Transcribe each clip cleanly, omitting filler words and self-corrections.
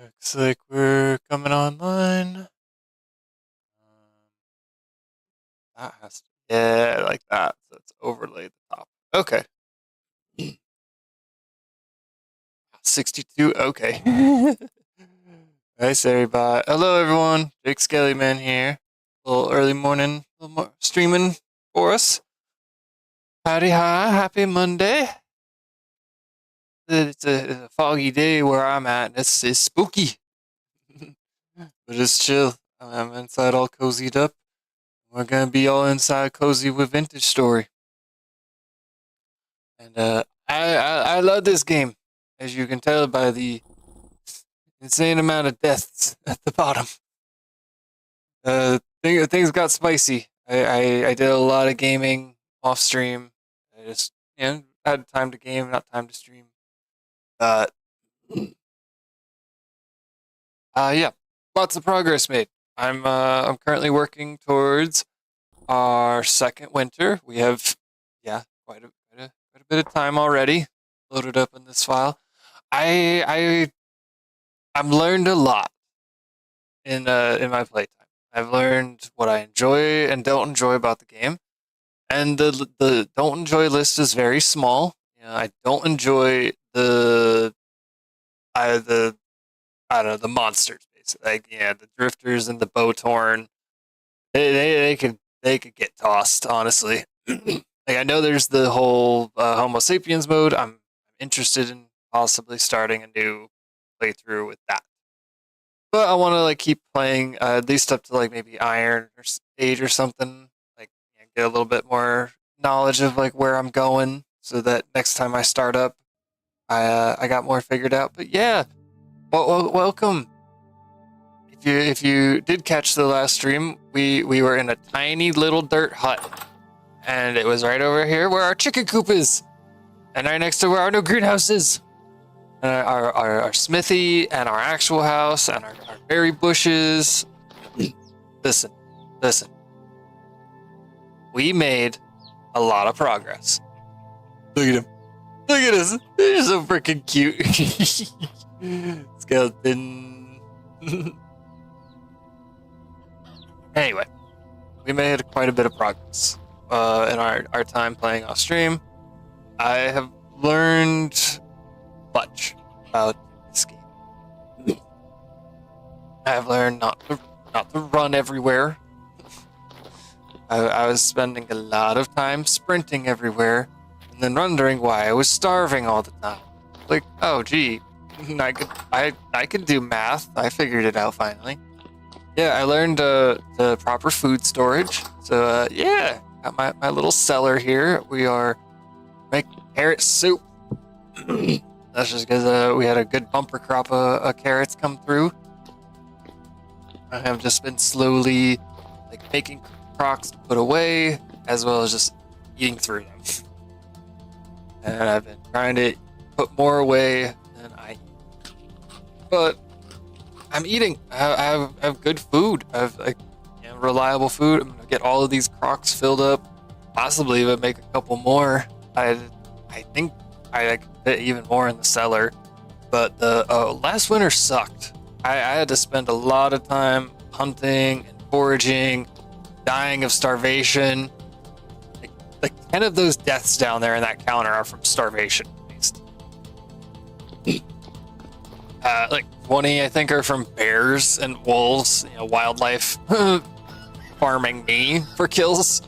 Looks like we're coming online. That has to, yeah, like that. So it's overlaid the top. Okay. 62. Okay. Nice, everybody. Hello, everyone. Jake Skellyman here. A little early morning, streaming for us. Howdy, hi. Happy Monday. It's a foggy day where I'm at. It's spooky. But it's chill. I'm inside all cozied up. We're gonna be all inside cozy with Vintage Story. And I love this game, as you can tell by the insane amount of deaths at the bottom. Things got spicy. I did a lot of gaming off stream. I just had time to game, not time to stream. Yeah, lots of progress made. I'm currently working towards our second winter. We have quite a bit of time already loaded up in this file. I've learned a lot in my playtime. I've learned what I enjoy and don't enjoy about the game, and the don't enjoy list is very small. I don't enjoy the I don't know, the monsters, basically. Like, the drifters and the Bowtorn. They could get tossed, honestly. Like, I know there's the whole Homo sapiens mode. I'm interested in possibly starting a new playthrough with that. But I want to keep playing at least up to maybe Iron or Age or something. Get a little bit more knowledge of where I'm going, so that next time I start up, I got more figured out. But yeah, welcome. If you did catch the last stream, we were in a tiny little dirt hut, and it was right over here where our chicken coop is, and right next to where our new greenhouse is, and our smithy, and our actual house, and our berry bushes. Listen. We made a lot of progress. Look at him. Look at us. They're so freaking cute. Skeleton. Anyway, we made quite a bit of progress in our time playing off stream. I have learned much about this game. I have learned not to run everywhere. I was spending a lot of time sprinting everywhere, and then wondering why I was starving all the time. Oh gee, I could do math. I figured it out finally. Yeah, I learned the proper food storage. So got my little cellar here. We are making carrot soup. That's just because we had a good bumper crop of carrots come through. I have just been slowly making crocs to put away, as well as just eating through them. And I've been trying to put more away than I eat. But I'm eating. I have good food. I have reliable food. I'm gonna get all of these crocs filled up. Possibly even make a couple more. I think I could fit even more in the cellar. But the last winter sucked. I had to spend a lot of time hunting and foraging, dying of starvation. 10 of those deaths down there in that counter are from starvation, at least. 20, I think, are from bears and wolves, wildlife farming me for kills.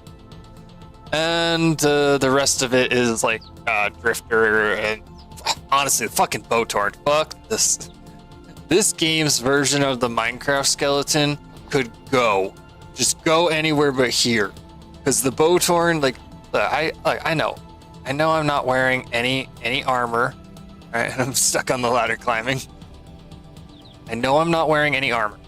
And the rest of it is drifter and honestly, fucking Bowtorn. Fuck this. This game's version of the Minecraft skeleton could just go anywhere but here, because the Bowtorn, I know I'm not wearing any armor, right? And I'm stuck on the ladder climbing. I know I'm not wearing any armor.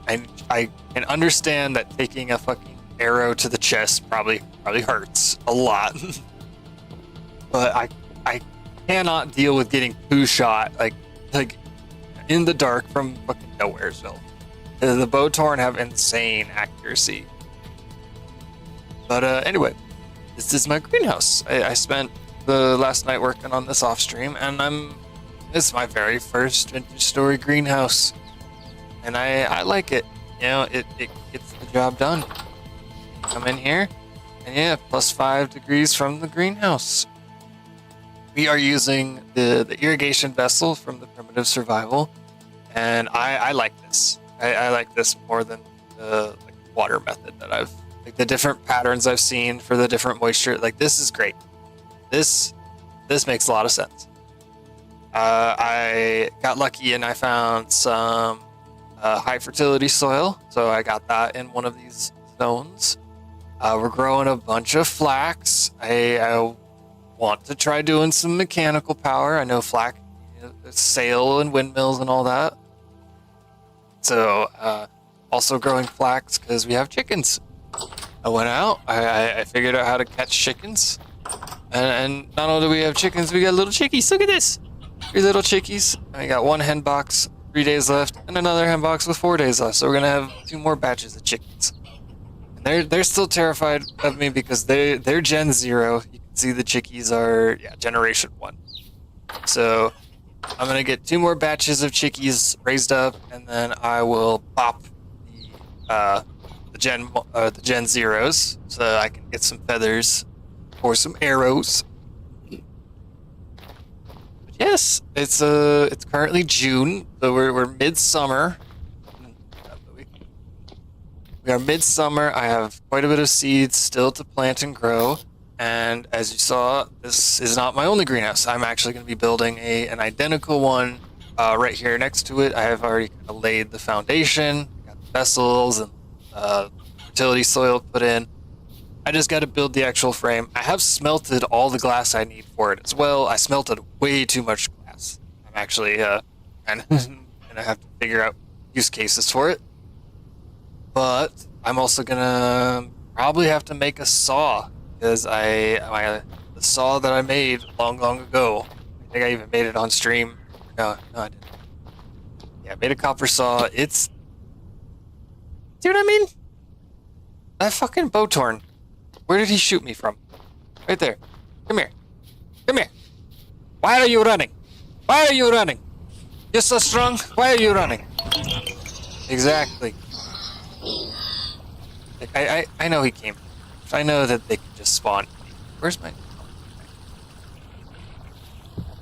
I can understand that taking a fucking arrow to the chest probably hurts a lot, but I cannot deal with getting two-shot in the dark from fucking Nowheresville. The Bowtorn have insane accuracy. But anyway, this is my greenhouse. I spent the last night working on this off stream, and I'm This is my very first vintage story greenhouse, and I like it. You know, it gets the job done. Come in here, and yeah, +5 degrees from the greenhouse. We are using the irrigation vessel from the Primitive Survival, and I like this. I like this more than the water method that I've like the different patterns I've seen for the different moisture. Like this is great. This makes a lot of sense. I got lucky and I found some high fertility soil, so I got that in one of these zones. We're growing a bunch of flax. I want to try doing some mechanical power. I know flax, sail and windmills and all that. So also growing flax because we have chickens. I went out. I figured out how to catch chickens, and not only do we have chickens, we got little chickies. Look at this, 3 little chickies. I got 1 hen box, 3 days left, and another hen box with 4 days left. So we're gonna have 2 more batches of chickens. And they're still terrified of me because they're Gen 0. You can see the chickies are Generation 1. So I'm gonna get 2 more batches of chickies raised up, and then I will pop the Gen Zeros so that I can get some feathers or some arrows. But yes, it's currently June, so we're midsummer. We are midsummer. I have quite a bit of seeds still to plant and grow. And as you saw, this is not my only greenhouse. I'm actually going to be building an identical one right here next to it. I have already kind of laid the foundation, got the vessels and fertility soil put in. I just got to build the actual frame. I have smelted all the glass I need for it as well. I smelted way too much glass. I'm actually kind of gonna have to figure out use cases for it. But I'm also gonna probably have to make a saw because the saw that I made long ago. I think I even made it on stream. No, I didn't. Yeah, I made a copper saw. It's, see what I mean? That fucking Botorn. Where did he shoot me from? Right there. Come here. Come here. Why are you running? Why are you running? You're so strong. Why are you running? Exactly. Like, I know he came. I know that they can just spawn. Where's my...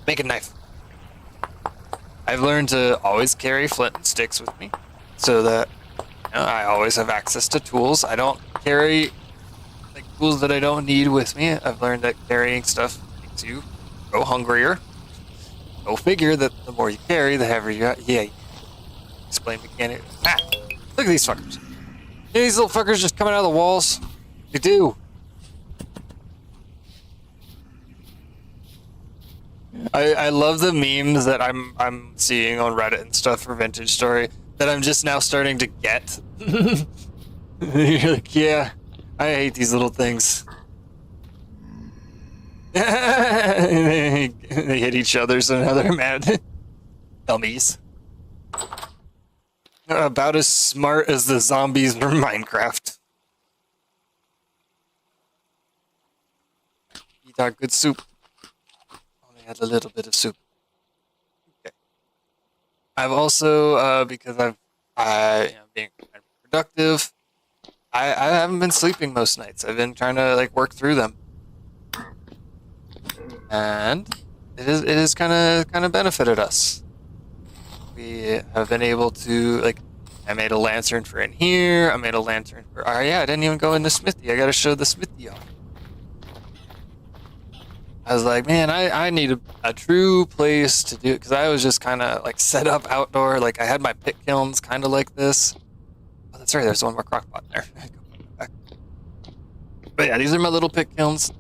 Make a knife. I've learned to always carry flint and sticks with me so that I always have access to tools. I don't carry like tools that I don't need with me. I've learned that carrying stuff makes you go hungrier. Go figure that the more you carry, the heavier you got. Yeah. Explain mechanic. Ah! Look at these fuckers. These little fuckers just coming out of the walls. They do. I love the memes that I'm seeing on Reddit and stuff for Vintage Story that I'm just now starting to get. You're like, yeah, I hate these little things. they hit each other, so now they're mad. Dummies. About as smart as the zombies from Minecraft. Eat our good soup. Only had a little bit of soup. Okay. I've also, because I'm being kind of productive, I haven't been sleeping most nights. I've been trying to like work through them, and it is kind of benefited us. We have been able to, like, I made a lantern for in here. I made a lantern for, oh yeah, I didn't even go in the smithy. I gotta show the smithy off. I was like, man, I need a true place to do it, because I was just kind of like set up outdoor. Like I had my pit kilns kind of like this. Oh, that's right, there's one more crockpot there. But yeah, these are my little pit kilns.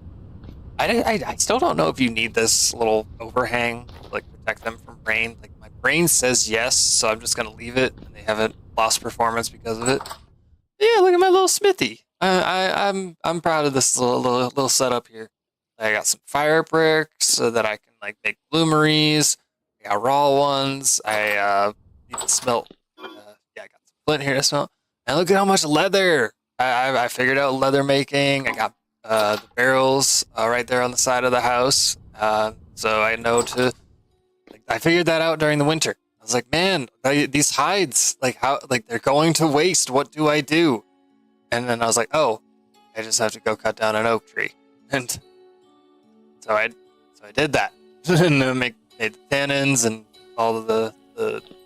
I still don't know if you need this little overhang to like protect them from rain. Like my brain says yes, so I'm just gonna leave it, and they haven't lost performance because of it. Yeah, look at my little smithy. I'm proud of this little setup here. I got some fire bricks so that I can like make bloomeries. I got raw ones. I need to smelt. I got some flint here to smelt. And look at how much leather. I figured out leather making. I got the barrels right there on the side of the house. So I know to, like, I figured that out during the winter. I was like, man, these hides, like how, like they're going to waste. What do I do? And then I was like, oh, I just have to go cut down an oak tree. And so I did that. And then made the tannins and all of the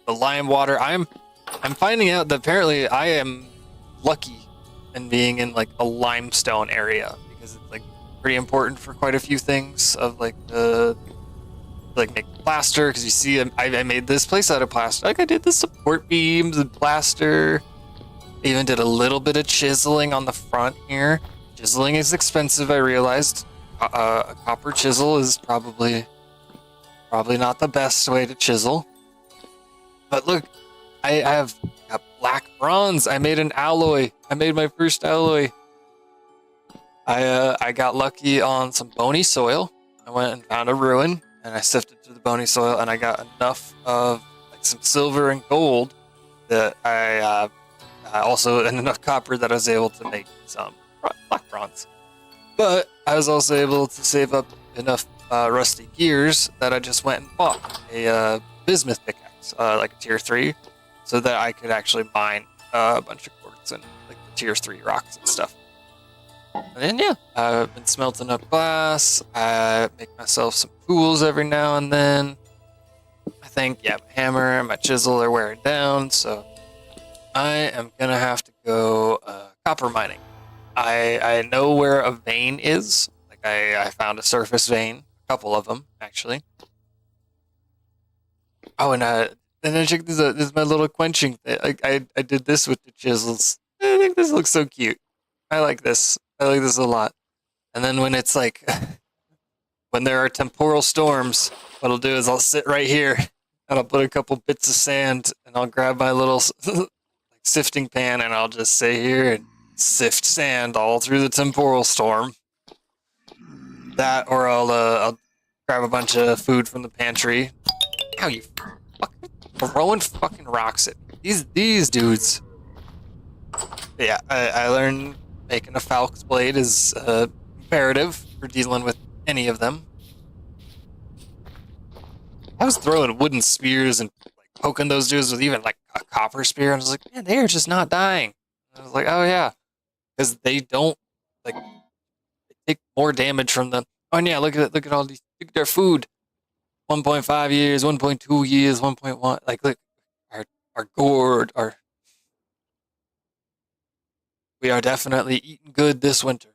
lime water. I'm finding out that apparently I am lucky in being in like a limestone area, because it's like pretty important for quite a few things of like the like make plaster, because you see I made this place out of plaster. Like I did the support beams and plaster. I even did a little bit of chiseling on the front here. Chiseling is expensive, I realized. A copper chisel is probably not the best way to chisel. But look, I have got black bronze. I made an alloy. I made my first alloy. I got lucky on some bony soil. I went and found a ruin, and I sifted through the bony soil, and I got enough of like some silver and gold that I also and enough copper that I was able to make some black bronze. But I was also able to save up enough rusty gears that I just went and bought a bismuth pickaxe, like a tier 3, so that I could actually mine a bunch of quartz and like the tier 3 rocks and stuff. And then yeah, I've been smelting up glass. I make myself some tools every now and then. I think my hammer and my chisel are wearing down, so I am gonna have to go copper mining. I know where a vein is. Like I found a surface vein, a couple of them actually. Oh, and then check this out. This is my little quenching thing. I did this with the chisels. I think this looks so cute. I like this. I like this a lot. And then when it's like, when there are temporal storms, what I'll do is I'll sit right here and I'll put a couple bits of sand and I'll grab my little like sifting pan and I'll just sit here and sift sand all through the temporal storm. That, or I'll grab a bunch of food from the pantry. How you fucking throwing fucking rocks at me. These dudes. But yeah, I learned making a falc's blade is imperative for dealing with any of them. I was throwing wooden spears and like poking those dudes with even like a copper spear, and I was like, man, they are just not dying. And I was like, oh yeah, because they don't like they take more damage from them. Oh and yeah, look at all these. Look at their food. 1.5 years, 1.2 years, 1.1. Like look, our gourd, we are definitely eating good this winter.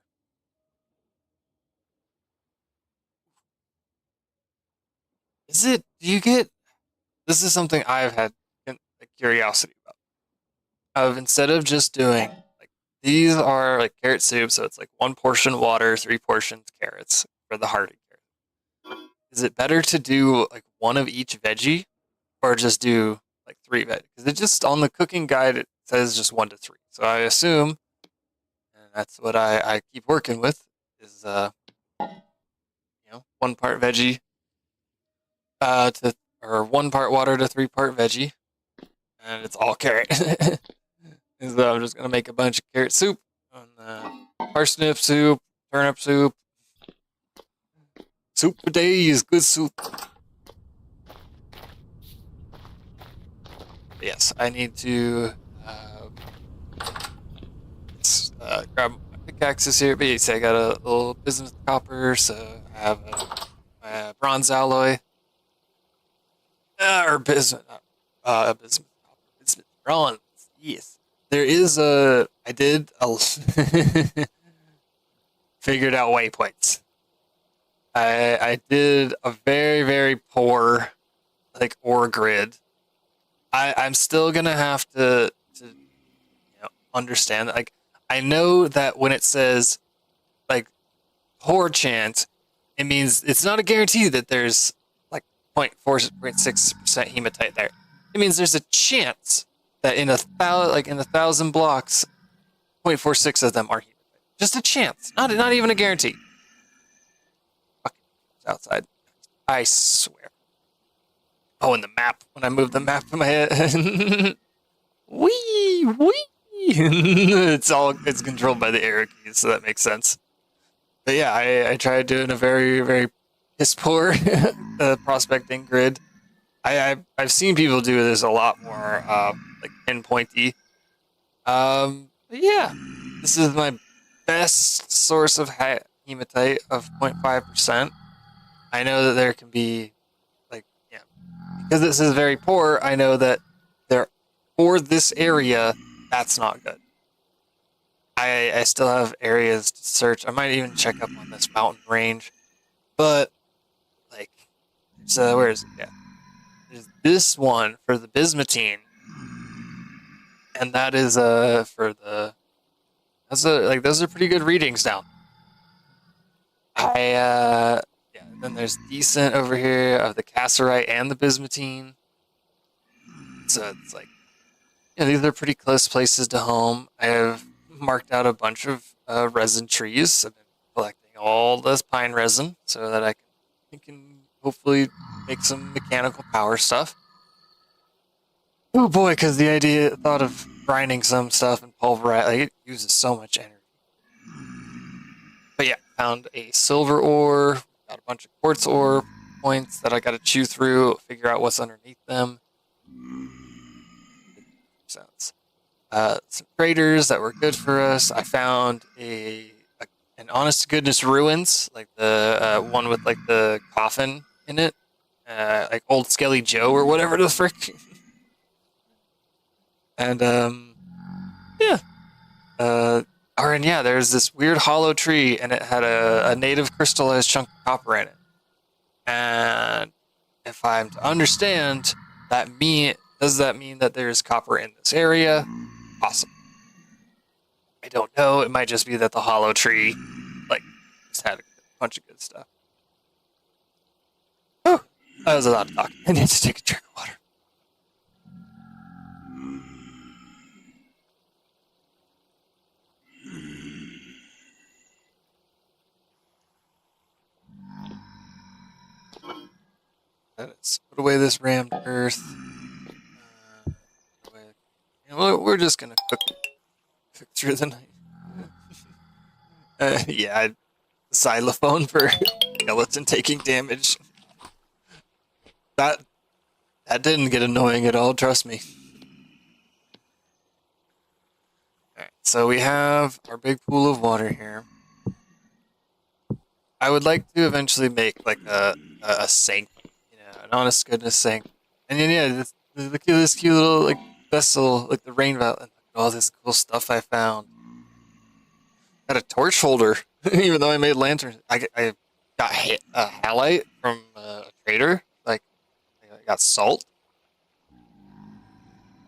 Do you get, this is something I've had a curiosity about. Instead of just doing, like, these are like carrot soup, so it's like 1 portion water, 3 portions carrots for the hearty carrot. Is it better to do like 1 of each veggie, or just do like 3 veg? Because it just, on the cooking guide, it says just 1 to 3. So I assume, that's what I keep working with, is 1 part veggie or 1 part water to 3 part veggie, and it's all carrot. And so I'm just gonna make a bunch of carrot soup, and parsnip soup, turnip soup, soup for days, good soup. But yes, I need to grab my pickaxes here, but you see I got a little bismuth copper, so I have a bronze alloy. Or bismuth bronze, yes. There is I did figured out waypoints. I did a very, very poor, like, ore grid. I'm still gonna have to understand that. Like, I know that when it says, like, poor chance, it means it's not a guarantee that there's, like, 0.6% hematite there. It means there's a chance that in 1,000 blocks, 0.46 of them are hematite. Just a chance. Not even a guarantee. Fucking outside. I swear. Oh, and the map. When I move the map in my head. Wee! It's controlled by the arrow keys, so that makes sense. But yeah, I tried doing a very, very piss poor prospecting grid. I've seen people do this a lot more like pinpointy. But yeah, this is my best source of hematite of 0.5%. I know that there can be like yeah, because this is very poor. I know that there for this area that's not good. I still have areas to search. I might even check up on this mountain range, but like, so where is it? Yeah, there's this one for the bismuthine, and that is for the that's a like those are pretty good readings now. Yeah, then there's decent over here of the cassiterite and the bismuthine. So it's like yeah, these are pretty close places to home. I have marked out a bunch of resin trees. I've been collecting all this pine resin so that I can hopefully make some mechanical power stuff. Oh boy, because the thought of grinding some stuff and pulverize, like, it uses so much energy. But yeah, found a silver ore, got a bunch of quartz ore points that I got to chew through, figure out what's underneath them. Sense. Some traders that were good for us. I found an honest to goodness ruins, like the one with like the coffin in it, like old Skelly Joe or whatever the frick. And yeah, and yeah, there's this weird hollow tree, and it had a native crystallized chunk of copper in it. And if I'm to understand, does that mean that there's copper in this area? Possible. I don't know. It might just be that the hollow tree, like, just had a bunch of good stuff. Oh, that was a lot of talk. I need to take a drink of water. Let's put away this rammed earth. We're just gonna cook through the night. Yeah, xylophone for skeleton taking damage. That didn't get annoying at all, trust me. Alright, so we have our big pool of water here. I would like to eventually make like a sink, an honest goodness sink. And then yeah, this cute little like vessel, like the rain valve, and all this cool stuff I found. Got a torch holder, even though I made lanterns. I got halite from a trader. Like, I got salt.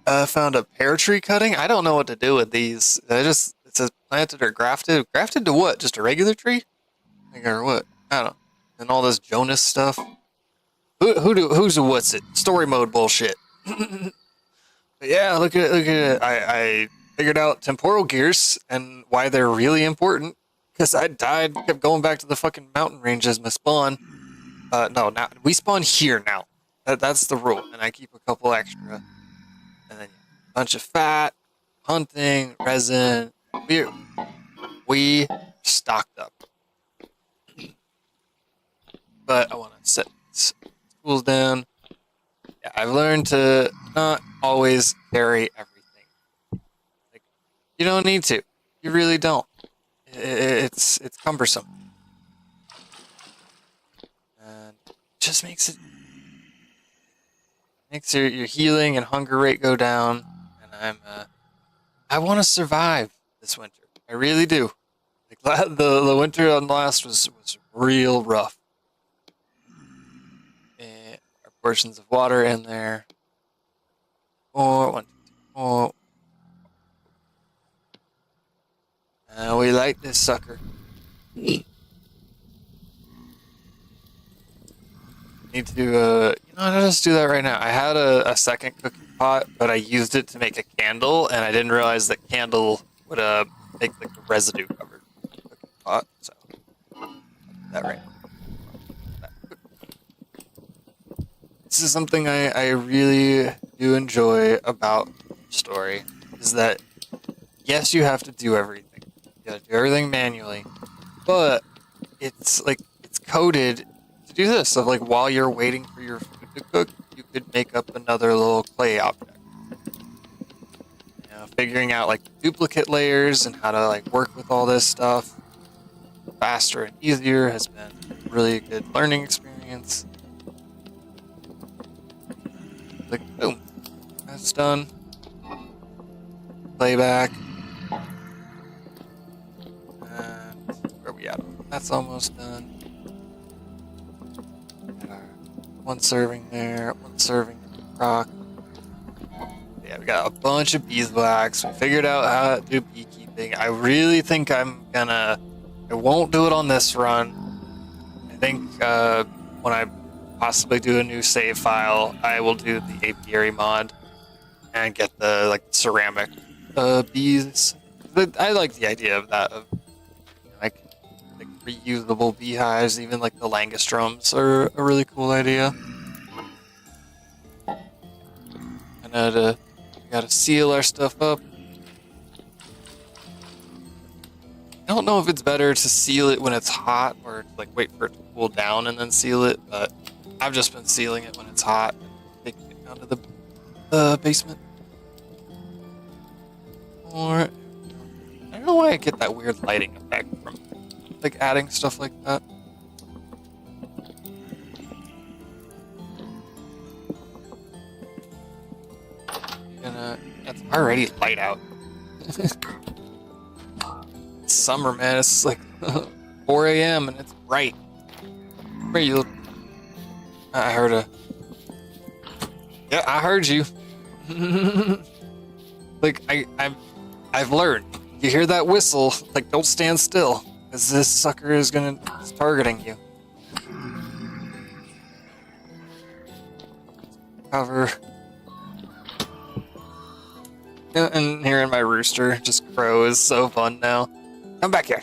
Found a pear tree cutting. I don't know what to do with these. It says planted or grafted. Grafted to what? Just a regular tree? Or what? I don't know. And all this Jonas stuff. Who's a what's it? Story mode bullshit. But yeah, look at it. I figured out temporal gears and why they're really important. Because I died, kept going back to the fucking mountain range as my spawn. No, now we spawn here now. That's the rule, and I keep a couple extra. And then a bunch of fat, hunting, resin. We stocked up. But I want to set tools down. Yeah, I've learned to not always carry everything. Like, you don't need to. You really don't. It's cumbersome. And it just makes your healing and hunger rate go down. And I want to survive this winter. I really do. Like the winter on last was real rough. And our portions of water in there. We light this sucker. Need to, I'll just do that right now. I had a second cooking pot, but I used it to make a candle, and I didn't realize that candle would make like the residue covered cooking pot. So that right. This is something I really do enjoy about the story, is that yes, you have to do everything. You gotta do everything manually, but it's coded to do this. So like while you're waiting for your food to cook, you could make up another little clay object. You know, figuring out like duplicate layers and how to like work with all this stuff faster and easier has been a really good learning experience. Like, boom, that's done. Playback. And where are we at? That's almost done. Got our one serving there, one serving in the crock. Yeah, we got a bunch of beeswax. We figured out how to do beekeeping. I really think I won't do it on this run. I think when I possibly do a new save file, I will do the apiary mod and get the like ceramic bees. But I like the idea of that, of like reusable beehives. Even like the Langastroms are a really cool idea. And gotta seal our stuff up. I don't know if it's better to seal it when it's hot or like wait for it to cool down and then seal it, but I've just been sealing it when it's hot and taking it down to the basement. Or I don't know why I get that weird lighting effect from like adding stuff like that. It's already light out. It's summer, man. It's like 4 a.m. and it's bright. Where you? I heard a. Yeah, I heard you. Like I've learned. You hear that whistle? Like, don't stand still, because this sucker is targeting you. Cover. And hearing my rooster just crow is so fun now. Come back here.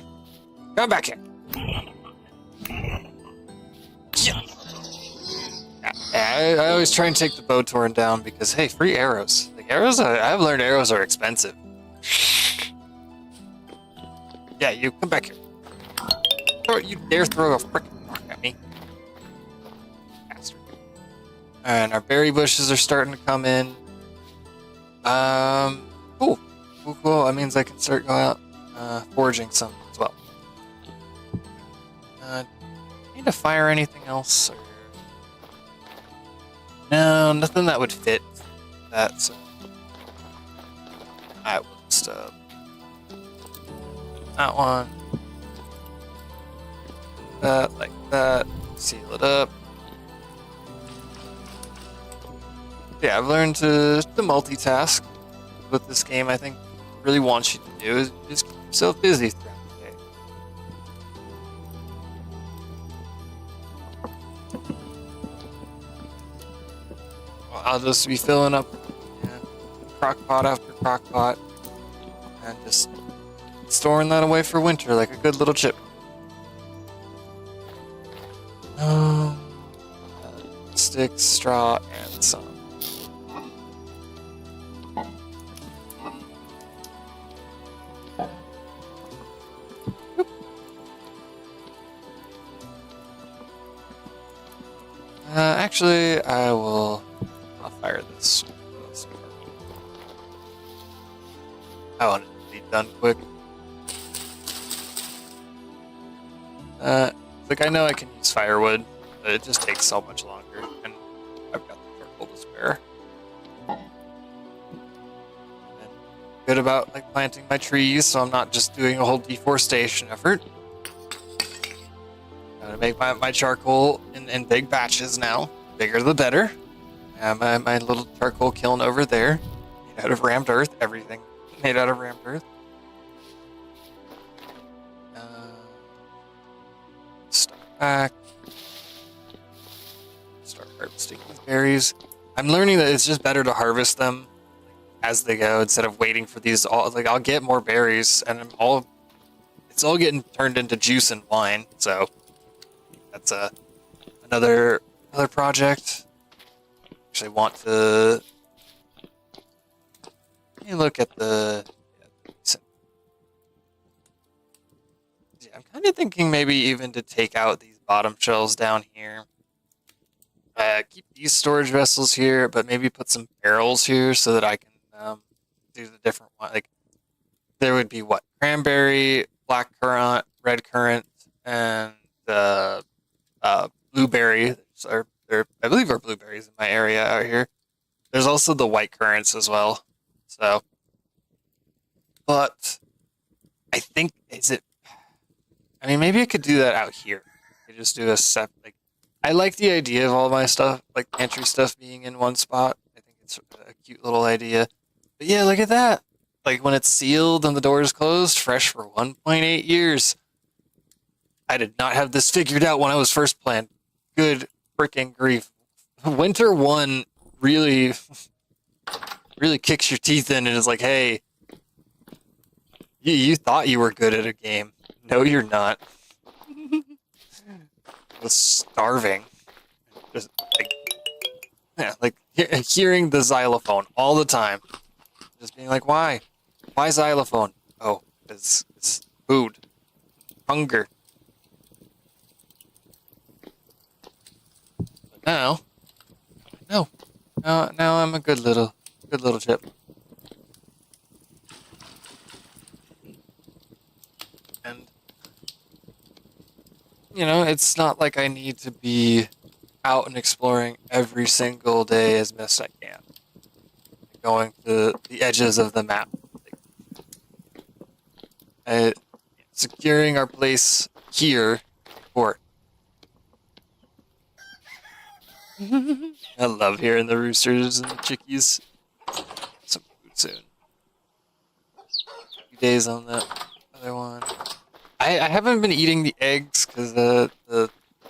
Come back here. Yeah. I always try and take the bow torn down because, hey, free arrows. Like, I've learned arrows are expensive. Yeah, you come back here. You dare throw a frickin' rock at me. Bastard. And our berry bushes are starting to come in. Cool. Cool. That means I can start going out foraging some as well. Need to fire anything else? Or... No, nothing that would fit that. So I will just that one. That like that. Seal it up. Yeah, I've learned to multitask. What this game, I think, really wants you to do is just keep yourself busy throughout the day. Well, I'll just be filling up crock pot after crock pot and just storing that away for winter like a good little chip. Sticks, straw, and some. Actually, I'll fire this. I want it to be done quick. Like, I know I can use firewood, but it just takes so much longer, and I've got the charcoal to spare. And good about like planting my trees, so I'm not just doing a whole deforestation effort. I'm gonna make my charcoal in big batches now. Bigger the better. My little charcoal kiln over there, made out of rammed earth. Everything made out of rammed earth. Start back. Start harvesting these berries. I'm learning that it's just better to harvest them as they go instead of waiting for these. I'll get more berries, and it's all getting turned into juice and wine. So that's another project. Actually, want to look at the. Yeah, I'm kind of thinking maybe even to take out these bottom shells down here. keep these storage vessels here, but maybe put some barrels here so that I can do the different one. Like there would be what cranberry, black currant, red currant, and blueberry. So I believe are blueberries in my area out here. There's also the white currants as well. So, but I think is it. I mean, maybe I could do that out here. I could just do a set. Like, I like the idea of all my stuff, like pantry stuff, being in one spot. I think it's a cute little idea. But yeah, look at that. Like when it's sealed and the door is closed, fresh for 1.8 years. I did not have this figured out when I was first planned. Good freaking grief. Winter 1 really, really kicks your teeth in and is like, hey, you thought you were good at a game. No, you're not. I was starving. Just like, yeah, like hearing the xylophone all the time. Just being like, why? Why xylophone? Oh, it's food. Hunger. But now, now I'm a good little chip. And you know, it's not like I need to be out and exploring every single day as best I can. Going to the edges of the map. Securing our place here for I love hearing the roosters and the chickies. Some food soon. A few days on that other one. I haven't been eating the eggs because the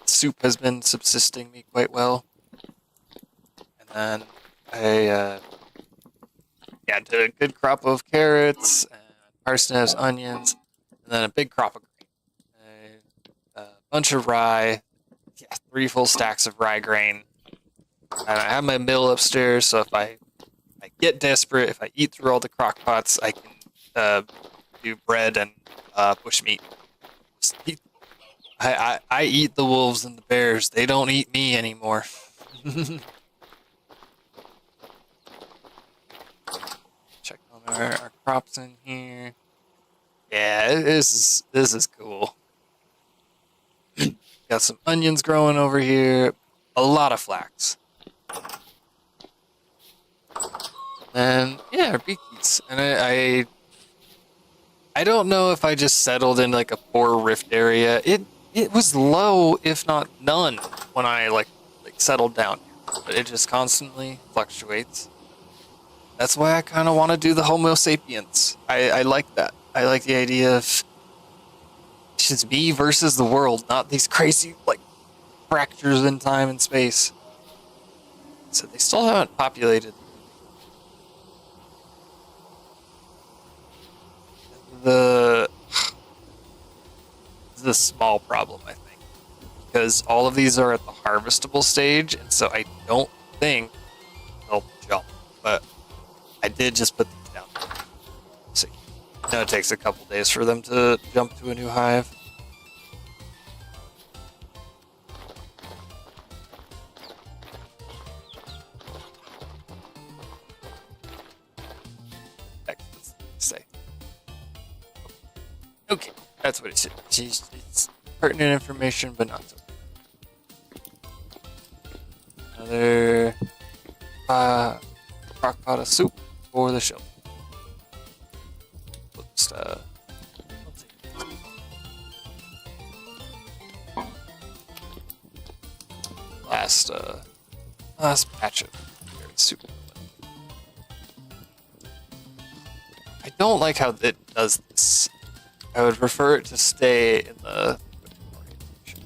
soup has been subsisting me quite well. And then I did a good crop of carrots, and parsnips, onions, and then a big crop of grain. A bunch of rye, 3 full stacks of rye grain. And I have my mill upstairs, so if I get desperate, if I eat through all the crock pots, I can do bread and bush meat. I eat the wolves and the bears. They don't eat me anymore. Check on our crops in here. Yeah, this is cool. Got some onions growing over here. A lot of flax. And yeah, our beakies. And I don't know if I just settled in like a poor rift area. It was low, if not none, when I like settled down. But it just constantly fluctuates. That's why I kind of want to do the Homo sapiens. I like that. I like the idea of it's just me versus the world, not these crazy like fractures in time and space. So they still haven't populated. The small problem, I think, because all of these are at the harvestable stage, and so I don't think they'll jump. But I did just put these down. Let's see. I know it takes a couple days for them to jump to a new hive. Say. Okay, that's what it should. It's pertinent information, but not so. Another crock pot of soup for the show. We'll just last batch of soup. I don't like how it does this. I would prefer it to stay in the orientation.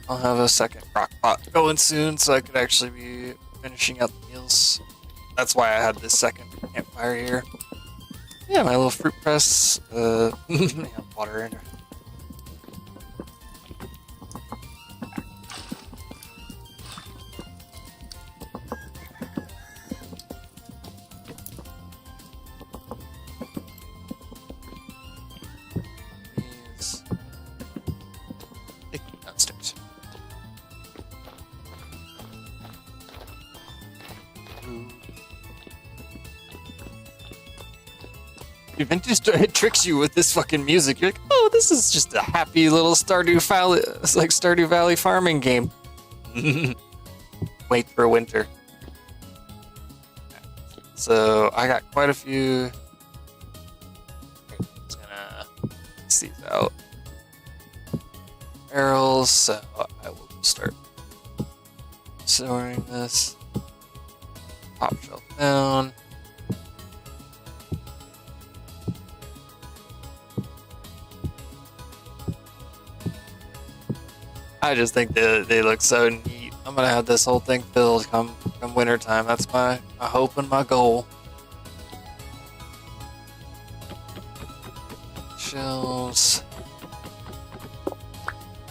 I'll have a second crock pot going soon so I could actually be finishing out the meals. That's why I had this second campfire here. Yeah, my little fruit press. Water in her. Vintage it tricks you with this fucking music. You're like, oh, this is just a happy little Stardew Valley, it's like Stardew Valley farming game. Wait for winter. So I got quite a few. I'm just gonna mix these out. Barrels. So I will start storing this. Top shelf down. I just think they look so neat. I'm gonna have this whole thing filled come winter time. That's my hope and my goal. Shelves.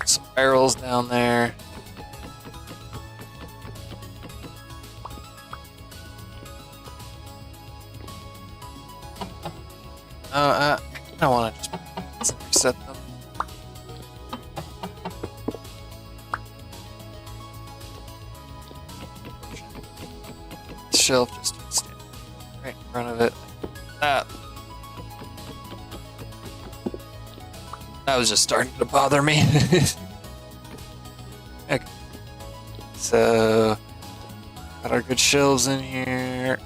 Some barrels down there. I want to just reset them. Shelf just standing right in front of it. That was just starting to bother me. Okay. So, got our good shelves in here.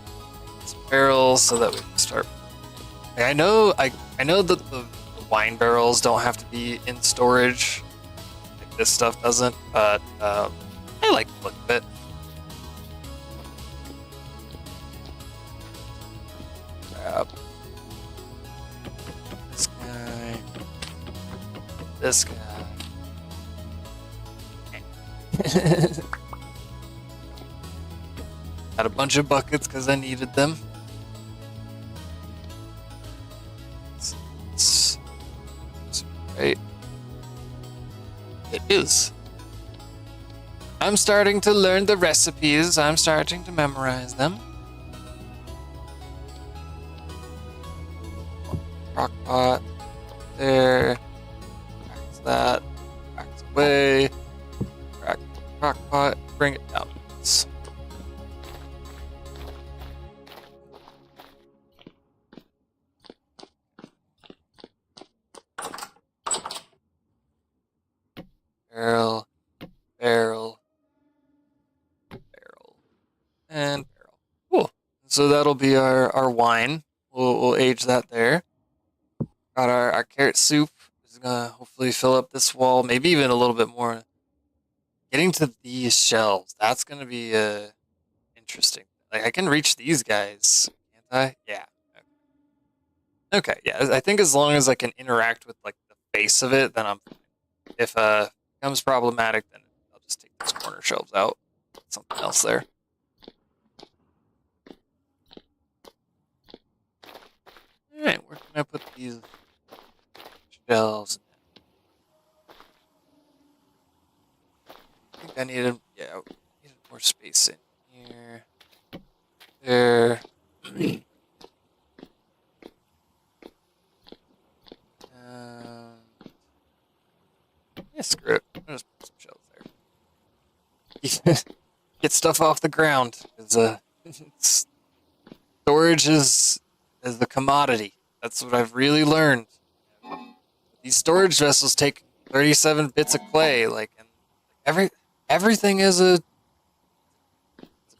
Some barrels so that we can start. I know that the wine barrels don't have to be in storage. Like this stuff doesn't, but I like the look of it. Grab this guy. This guy. Got a bunch of buckets because I needed them. Right. It is. I'm starting to learn the recipes. I'm starting to memorize them. Crock pot. There. Cracks that. Cracks away. Crack crock pot. Bring it down. Barrel, barrel, barrel, and barrel. Cool. So that'll be our wine. We'll age that there. Got our carrot soup. Is gonna hopefully fill up this wall, maybe even a little bit more. Getting to these shelves, that's gonna be interesting. Like I can reach these guys, can't I? Yeah. Okay. Yeah. I think as long as I can interact with like the face of it, then I'm fine. If becomes problematic, then I'll just take those corner shelves out. Something else there. Alright, where can I put these shelves? I think I needed, needed more space in here. There. Yeah, screw it. I'll just put some shelves there. Get stuff off the ground. Storage is the commodity. That's what I've really learned. These storage vessels take 37 bits of clay, like, and everything is a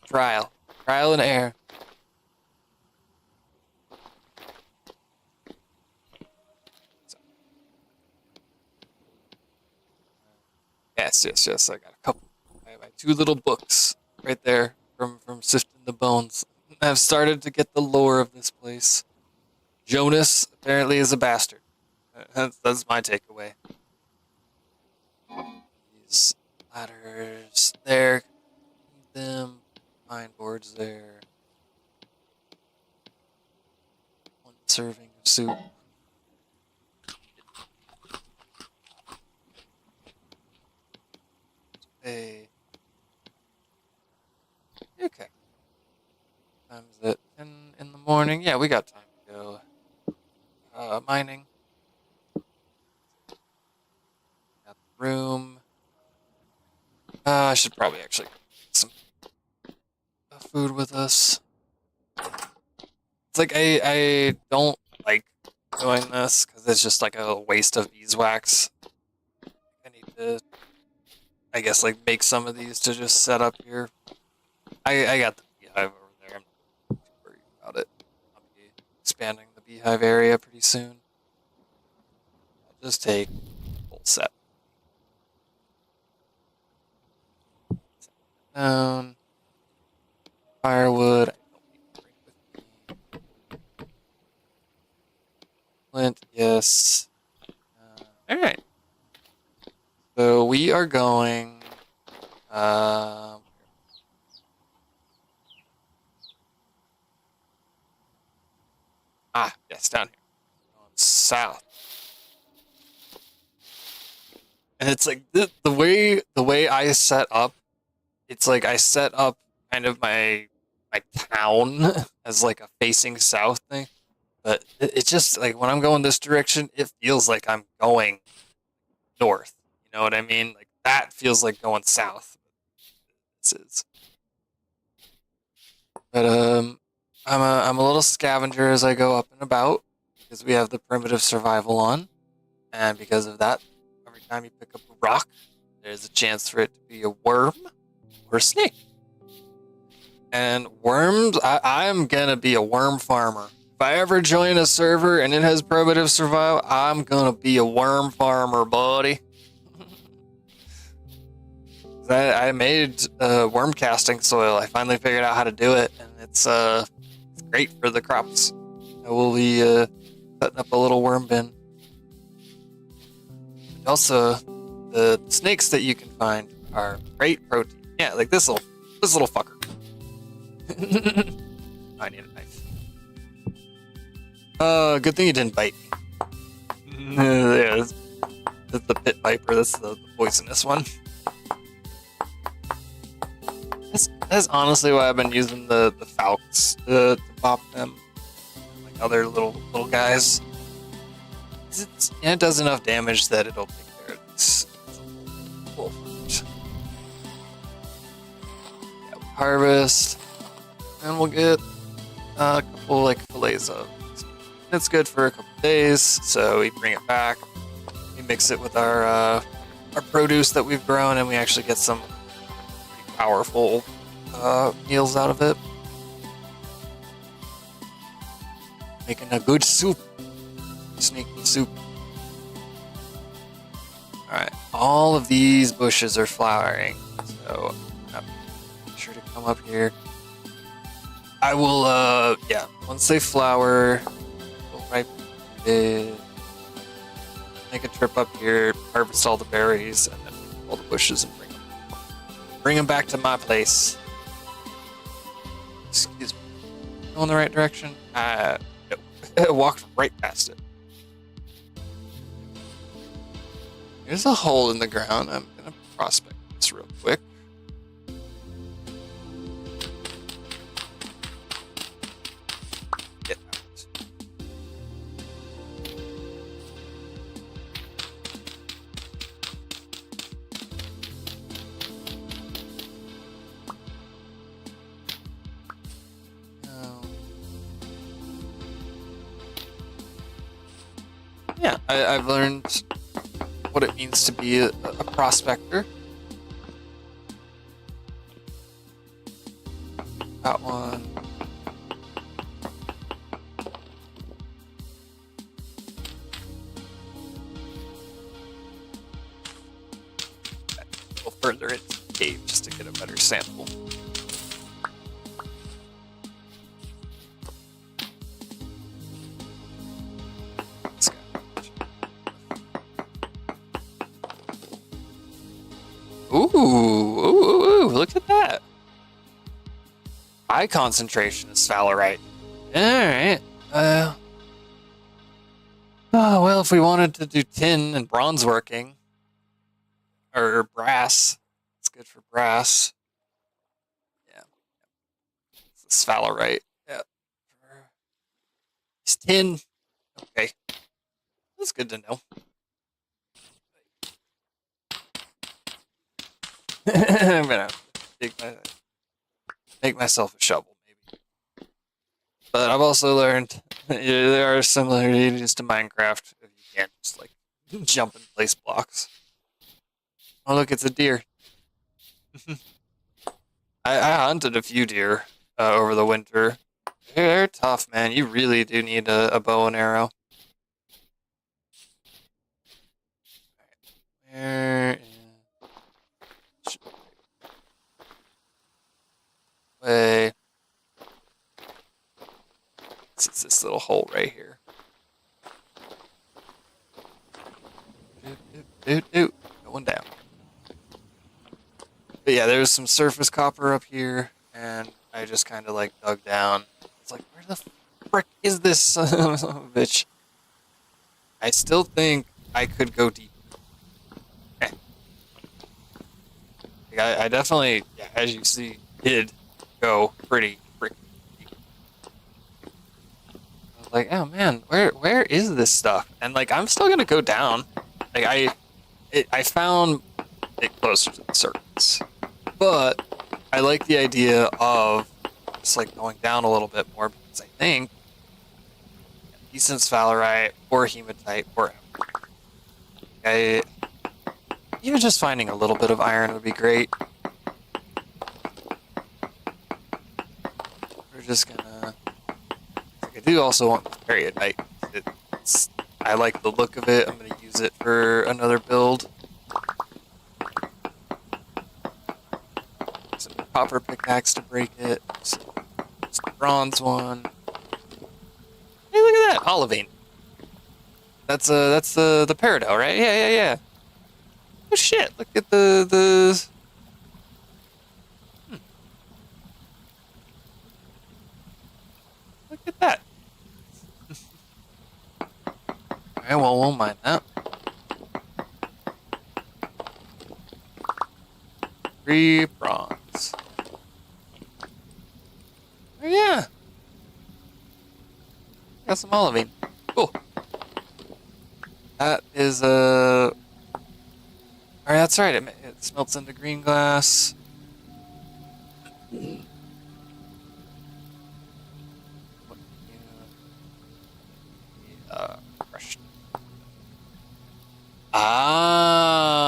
trial and error. Yes. I got a couple. I have my 2 little books right there from Sifting the Bones. I've started to get the lore of this place. Jonas apparently is a bastard. That's my takeaway. These ladders there. Need them. Pine boards there. 1 serving of soup. Okay. Time is it? 10 in the morning? Yeah, we got time to go mining. Got the room. I should probably actually get some food with us. It's like I don't like doing this because it's just like a waste of beeswax. I need to, I guess, like make some of these to just set up here. I got the beehive over there. I'm not too worried about it. I'll be expanding the beehive area pretty soon. I'll just take a full set. Down. Firewood. I don't need to bring with me. Flint, yes. Alright. So we are going. Yes, down here. Going south. And it's like the way I set up, it's like I set up kind of my town as like a facing south thing. But it's just like when I'm going this direction, it feels like I'm going north. You know what I mean? Like that feels like going south. This is. But I'm a little scavenger as I go up and about because we have the primitive survival on, and because of that, every time you pick up a rock, there's a chance for it to be a worm or a snake. And worms, I'm gonna be a worm farmer. If I ever join a server and it has primitive survival, I'm gonna be a worm farmer, buddy. I made worm casting soil. I finally figured out how to do it, and it's great for the crops. I will be setting up a little worm bin. Also, the snakes that you can find are great protein. Yeah, like this little fucker. I need a knife. Good thing you didn't bite me. Yeah, that's the pit viper. That's the poisonous one. That's honestly why I've been using the falcons to pop them, like other little guys. It does enough damage that it'll take care of this. Yeah, we harvest, and we'll get a couple like fillets of. It's good for a couple days, so we bring it back. We mix it with our produce that we've grown, and we actually get some pretty powerful meals out of it. Making a good soup. Sneaky soup. Alright, all of these bushes are flowering, so make sure to come up here. I will, yeah, once they flower, go right make a trip up here, harvest all the berries, and then all the bushes and bring them back to my place. Excuse me. Go in the right direction? No. Walked right past it. There's a hole in the ground. I'm gonna prospect this real quick. Get out. Yeah, I've learned what it means to be a prospector. That one. A little further into the cave just to get a better sample. Ooh, look at that. High concentration of sphalerite. Alright. Oh, well, if we wanted to do tin and bronze working, or brass, it's good for brass. Yeah. It's sphalerite. Yeah. It's tin. Okay. That's good to know. I'm gonna make myself a shovel, maybe. But I've also learned there are similarities to Minecraft if you can't just like jump and place blocks. Oh look, it's a deer. I hunted a few deer over the winter. They're tough, man. You really do need a bow and arrow. Where is... Wait. It's this little hole right here. Going down. But yeah, there's some surface copper up here, and I just kind of like dug down. It's like, where the frick is this son of a bitch? I still think I could go deeper. Like, I definitely, yeah, as you see, did go pretty freaking deep. I was like, oh man, where is this stuff? And like, I'm still gonna go down. Like I found it closer to the surface, but I like the idea of just like going down a little bit more because I think decent sphalerite or hematite or I even just finding a little bit of iron would be great. We're just gonna. Like, I do also want the periodite. I like the look of it. I'm gonna use it for another build. Some copper pickaxe to break it. Some bronze one. Hey, look at that olivine. That's the peridot, right? Yeah. Oh shit! Look at the. Look at that. Alright, well, won't mind that. 3 bronze. Oh yeah. Got some olivine. Cool. That is Alright, that's right. It smelts into green glass. Crushed. Ah,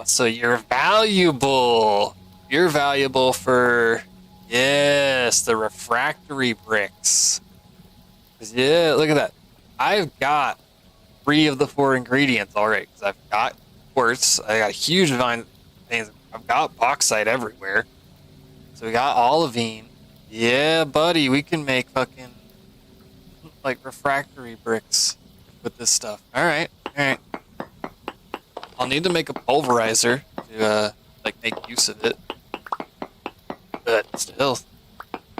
so you're valuable. You're valuable for, yes, the refractory bricks. Yeah, look at that. I've got 3 of the 4 ingredients already. Because I've got quartz. I got huge vine things. I've got bauxite everywhere. So we got olivine. Yeah, buddy, we can make fucking like refractory bricks with this stuff. All right. I'll need to make a pulverizer to like make use of it. But still,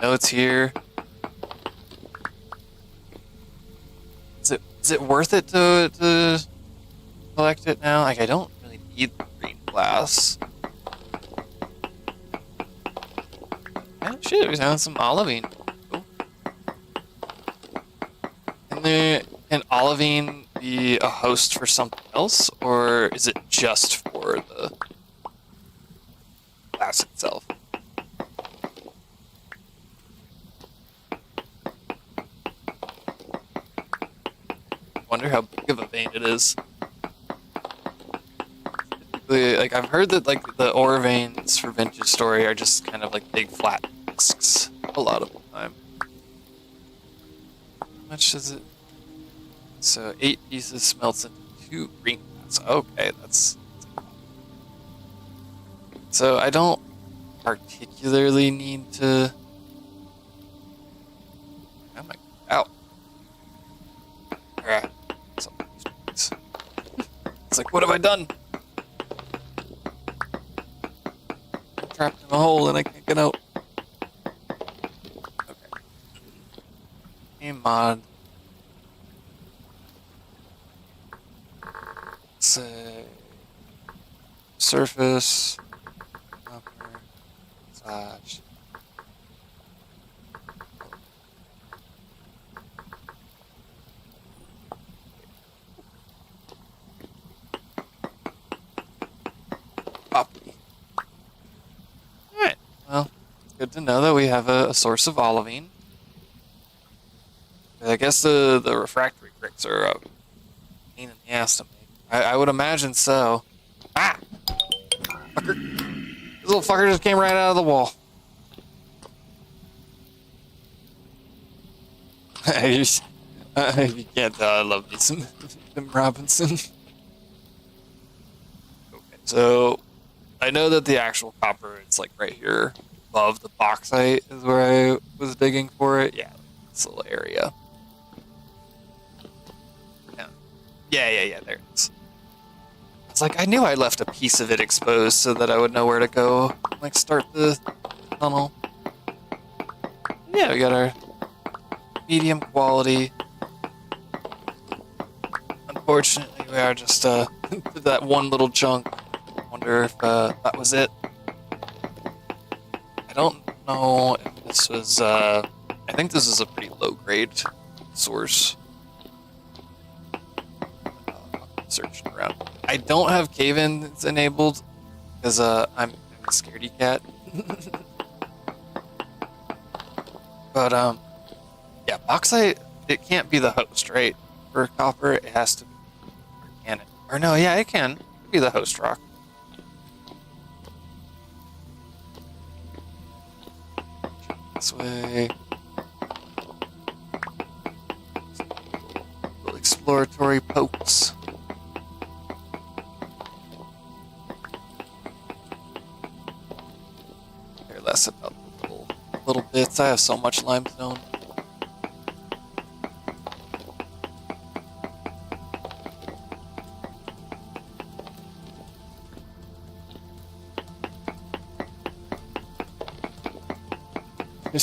no, it's here. Is it worth it to collect it now? Like I don't really need the green glass. Oh shit, we found some olivine. Cool. Can olivine be a host for something else, or is it just for the glass itself? Wonder how big of a vein it is. Typically, like I've heard that like the ore veins for Vintage Story are just kind of like big flat discs a lot of the time. How much does it? So 8 pieces smelts into 2 green glass. Okay, that's. So I don't particularly need to. Oh my! Ow! Alright. It's like, what have I done? I'm trapped in a hole and I can't get out. Okay. Hey, mod. Say surface copper slash copy. Alright, well, it's good to know that we have a source of olivine. guess the refractory bricks are a pain in the ass to make. I would imagine so. Ah! Fucker. This little fucker just came right out of the wall. If you can't tell, I love me some Tim Robinson. Okay, so I know that the actual copper, it's like right here above the bauxite is where I was digging for it. Yeah, this little area. Yeah, there it is. It's like I knew I left a piece of it exposed so that I would know where to go, like start the tunnel. Yeah, we got our medium quality. Unfortunately, we are just that one little chunk. Wonder if that was it. I don't know if this was. I think this is a pretty low grade source. Searching around. I don't have cave-ins enabled because I'm a scaredy cat. But yeah, bauxite, it can't be the host, right? For copper, it has to be organic. Or no, yeah, it can. It could be the host rock. This way. Little exploratory pokes. Care less about the little bits. I have so much limestone.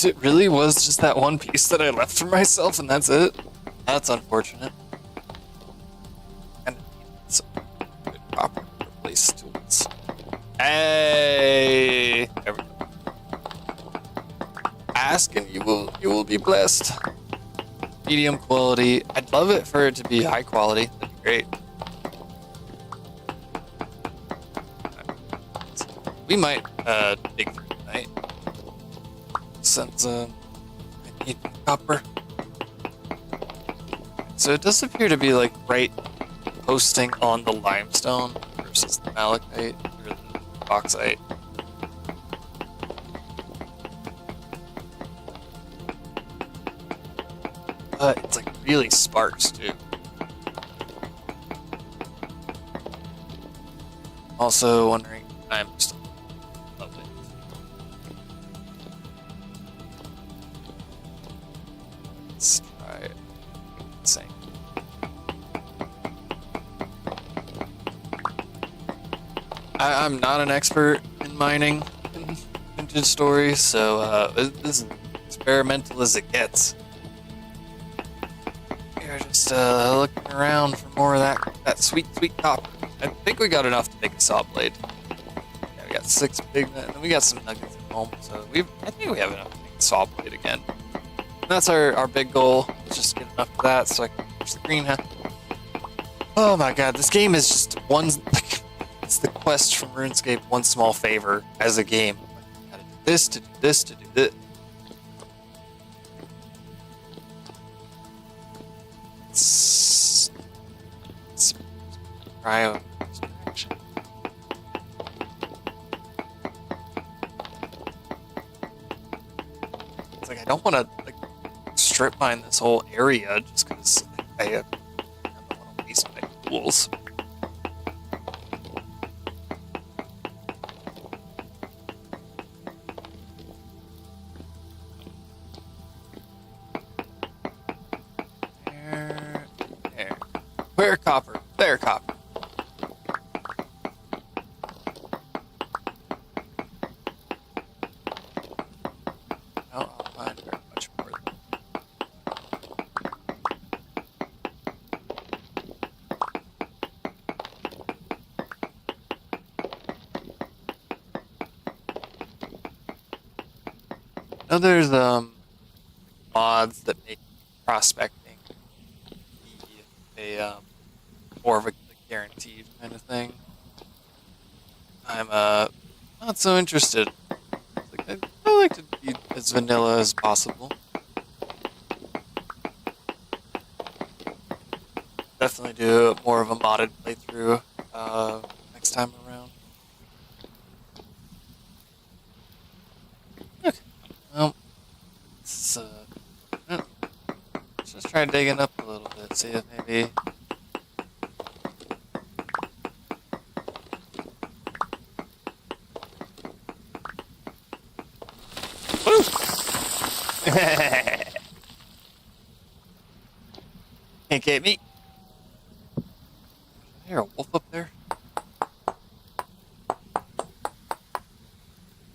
It really was just that one piece that I left for myself, and that's it. That's unfortunate. And it's good copper to replace tools. Hey, there we go. Ask and you will be blessed. Medium quality. I'd love it for it to be high quality. That'd be great. We might dig through tonight. Since I need copper. So it does appear to be like right posting on the limestone versus the malachite or the bauxite. But it's like really sparse too. Also wondering if I'm still lovely. Let's try it. Same. I'm not an expert in mining in vintage stories, so this is experimental as it gets. We're just looking around for more of that sweet copper. I think we got enough to make a saw blade. Yeah, we got 6 big, and we got some nuggets at home, so I think we have enough to make a saw blade again. And that's our big goal. Let's just get enough of that so I can finish the greenhouse. Oh my god, this game is just one. Like, it's the quest from RuneScape, one small favor as a game. Like, gotta do this to do this to do this. It's cryo distraction. It's like I don't want to like strip mine this whole area just because I don't want to waste my tools. Where copper? There, copper. No, I'll find very much more than that. There's mods that make prospecting a more of a guaranteed kind of thing. I'm not so interested. Like, I like to be as vanilla as possible. definitely do more of a modded playthrough next time around. Okay. Well, let's, let's just try digging up a little bit, see if maybe. Woo! Can't get me. I hear a wolf up there.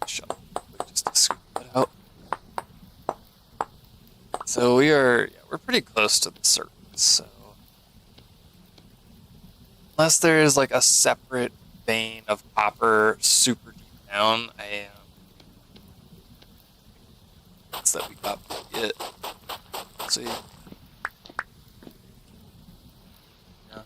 Shut up. Just to scoop that out. So we're pretty close to the surface. So unless there is like a separate vein of copper super deep down, it's that we got it. Let's see. Yeah.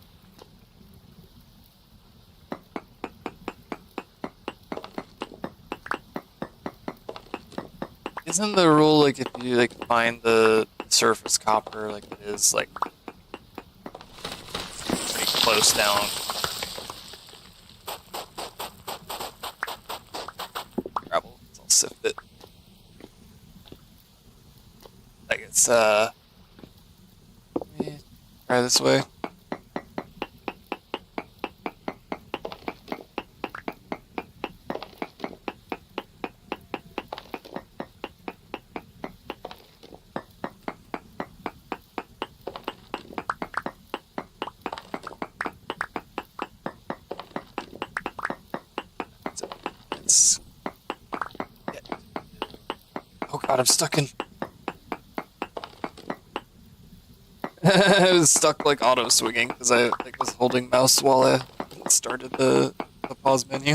Isn't the rule like if you like find the surface copper like it is like pretty close down? Gravel, I'll sift it. Like it's let me try this way. Oh god, I'm stuck in. I was stuck like auto swinging because I like was holding mouse while I started the pause menu.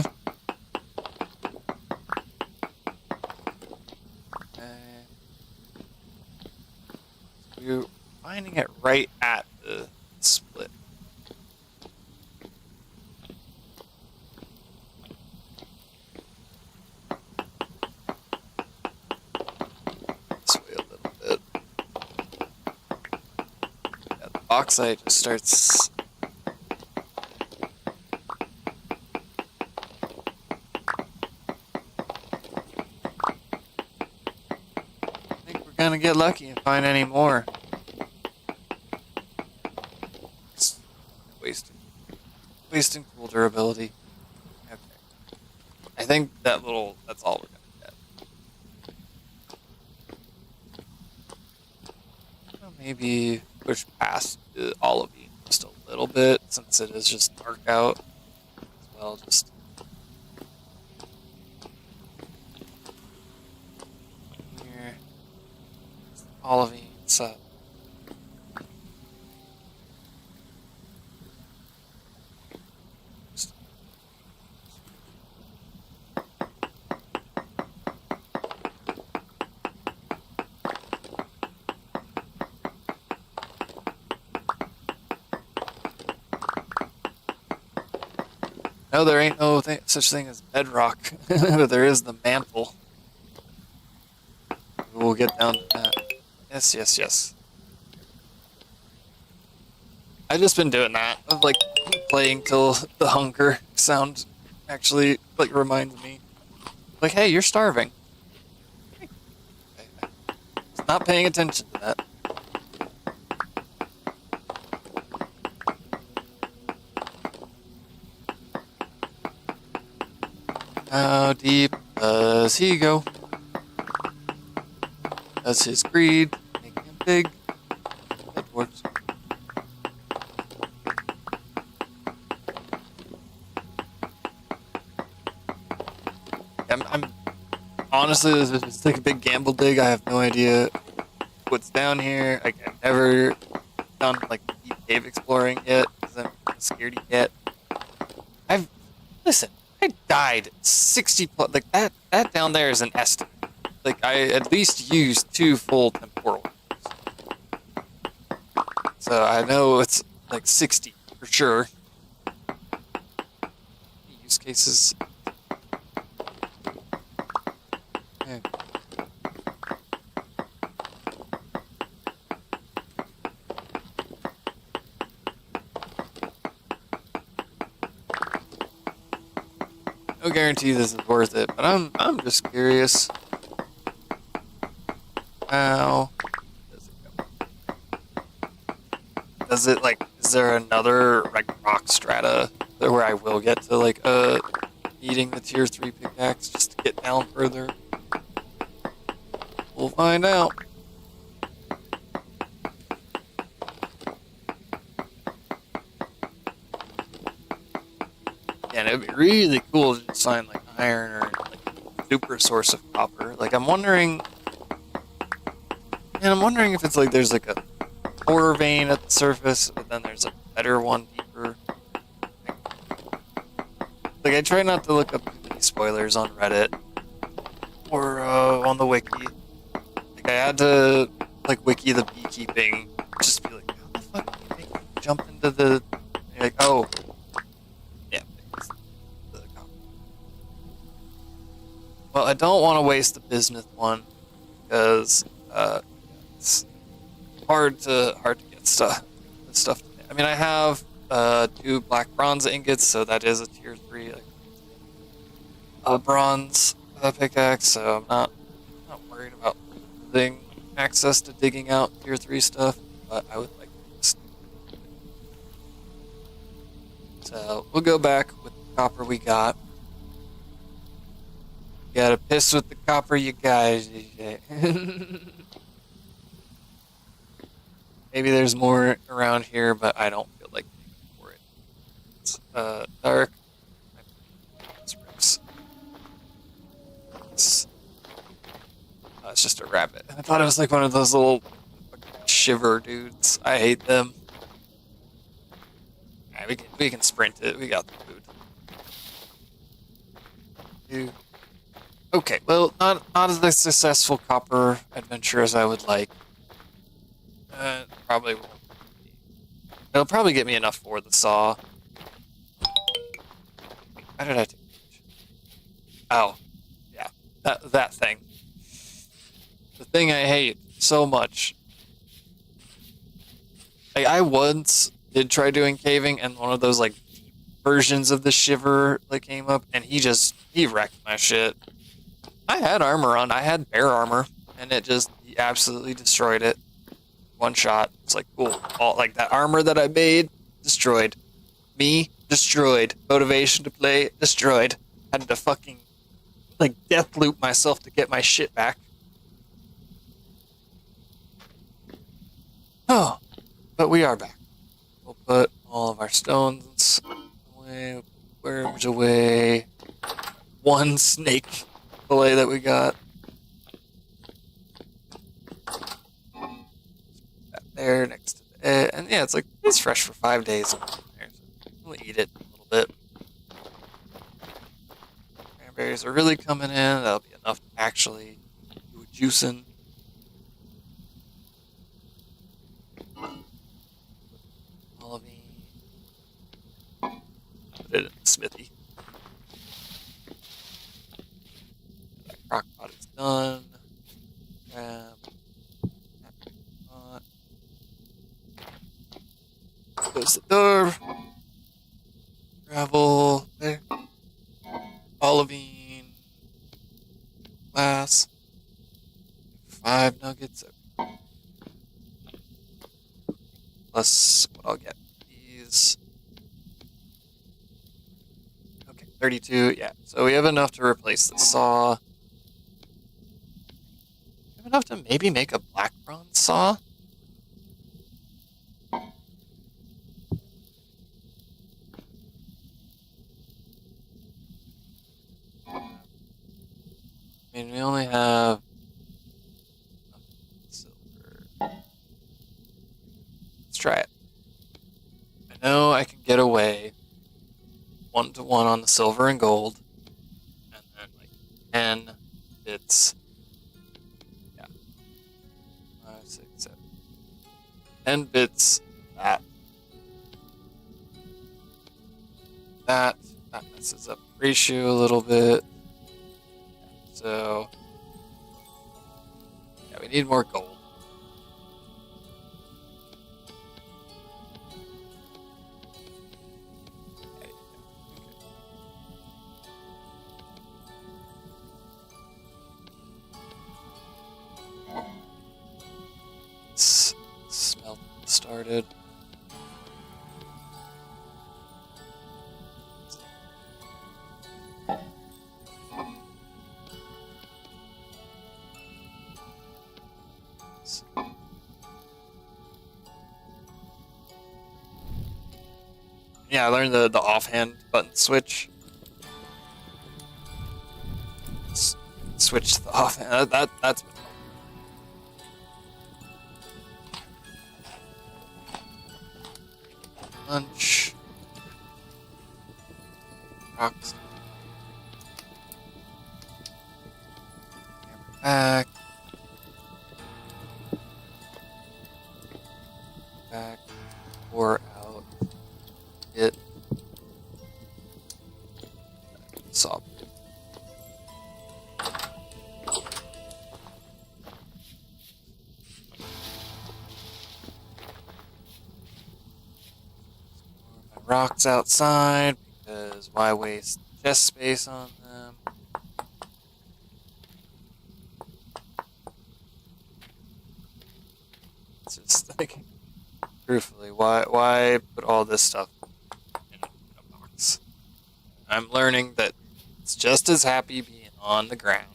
Okay. So we're finding it right at the split. This way a little bit. Yeah, the bauxite just starts. I think we're gonna get lucky and find any more. Just wasting cool durability. Okay. I think that's all we're gonna get. Well, maybe push past the olivine just a little bit since it is just dark out as well. Just here, olivine set. No, there ain't no such thing as bedrock, but there is the mantle. We'll get down to that. Yes, yes, yes. I've just been doing that, of like playing till the hunger sound actually like reminds me, like, hey, you're starving. Not paying attention to that. How deep does he go? Does his greed make him big? Edwards. I'm honestly, this is like a big gamble dig. I have no idea what's down here. Like, I've never done like deep cave exploring yet because I'm a scaredy cat. Listen, I died 60 plus. Like that down there is an estimate. Like I at least used 2 full temporal. So I know it's like 60 for sure. Use cases. Yeah. no guarantee this is worth it, but I'm just curious. How does it go? Does it like? Is there another like rock strata there where I will get to like eating the tier 3 pickaxe just to get down further? We'll find out. Yeah, and it'd be really cool to just find like iron or like super source of copper. Like I'm wondering if it's like there's like a ore vein at the surface, but then there's a better one deeper. Like I try not to look up any spoilers on Reddit or on the wiki. Like I had to like wiki the beekeeping, just be like, how the fuck do you make me jump into the? And you're like, oh, yeah. Well, I don't want to waste the bismuth one because it's hard to get stuff. I mean, I have 2 black bronze ingots, so that is a tier 3 like, bronze pickaxe. So I'm not worried about losing access to digging out tier 3 stuff, but I would like this. So we'll go back with the copper we got. You gotta piss with the copper you got. Maybe there's more around here, but I don't feel like digging for it. It's dark. It's just a rabbit. I thought it was like one of those little shiver dudes. I hate them. Alright, we can sprint it. We got the food. Dude. Okay, well, not as a successful copper adventure as I would like. Probably won't. It'll probably get me enough for the saw. How did I take damage? Oh, yeah, that thing. The thing I hate so much. Like, I once did try doing caving, and one of those like deep versions of the shiver like came up, and he wrecked my shit. I had armor on. I had bear armor, and he absolutely destroyed it. One shot. It's like, cool. All like that armor that I made, destroyed. Me, destroyed. Motivation to play, destroyed. Had to fucking like death loop myself to get my shit back. Oh, but we are back. We'll put all of our stones away. Where's away? One snake fillet that we got. That there next to it. And yeah, it's fresh for 5 days. We'll eat it a little bit. Cranberries are really coming in. That'll be enough to actually do a juicing. Put it in the smithy. That crock pot is done. Grab that pot. Close the door. Gravel there. Olivine. Glass. 5 nuggets. Plus what I'll get. These. 32, yeah. So we have enough to replace the saw. We have enough to maybe make a black bronze saw. I mean, we only have silver. Let's try it. I know I can get away 1-to-1 on the silver and gold, and then like 10 bits. Yeah, 5, 6, 7. 10 bits. That messes up the ratio a little bit. So yeah, we need more gold. started. Yeah, I learned the offhand button switch. Switch to the offhand. That's been fun. Lunch. Rocks. Back. Back. Pour out. It. Sob. Rocks outside because why waste chest space on them? It's just like, truthfully, why put all this stuff in a box? I'm learning that it's just as happy being on the ground.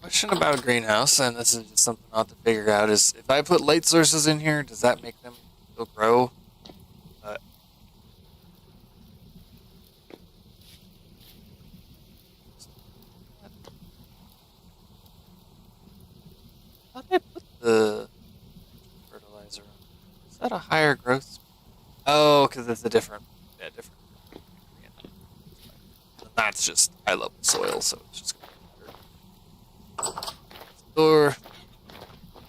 Question about a greenhouse, and this is just something I'll have to figure out, is if I put light sources in here, does that make them still grow? I thought I put the fertilizer on. Is that a higher growth speed? Oh, because it's a different. Yeah, different. And that's just high level soil, so it's just going to be better. Door.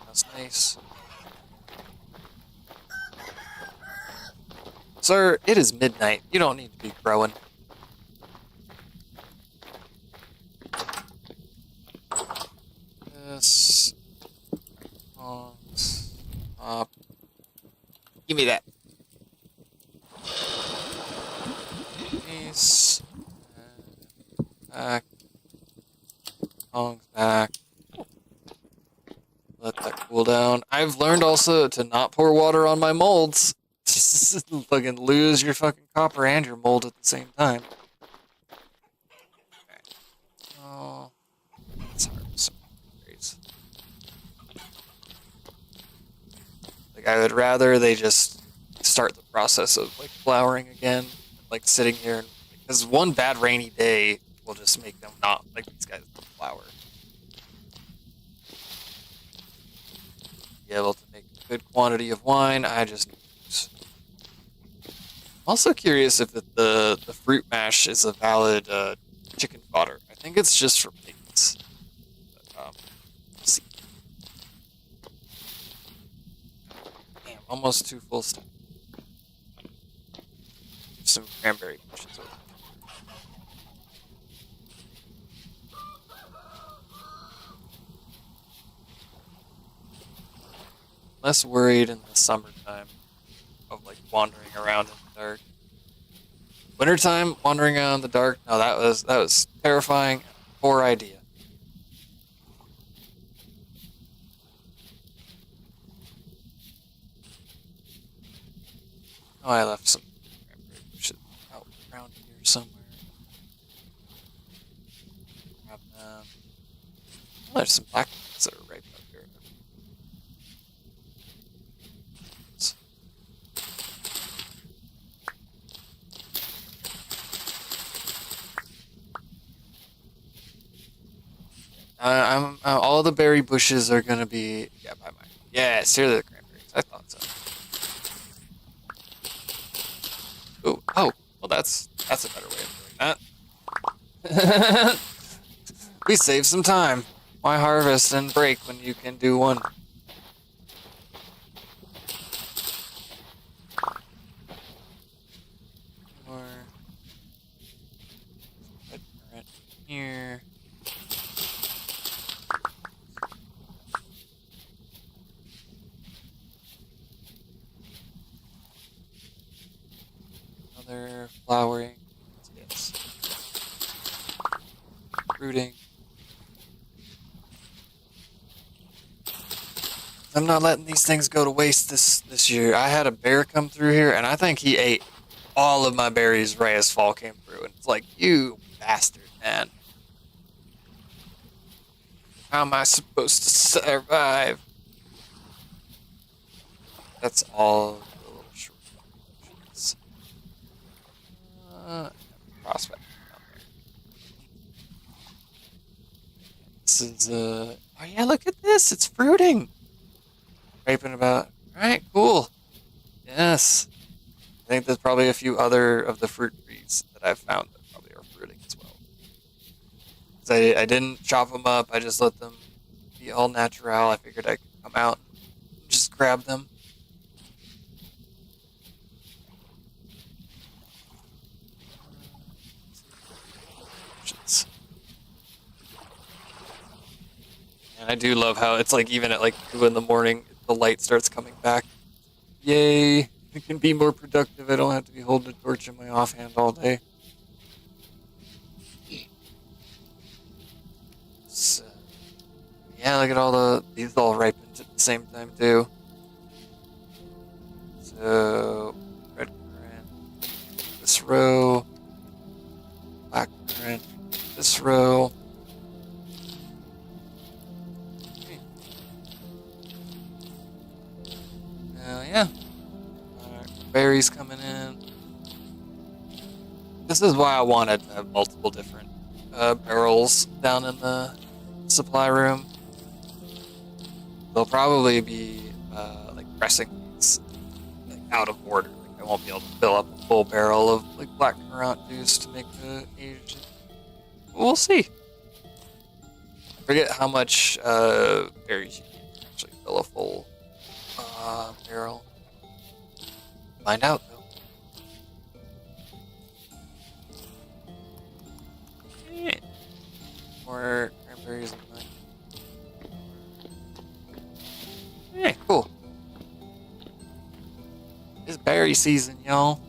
That's nice. Sir, it is midnight. You don't need to be growing. This. Up. Give me that. Nice. Back. Tongs back. Let that cool down. I've learned also to not pour water on my molds. Just fucking lose your fucking copper and your mold at the same time. Okay. Oh, that's hard. Some berries. Like I would rather they just start the process of like flowering again, like sitting here, because one bad rainy day will just make them not like these guys don't flower. Be able to make a good quantity of wine. I just. I'm also curious if the fruit mash is a valid chicken fodder. I think it's just for pigs. But, we'll see. Damn, almost 2 full steps. Some cranberry bushes over. Less worried in the summertime of like wandering around in the dark. Wintertime, wandering around in the dark. No, that was terrifying. Poor idea. Oh, I left some cranberry bushes out around here somewhere. Grab them. Oh, there's some black ones that are right up here. I'm all the berry bushes are gonna be by mine. Yes, here are the cranberries. I thought so. Oh, well that's a better way of doing that. We save some time. Why harvest and break when you can do one? More red currant here. Another flowering. Yes. Rooting. I'm not letting these things go to waste this year. I had a bear come through here, and I think he ate all of my berries right as fall came through. And it's like, you bastard, man. How am I supposed to survive? That's all the little short options. Prospect down there. This is oh yeah, look at this. It's fruiting. Raping about. Alright, cool. Yes. I think there's probably a few other of the fruit trees that I've found that probably are fruiting as well. 'Cause I didn't chop them up, I just let them be all natural. I figured I could come out and just grab them. And I do love how it's like even at like 2 in the morning, the light starts coming back. Yay! I can be more productive. I don't have to be holding a torch in my offhand all day. So, yeah, look at all these all ripened at the same time too. So, red currant, this row, black currant, this row. Yeah. Berries coming in. This is why I wanted to have multiple different barrels down in the supply room. They'll probably be like pressing these like, out of order. Like I won't be able to fill up a full barrel of like black currant juice to make the aged. We'll see. I forget how much berries you need to actually fill a full barrel. Find out though. Yeah. More cranberries in mine. Yeah, cool. It's berry season, y'all.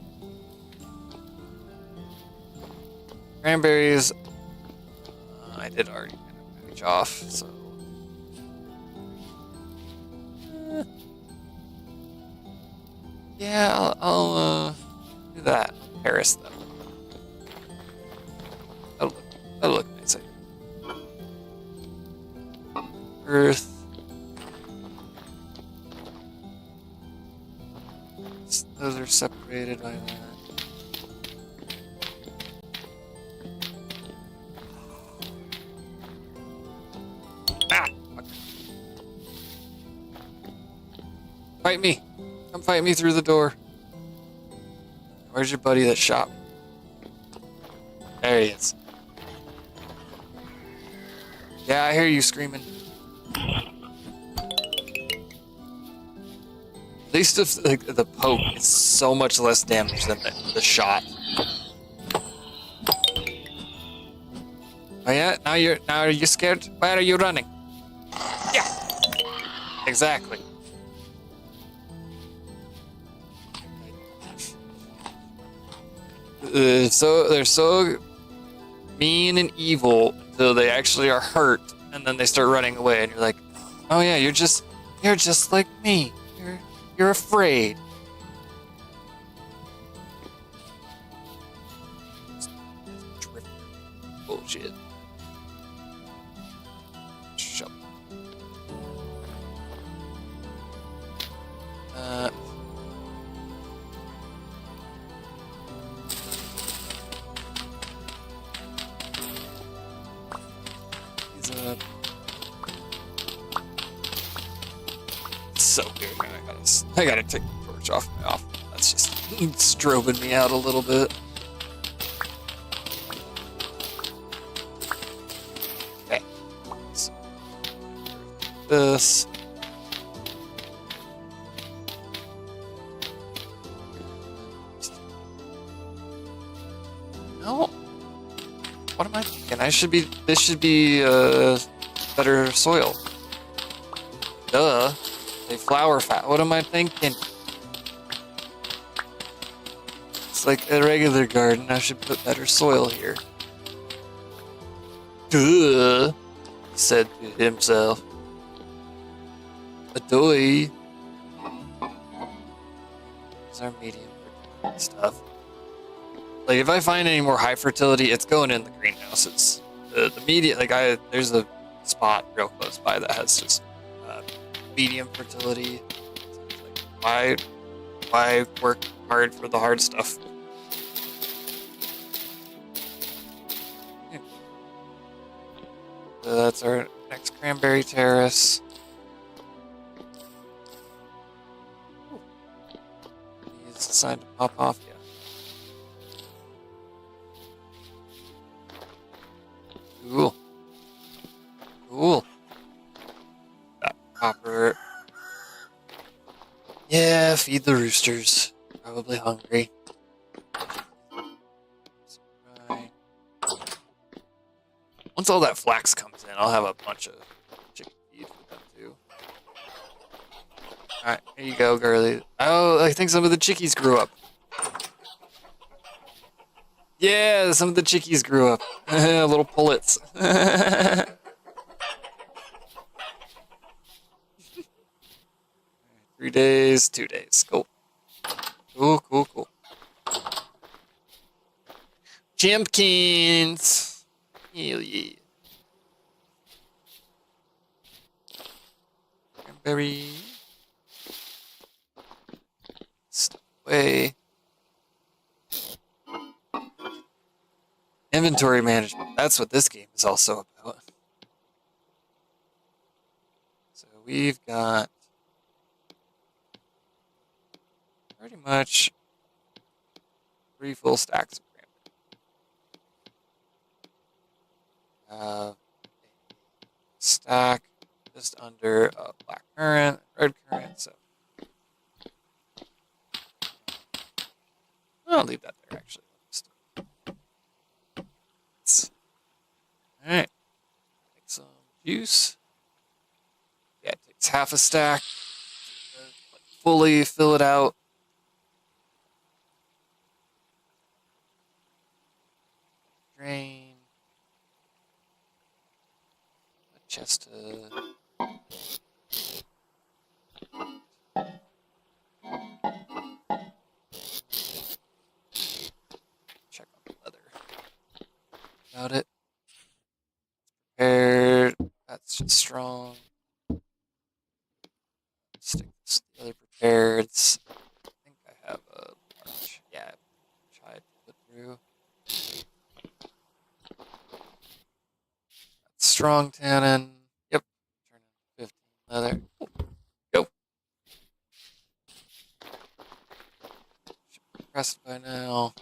Cranberries, I did already kind of package off, so. Yeah, I'll do that. Paris though. That'll look nice. Earth. Those are separated by that. Ah! Fight me! Come fight me through the door. Where's your buddy that shot me? There he is. Yeah, I hear you screaming. At least if like, the poke is so much less damage than the shot. Oh yeah, now you're scared? Why are you running? Yeah. Exactly. So they're so mean and evil until they actually are hurt, and then they start running away, and you're like, "Oh yeah, you're just like me. You're afraid." Bullshit. Shut. So weird, man. I gotta take the torch off my off. That's just strobing me out a little bit. Okay. So, this. No. What am I thinking? This should be better soil. Duh. A flower fat. What am I thinking? It's like a regular garden. I should put better soil here. Duh, he said to himself. Adoy. These are medium fertility stuff. Like if I find any more high fertility, it's going in the greenhouses. The medium, there's a spot real close by that has just medium fertility. Like, why work hard for the hard stuff? So that's our next cranberry terrace. He's decided to pop off yet. Cool. Cool. That copper. Yeah, feed the roosters. Probably hungry. Right. Once all that flax comes in, I'll have a bunch of chicken feed for them too. Alright, here you go, girly. Oh, I think some of the chickies grew up. Yeah, some of the chickies grew up. Little pullets. 3 days, 2 days. Cool. Cool. Champkins. Hell yeah. Cranberry. Step away. Inventory management. That's what this game is also about. So we've got pretty much 3 full stacks of cranberry. Stack just under a black currant, red currant, so I'll leave that there actually. Alright. Make some juice. Yeah, it takes half a stack. Fully fill it out. Drain. A chest check on the leather. Got it. Prepared. That's just strong. Stick this the other prepareds. I think I have a large. Yeah, tried to put through. That's strong tannin. Yep. Turn in 15 leather. Go. Should be pressed by now.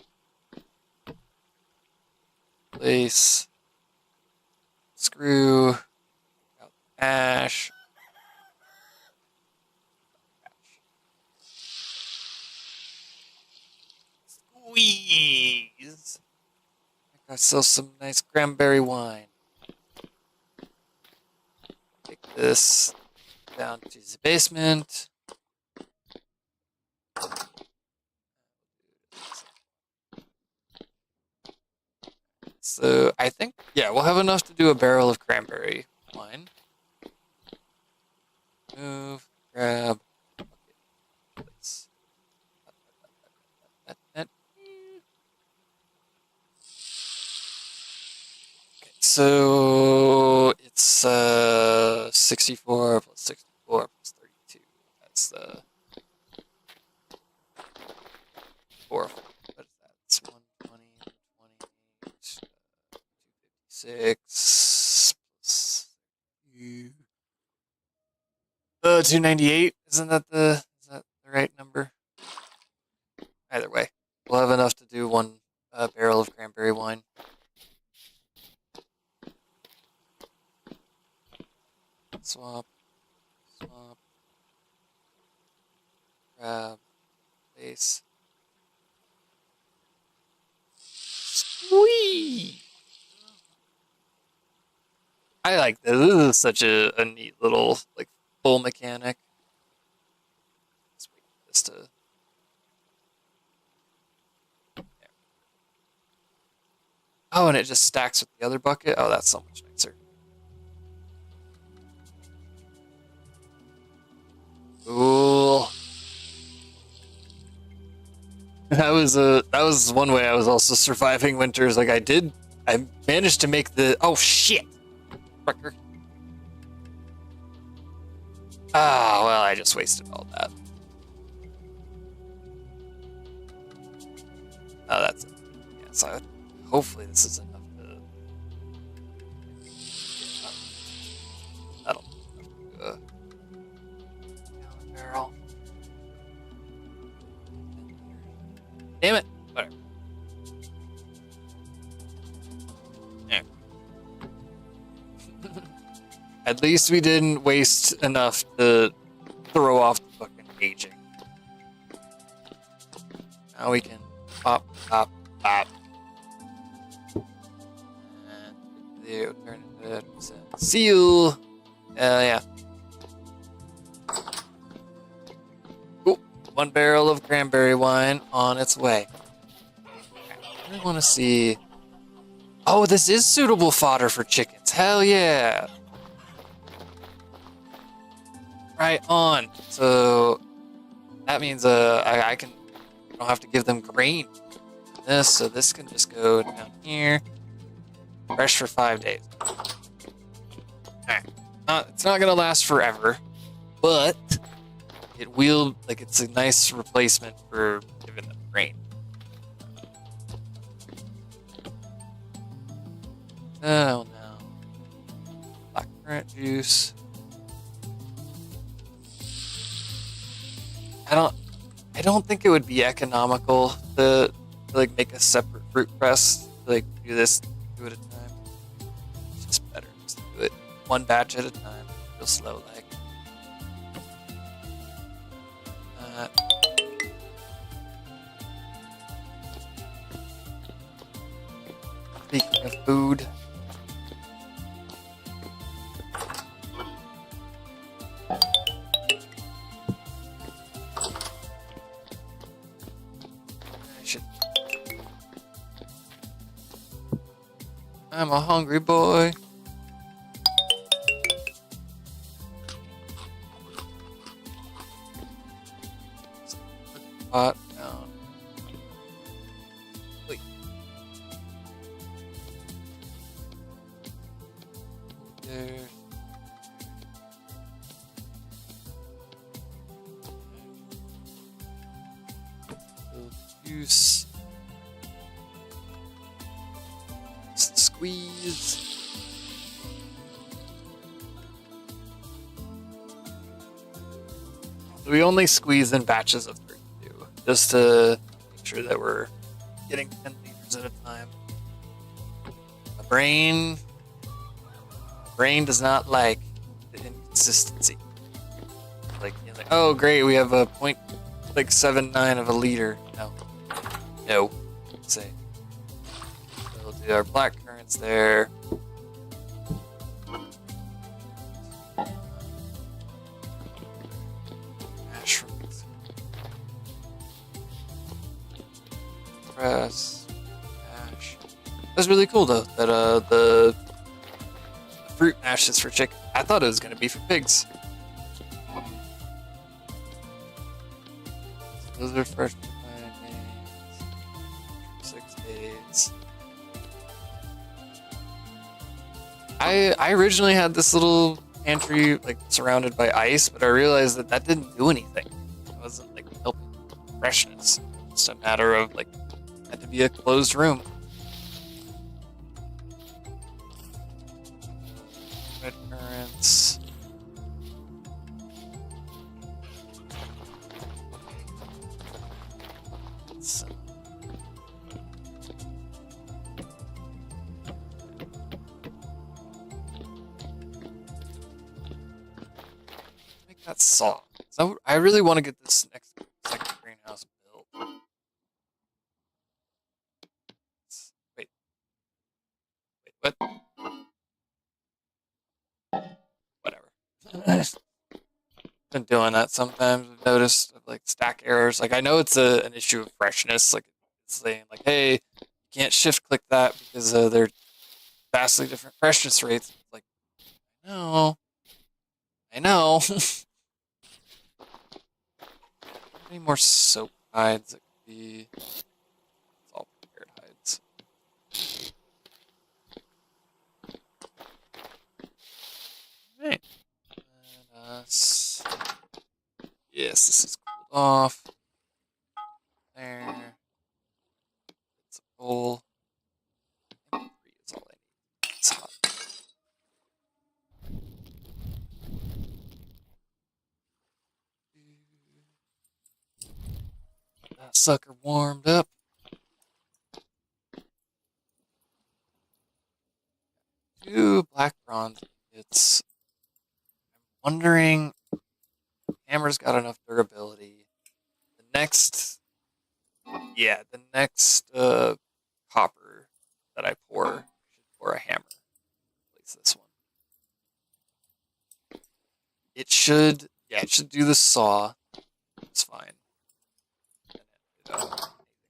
Place. Screw. Out ash. Squeeze. I got still some nice cranberry wine. Take this down to the basement. So I think, yeah, we'll have enough to do a barrel of cranberry wine. Move, grab. Okay, so it's 64 plus 64 plus 32. That's the 4. What is that? It's 120, 128, 256 plus 298. Isn't that is that the right number? Either way, we'll have enough to do 1 barrel of cranberry wine. Swap, grab, base. Sweet. I like this. This is such a neat little like full mechanic. Let's wait for this to. There. Oh, and it just stacks with the other bucket. Oh, that's so much nicer. Cool. That was one way I was also surviving winters. Like I managed to make the oh shit, fucker. Ah, well, I just wasted all that. Oh, that's it. Yeah, so hopefully this is enough to. That'll do a barrel. Damn it. Whatever. Yeah. At least we didn't waste enough to throw off the fucking aging. Now we can pop, pop, pop. And there, turn it to seal. Yeah. Ooh, 1 barrel of cranberry wine on its way. I really want to see. Oh, this is suitable fodder for chickens. Hell yeah. Right on. So that means I don't have to give them grain. So this can just go down here. Fresh for 5 days. Alright. It's not gonna last forever, but it will, like, it's a nice replacement for giving them grain. Oh no. Blackcurrant juice. I don't think it would be economical to like make a separate fruit press to like do this 2 at a time. It's just better just to do it 1 batch at a time, real slow like. Speaking of food. I'm a hungry boy. Pot down. Wait. There. Juice. Squeeze. We only squeeze in batches of 32, just to make sure that we're getting 10 liters at a time. The brain does not like the inconsistency. Like, you're like, oh great, we have a 0.79 of a liter. No. Say. We'll do our black currants there. Mushrooms. Press. Mash. That's really cool though, that the fruit mash is for chicken. I thought it was gonna be for pigs. So those are fresh for 6 days. I originally had this little pantry like surrounded by ice, but I realized that didn't do anything. It wasn't like helping freshness. It's just a matter of like it had to be a closed room. Red currants. That salt. So I really want to get this second greenhouse built. Wait, what? Whatever. Been doing that sometimes. I've noticed like stack errors. Like I know it's an issue of freshness. Like it's saying like, hey, you can't shift click that because they're vastly different freshness rates. Like, I know. any more soap hides that could be? It's all prepared hides. Right. Yes, this is cooled off. There. It's a bowl. And 3 is all I need. It's hot. That sucker warmed up. 2 black bronze ingots. I'm wondering, hammer's got enough durability. The next copper that I should pour a hammer. Replace this one. It should do the saw. It's fine. Anything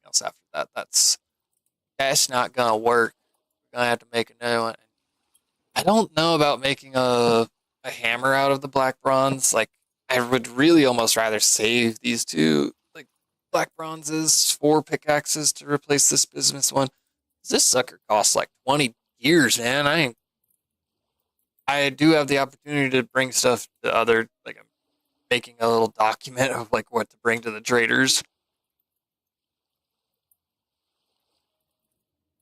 else after that, that's not gonna work. We're gonna have to make another one. I don't know about making a hammer out of the black bronze. Like, I would really almost rather save these 2 like black bronzes, 4 pickaxes to replace this business one. This sucker costs like 20 gears, man. I do have the opportunity to bring stuff to other, like, I'm making a little document of like what to bring to the traders.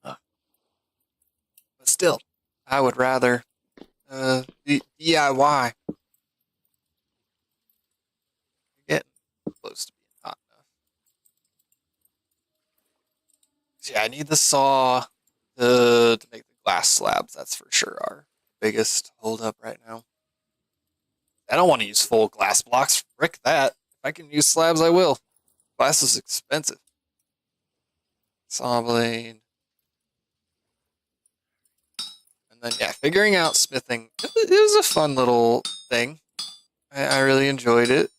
But still, I would rather DIY. You're getting close to being hot enough. So yeah, I need the saw to make the glass slabs. That's for sure our biggest holdup right now. I don't want to use full glass blocks. Frick that. If I can use slabs, I will. Glass is expensive. Saw blade. And then, yeah, figuring out smithing. It was a fun little thing. I really enjoyed it.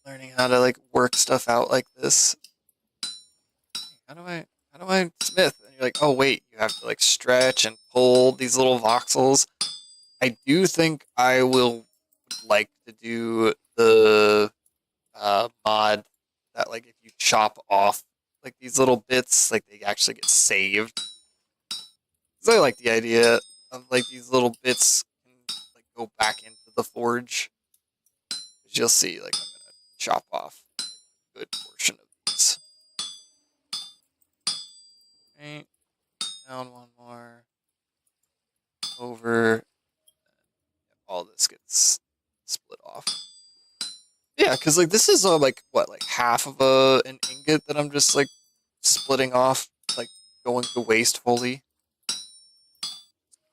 Learning how to, like, work stuff out like this. How do I smith? And you're like, oh wait, you have to like stretch and pull these little voxels. I do think I will like to do the mod that, like, if you chop off like these little bits, like, they actually get saved. Because I like the idea of like these little bits can like go back into the forge. As you'll see, like, I'm gonna chop off a good portion of these. Right. Down one more. Over. All this gets split off. Yeah, because like this is like what, like half of an ingot that I'm just like splitting off, like going to waste fully.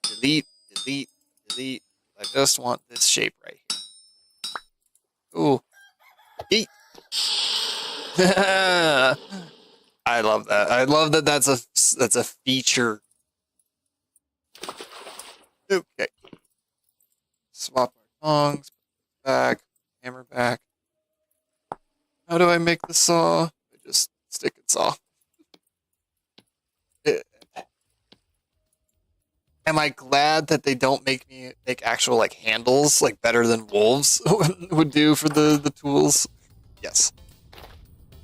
Delete, delete, delete. I just want this shape right here. Ooh. Yeet. I love that. I love that that's a feature. Okay. Swap our tongs, back, hammer back. How do I make the saw? I just stick and saw. Am I glad that they don't make me make actual like handles like better than wolves would do for the tools? Yes.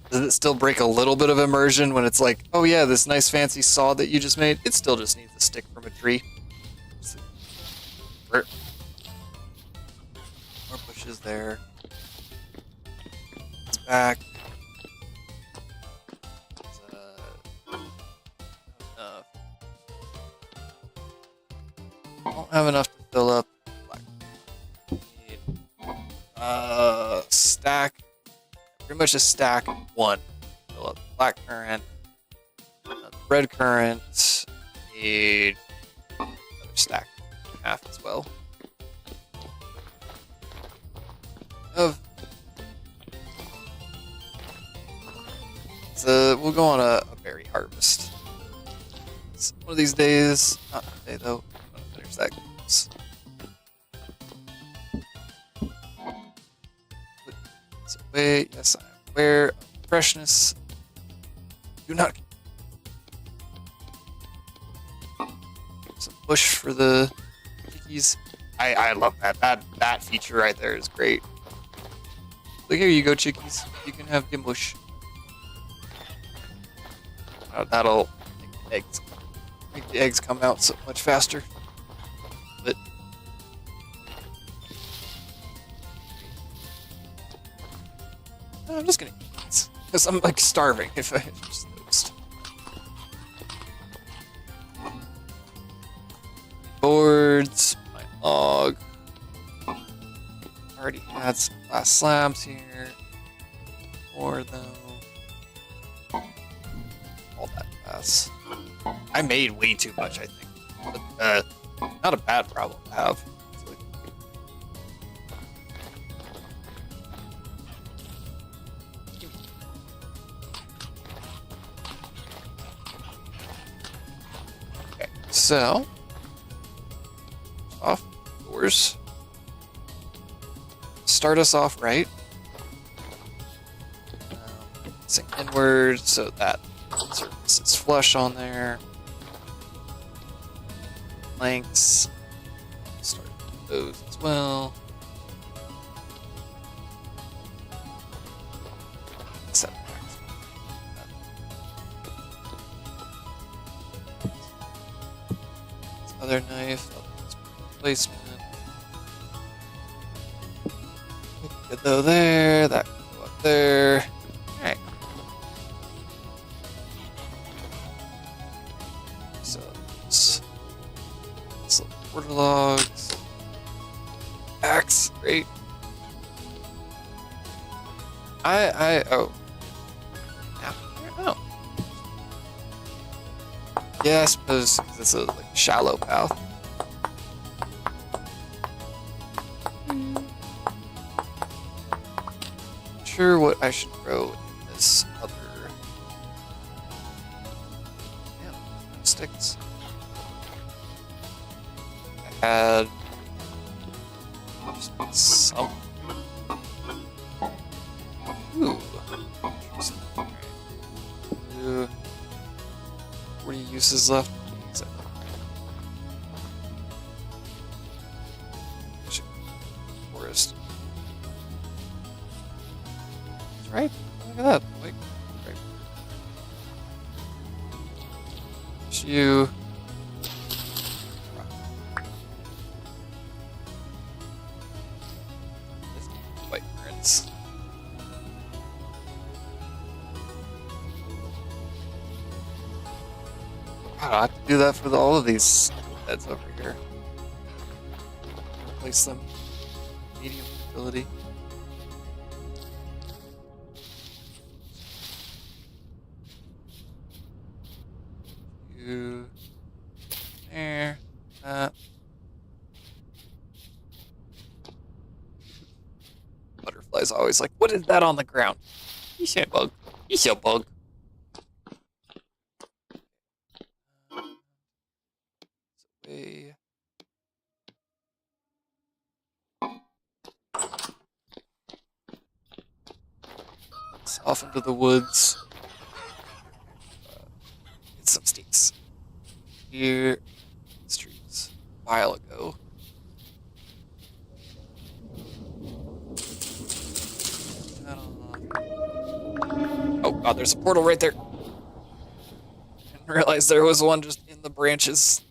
Does it still break a little bit of immersion when it's like, oh yeah, this nice fancy saw that you just made, it still just needs a stick from a tree. More bushes there. It's back. I don't have enough to fill up. Stack. Pretty much a stack of 1. Fill up black currant. Red currant. Need another stack and a half as well. So we'll go on a berry harvest. It's one of these days. Not today though. There's that goes. Put this away. Yes, I am aware of freshness. Do not. Some bush for the chickies. I love that. That feature right there is great. Look, here you go, chickies. You can have Gimbush. That'll make the eggs come out so much faster. But I'm just gonna eat these because I'm like starving. If I just noticed. Boards, my log. Already had some glass slabs here. More though. All that glass. I made way too much, I think. But, not a bad problem to have. Okay, so off doors. Start us off right. Sink inward so that surface is flush on there. Planks. Start with those as well. Setbacks. This other knife. Placement. Good though there. That can go up there. Alright. So some water logs. Axe, great. Oh. Oh. Yeah, I suppose because it's a like shallow path. Sure what I should grow in this other sticks. I had some. Ooh. Interesting. Alright. 40 uses left. Forest. Right? Look at that. Like, right. It's you. White currants. God, I have to do that for all of these beds over here. Replace them. Medium ability. There, that. Butterflies always like, what is that on the ground? He's a bug. He's a bug. Away. It's off into the woods. Get some steaks. Here, streets a while ago. Oh god, there's a portal right there. Didn't realize there was one just in the branches.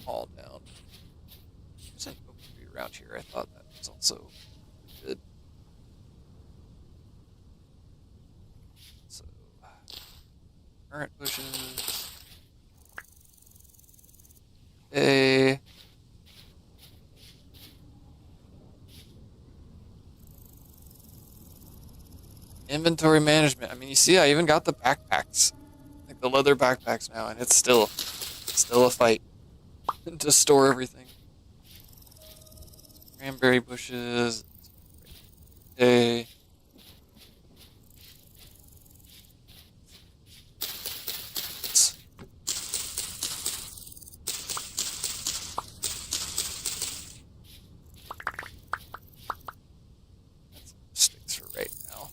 All down. There's an oak tree around here. I thought that was also good. So, currant bushes. A inventory management. I mean, you see, I even got the backpacks, like the leather backpacks now, and it's still a fight to store everything. Cranberry bushes. A sticks for right now.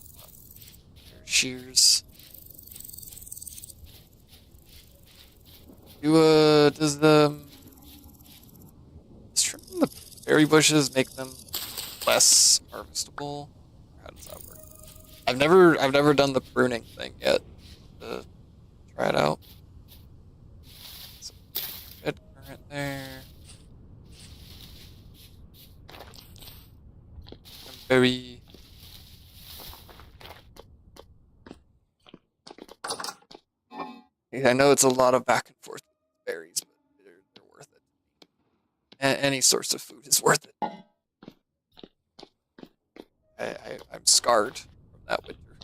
shears. Does trimming the berry bushes make them less harvestable? How does that work? I've never done the pruning thing yet. To try it out. So, good current there. I'm very. I know it's a lot of back and forth with berries, but they're worth it. Any source of food is worth it. I'm scarred from that winter.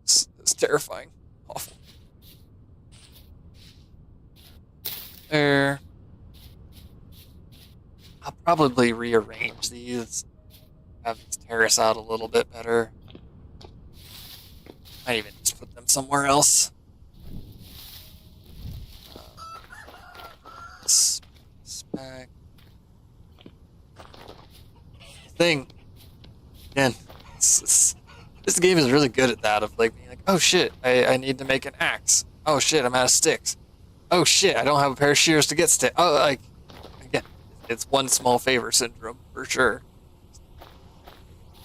It's terrifying. Awful. There. I'll probably rearrange these. Have these terrace out a little bit better. Might even just put them somewhere else. Spec. Thing. Again, this game is really good at that, of like being like, oh shit, I need to make an axe. Oh shit, I'm out of sticks. Oh shit, I don't have a pair of shears to get sticks. Oh, like, again, it's one small favor syndrome for sure.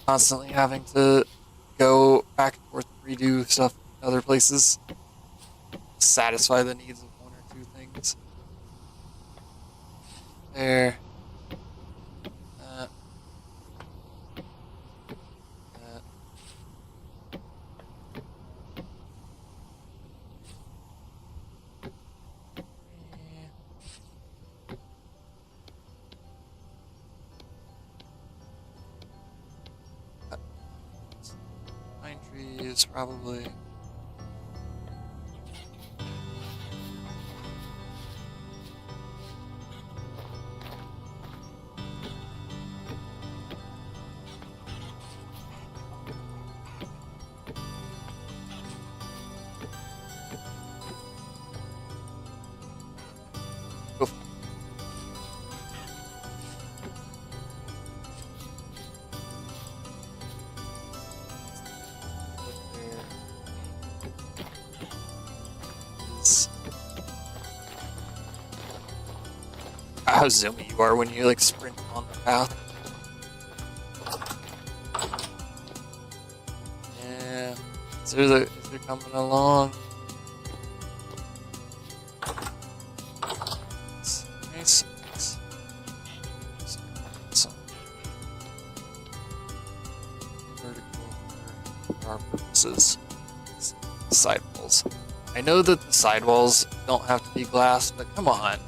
Constantly having to go back and forth and redo stuff in other places. Satisfy the needs of one or two things. There. Pine trees, probably. Go. How zoomy you are when you like sprint on the path. Yeah, so they're coming along. Nice. So vertical for our purposes. Sidewalls. I know that the sidewalls don't have to be glass, but come on.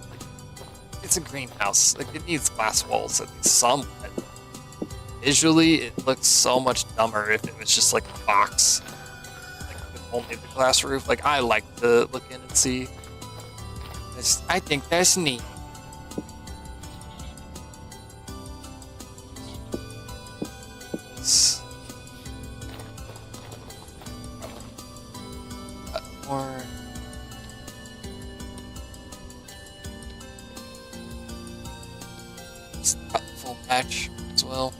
It's a greenhouse. Like, it needs glass walls at least somewhat. Visually, it looks so much dumber if it was just like a box, like with only the glass roof. Like, I like to look in and see. I think that's neat. More. Full patch as well.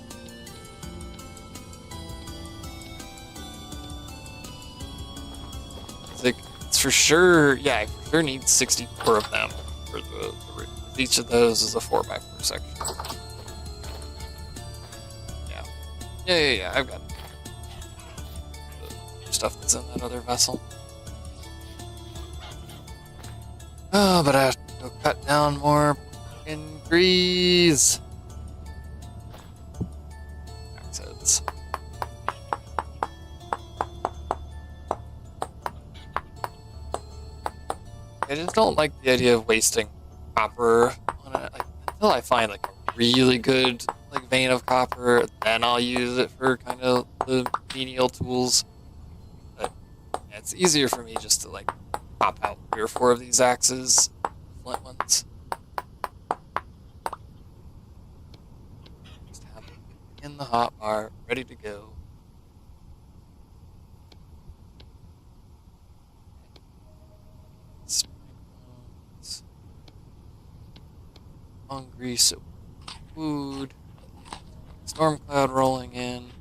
It's for sure, yeah, I for sure need 64 of them for the roof. Each of those is a 4x4 section. Yeah, I've got the stuff that's in that other vessel. Oh, but I have to go cut down more fucking trees. Accents. I just don't like the idea of wasting copper on it. Like, until I find like a really good like vein of copper, then I'll use it for kind of the menial tools. But yeah, it's easier for me just to like pop out 3 or 4 of these axes, flint ones. Just have them in the hotbar, ready to go. Hungry, so food. Storm cloud rolling in.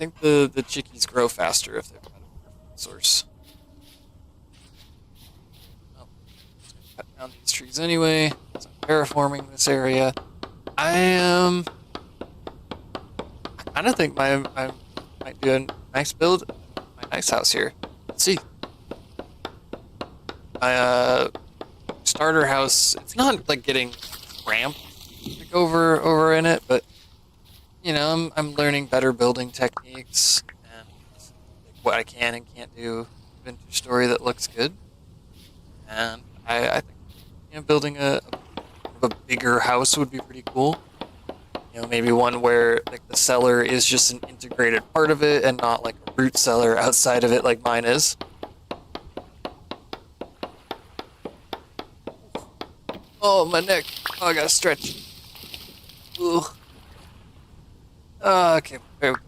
think the chickies grow faster if they've got a better food source. Oh, cut down these trees anyway. So I'm terraforming this area. I kind of think I might do a nice build, my nice house here. Let's see. My starter house. It's not like getting cramped like over in it, but you know, I'm learning better building techniques and like, what I can and can't do. Vintage story that looks good, and I think you know building a bigger house would be pretty cool. You know, maybe one where like the cellar is just an integrated part of it and not like a root cellar outside of it like mine is. Oh, my neck. Oh, I gotta stretch. Ugh. Okay, there we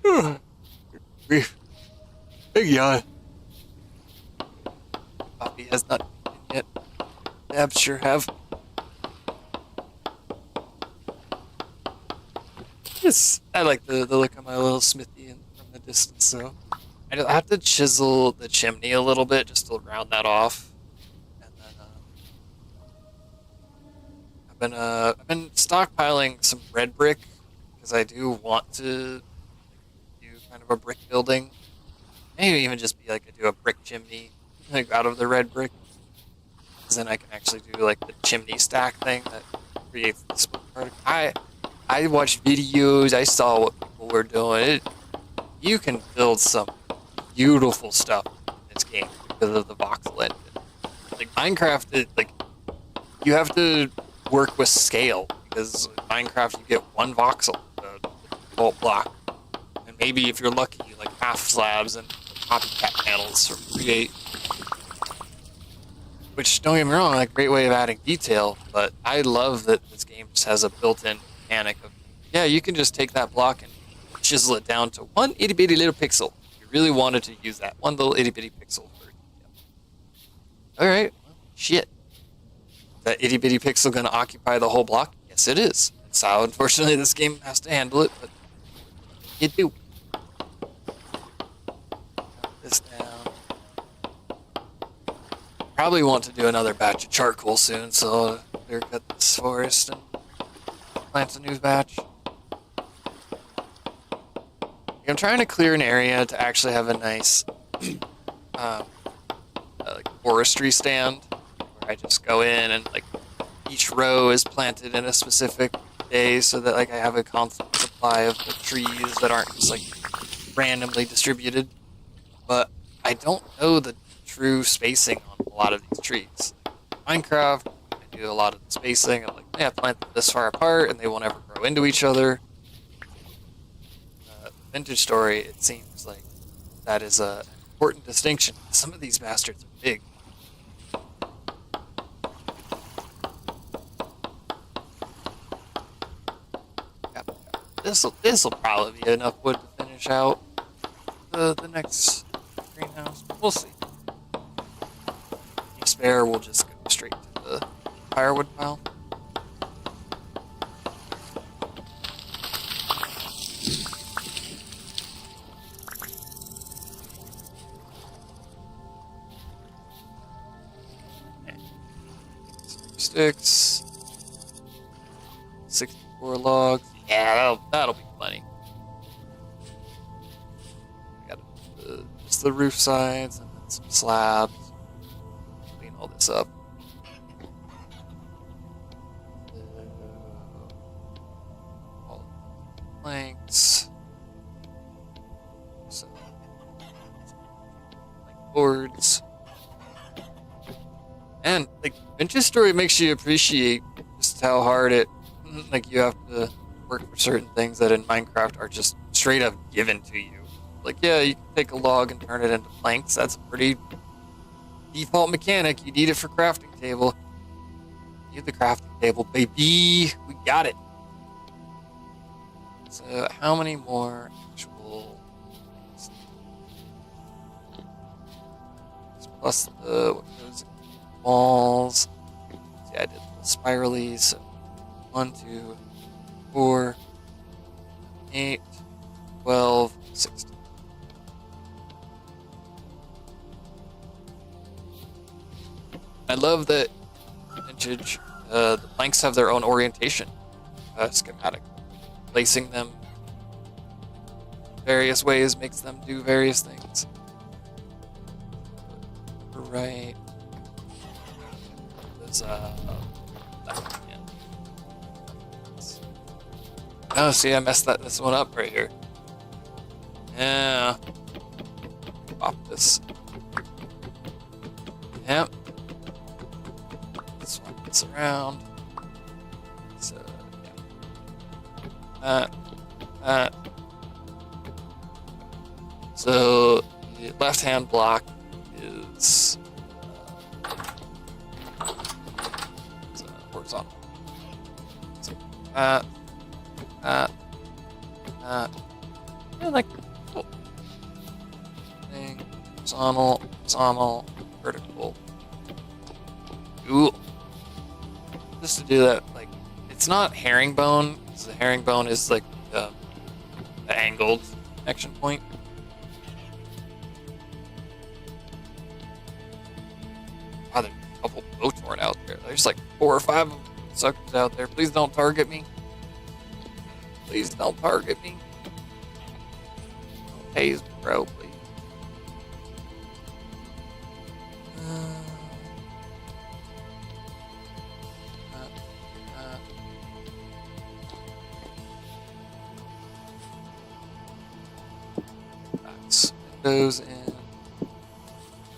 go. Grief. Big yawn. Coffee has not eaten yet. Dabs sure have. Yes, I like the look of my little smithy from the distance, though. I have to chisel the chimney a little bit just to round that off. And then I've been stockpiling some red brick because I do want to do kind of a brick building. Maybe even just be like I do a brick chimney like out of the red brick. Because then I can actually do like the chimney stack thing that creates the split particle. I watched videos. I saw what people were doing. You can build some beautiful stuff in this game because of the voxel engine. Like Minecraft, you have to work with scale because in Minecraft you get one voxel, the default block, and maybe if you're lucky, like half slabs and copycat panels from Create. Which don't get me wrong, like great way of adding detail, but I love that this game just has a built-in mechanic of yeah, you can just take that block and chisel it down to one itty bitty little pixel. You really wanted to use that one little itty bitty pixel for detail. Alright, well, shit. That itty bitty pixel gonna occupy the whole block? Yes, it is. That's how, unfortunately, this game has to handle it, but you do. Cut this down. Probably want to do another batch of charcoal soon, so I'll clear cut this forest and plant a new batch. I'm trying to clear an area to actually have a nice like forestry stand where I just go in and like each row is planted in a specific day so that like I have a constant supply of the trees that aren't just like randomly distributed. But I don't know the true spacing on a lot of these trees. Minecraft, I do a lot of the spacing. I'm like, yeah, plant them this far apart and they won't ever grow into each other. Vintage Story, it seems like that is an important distinction. Some of these bastards are big. This'll probably be enough wood to finish out the next greenhouse. We'll see. Any spare, we'll just go straight to the firewood pile. Sticks, 64 logs. Yeah, that'll be plenty. Got just the roof sides and then some slabs. Clean all this up. All the planks. So, like boards. And like Vintage Story makes you appreciate just how hard like you have to work for certain things that in Minecraft are just straight up given to you. Like yeah, you can take a log and turn it into planks. That's a pretty default mechanic. You need it for crafting table. You need the crafting table, baby. We got it. So how many more actual plus the what goes walls. Yeah, I did the spirally, so 1, 2, 4, 8, 12, 16. I love that Vintage, the planks have their own orientation schematic. Placing them various ways makes them do various things. Right. There's left hand. Oh, see, I messed this one up right here. Yeah. Pop this. Yep. This one gets around. So, yeah. That. So, the left hand block is horizontal. So, that. Yeah, like, cool. Thing. Horizontal, vertical. Cool. Just to do that, like, it's not herringbone, because the herringbone is like the angled connection point. Wow, there's a couple Botorn out there. There's like 4 or 5 of them suckers out there. Please don't target me. Please don't target me. Don't tase me, bro, please. Nice. Windows in.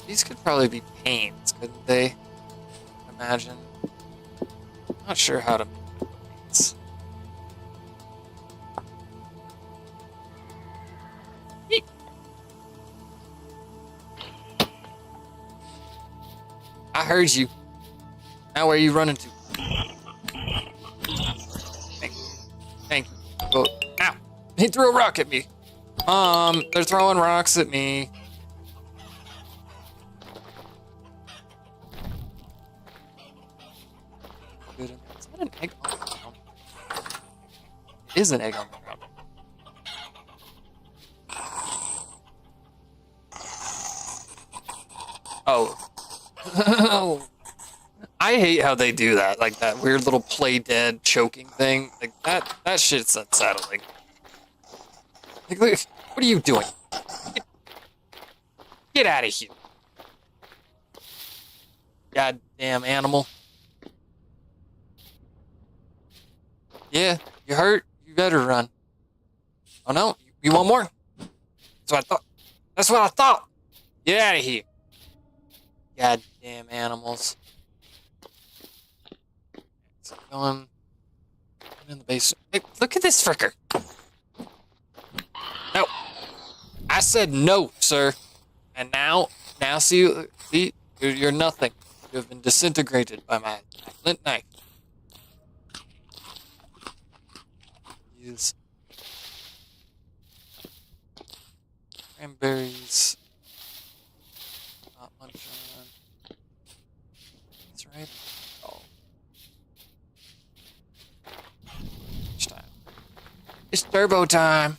These could probably be panes, couldn't they? Imagine. Not sure how to make them panes. I heard you. Now where are you running to? Thank you. Oh, ow! He threw a rock at me. They're throwing rocks at me. Is that an egg on the ground? It is an egg on the ground. Oh. I hate how they do that, like that weird little play dead choking thing. Like that shit's unsettling. Like, look, what are you doing? Get out of here. Goddamn animal. Yeah, you hurt? You better run. Oh no, you want more? That's what I thought. That's what I thought. Get out of here. Goddamn animals. So going in the basement. Hey, look at this fricker. No. I said no, sir. And now see, you're nothing. You have been disintegrated by my flint knife. Use cranberries. Not much on. That's right. Oh. It's time. It's turbo time.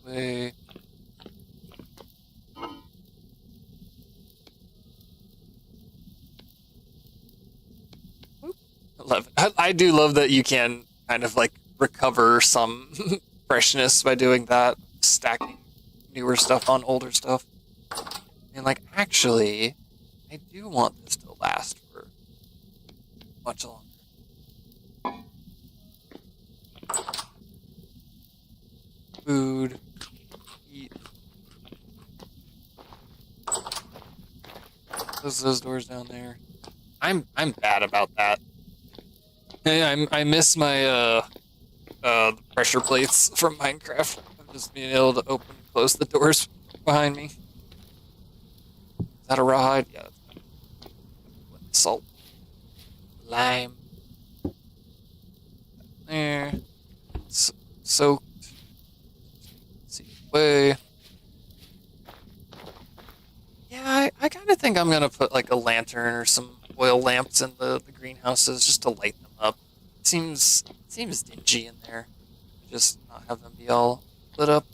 Way. I do love that you can kind of like recover some freshness by doing that, stacking newer stuff on older stuff. And like, actually, I do want this to last for much longer. Food, eat. Close those doors down there. I'm bad about that. Hey, I miss my pressure plates from Minecraft. I'm just being able to open and close the doors behind me. Is that a rawhide? Yeah. Salt. Lime. There. It's soaked. See way. Yeah, I kind of think I'm gonna put like a lantern or some oil lamps in the greenhouses just to light them up. Seems dingy in there. Just not have them be all lit up.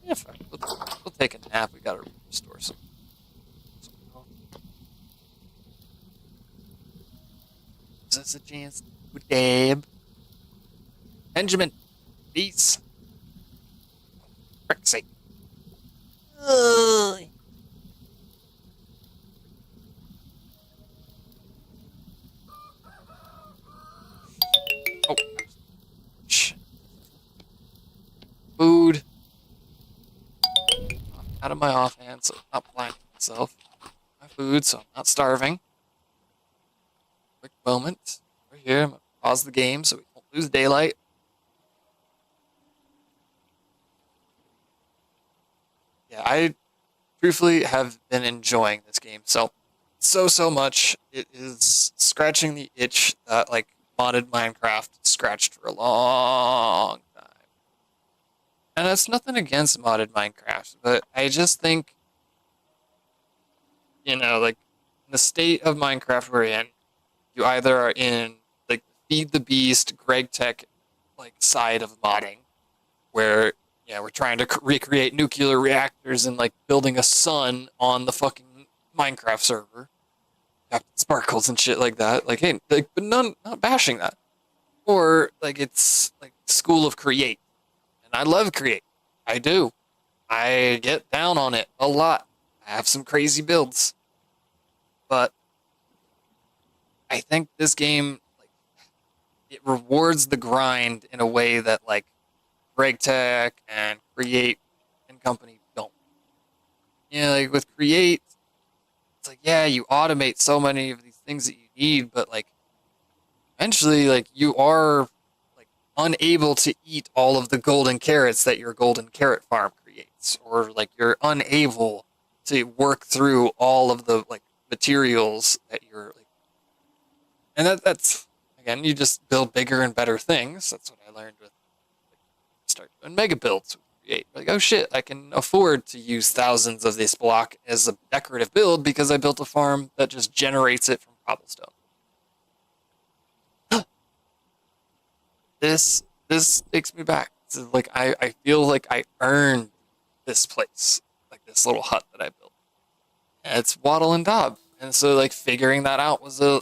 Yeah, fine. We'll take a nap. We gotta restore some health. Is this a chance? Dab. Benjamin. Peace. Frick's sake. Ugh. Oh. Shh. Food. Out of my offhand, so I'm not blinding myself. My food, so I'm not starving. Quick moment. We're here. I'm gonna pause the game so we don't lose daylight. Yeah, I truthfully have been enjoying this game so much. It is scratching the itch that like modded Minecraft scratched for a long time. And that's nothing against modded Minecraft, but I just think, like in the state of Minecraft we're in, you either are in like Feed the Beast, Greg Tech like side of modding, where we're trying to recreate nuclear reactors and like building a sun on the fucking Minecraft server, Captain Sparkles and shit like that. Like, hey, like, but not bashing that. Or like it's like School of Create, and I love Create. I do. I get down on it a lot. I have some crazy builds, but I think this game like it rewards the grind in a way that like Greg Tech and Create and company don't. Like with Create, it's like, yeah, you automate so many of these things that you need, but like eventually like you are like unable to eat all of the golden carrots that your golden carrot farm creates, or like you're unable to work through all of the like materials that you're like, and that's again, you just build bigger and better things. That's what I learned with start doing mega builds with Create. Like, oh shit, I can afford to use thousands of this block as a decorative build because I built a farm that just generates it from cobblestone. This takes me back. So, like I feel like I earned this place, like this little hut that I built. And it's Wattle and Daub. And so like figuring that out was a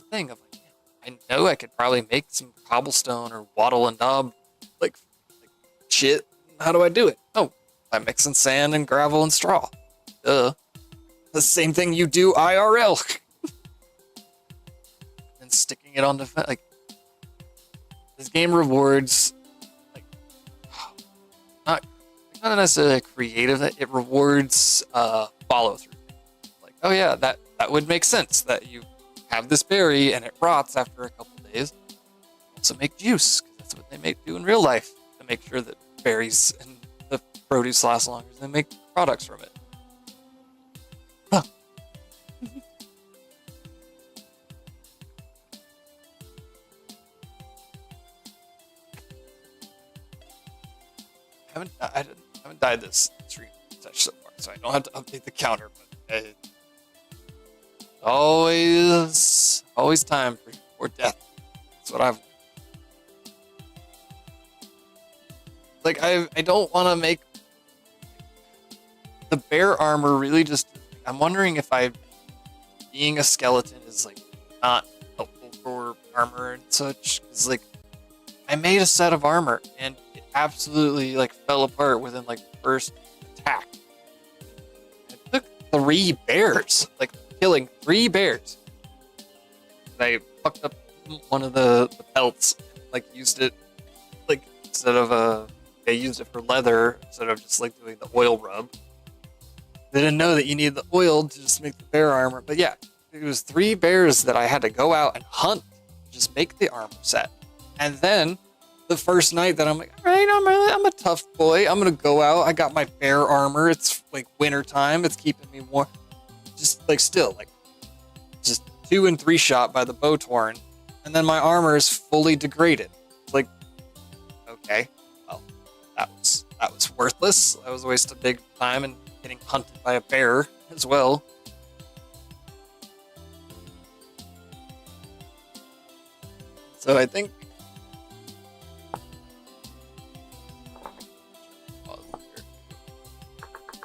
thing of like, I know I could probably make some cobblestone or Wattle and Daub like shit. How do I do it? Oh, by mixing sand and gravel and straw. The same thing you do IRL. And sticking it on the like this game rewards like not necessarily creative, it rewards follow through. Like, oh yeah, that would make sense that you have this berry and it rots after a couple days. Also make juice, because that's what they do in real life to make sure that berries and the produce last longer. They make products from it. Huh. I haven't died this stream touch so far, so I don't have to update the counter. But always time for death. That's what I've. Like I don't want to make the bear armor really just. I'm wondering if being a skeleton is like not helpful for armor and such. Cause like I made a set of armor and it absolutely like fell apart within like the first attack. It took 3 bears, like killing 3 bears. And I fucked up one of the pelts, and, like used it like instead of I used it for leather instead of just like doing the oil rub. They didn't know that you need the oil to just make the bear armor, but yeah, it was 3 bears that I had to go out and hunt, just make the armor set. And then the first night that I'm like, all right, I'm a tough boy. I'm gonna go out. I got my bear armor. It's like winter time. It's keeping me warm. Just like still like just 2 and 3 shot by the Bowtorn, and then my armor is fully degraded. Like, okay, well, that was worthless. That was a waste of big time and getting hunted by a bear as well. So I think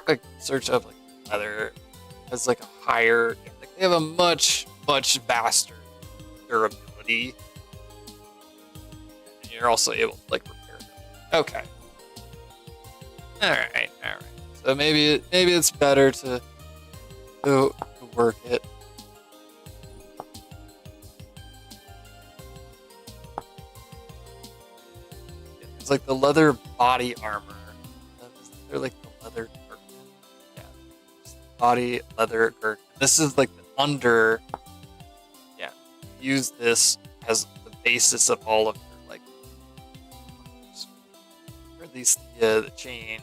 like search up like leather has like a higher, like they have a much vaster durability, and you're also able to like repair them. Okay. All right. So maybe it's better to work it. It's like the leather body armor. They're like the leather curtain. Yeah. Body leather curtain. This is like the under. Yeah. Use this as the basis of all of your like, or at least the chain.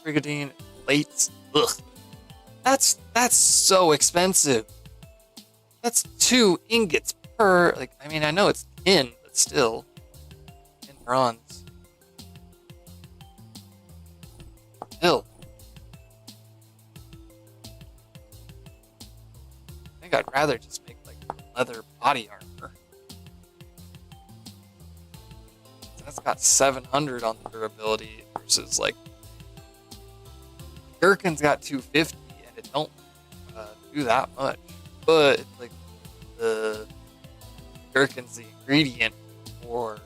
Brigadine plates. Ugh. That's so expensive. That's 2 ingots per. Like, I mean, I know it's tin, but still, in bronze. Still, I think I'd rather just make like leather body armor. That's got 700 on the durability versus like Gherkin's got 250, and it don't do that much. But like the Gherkin's the ingredient for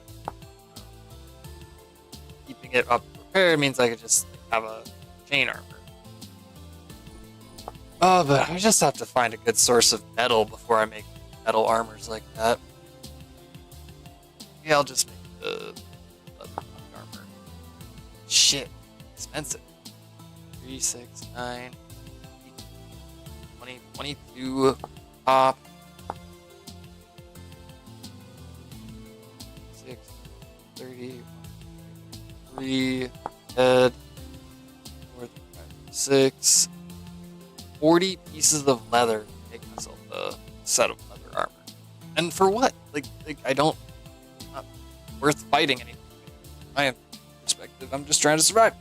keeping it up prepared means I could just have a chain armor. Oh, but I just have to find a good source of metal before I make metal armors like that. Maybe I'll just make the leather armor. Shit, expensive. 3, 6, 9, 20, 22 pop. 6, 30, 3, head, 4, 5, 6, 40 pieces of leather to make myself a set of leather armor. And for what? Like I don't, not worth fighting anything. My perspective, I'm just trying to survive.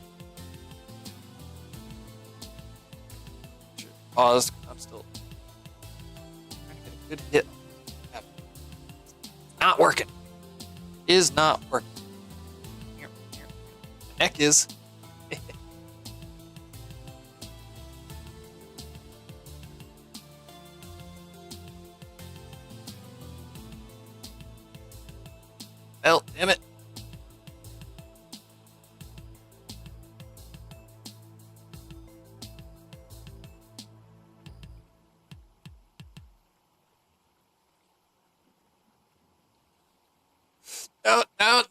Paused. I'm still trying to get a good hit. It's not working. Is not working. Here. The neck is. Well, damn it.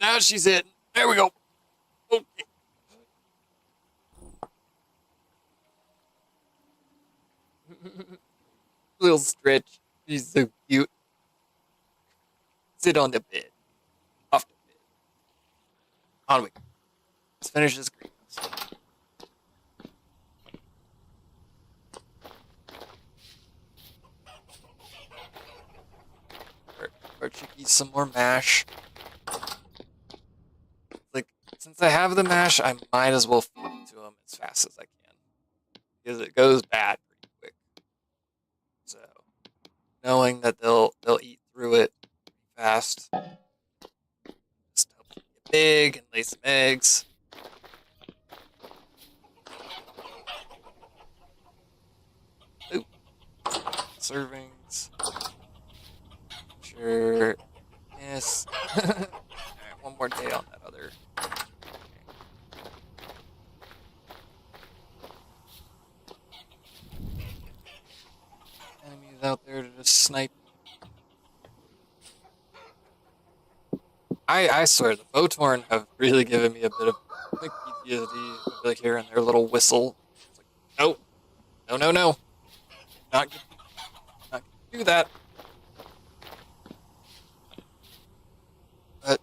Now she's in. There we go. Okay. Little stretch. She's so cute. Sit on the bed. Off the bed. On we go. Let's finish this greenhouse. Our chickies some more mash. Like, since I have the mash, I might as well feed it to them as fast as I can. Because it goes bad pretty quick. So, knowing that they'll eat through it fast. Just help them get big and lay some eggs. Oop. Servings. Sure. Yes. Alright, one more day on that other. Enemies out there to just snipe. I swear, the Botorn have really given me a bit of like PTSD. Like hearing their little whistle. It's like, no. Not gonna do that. But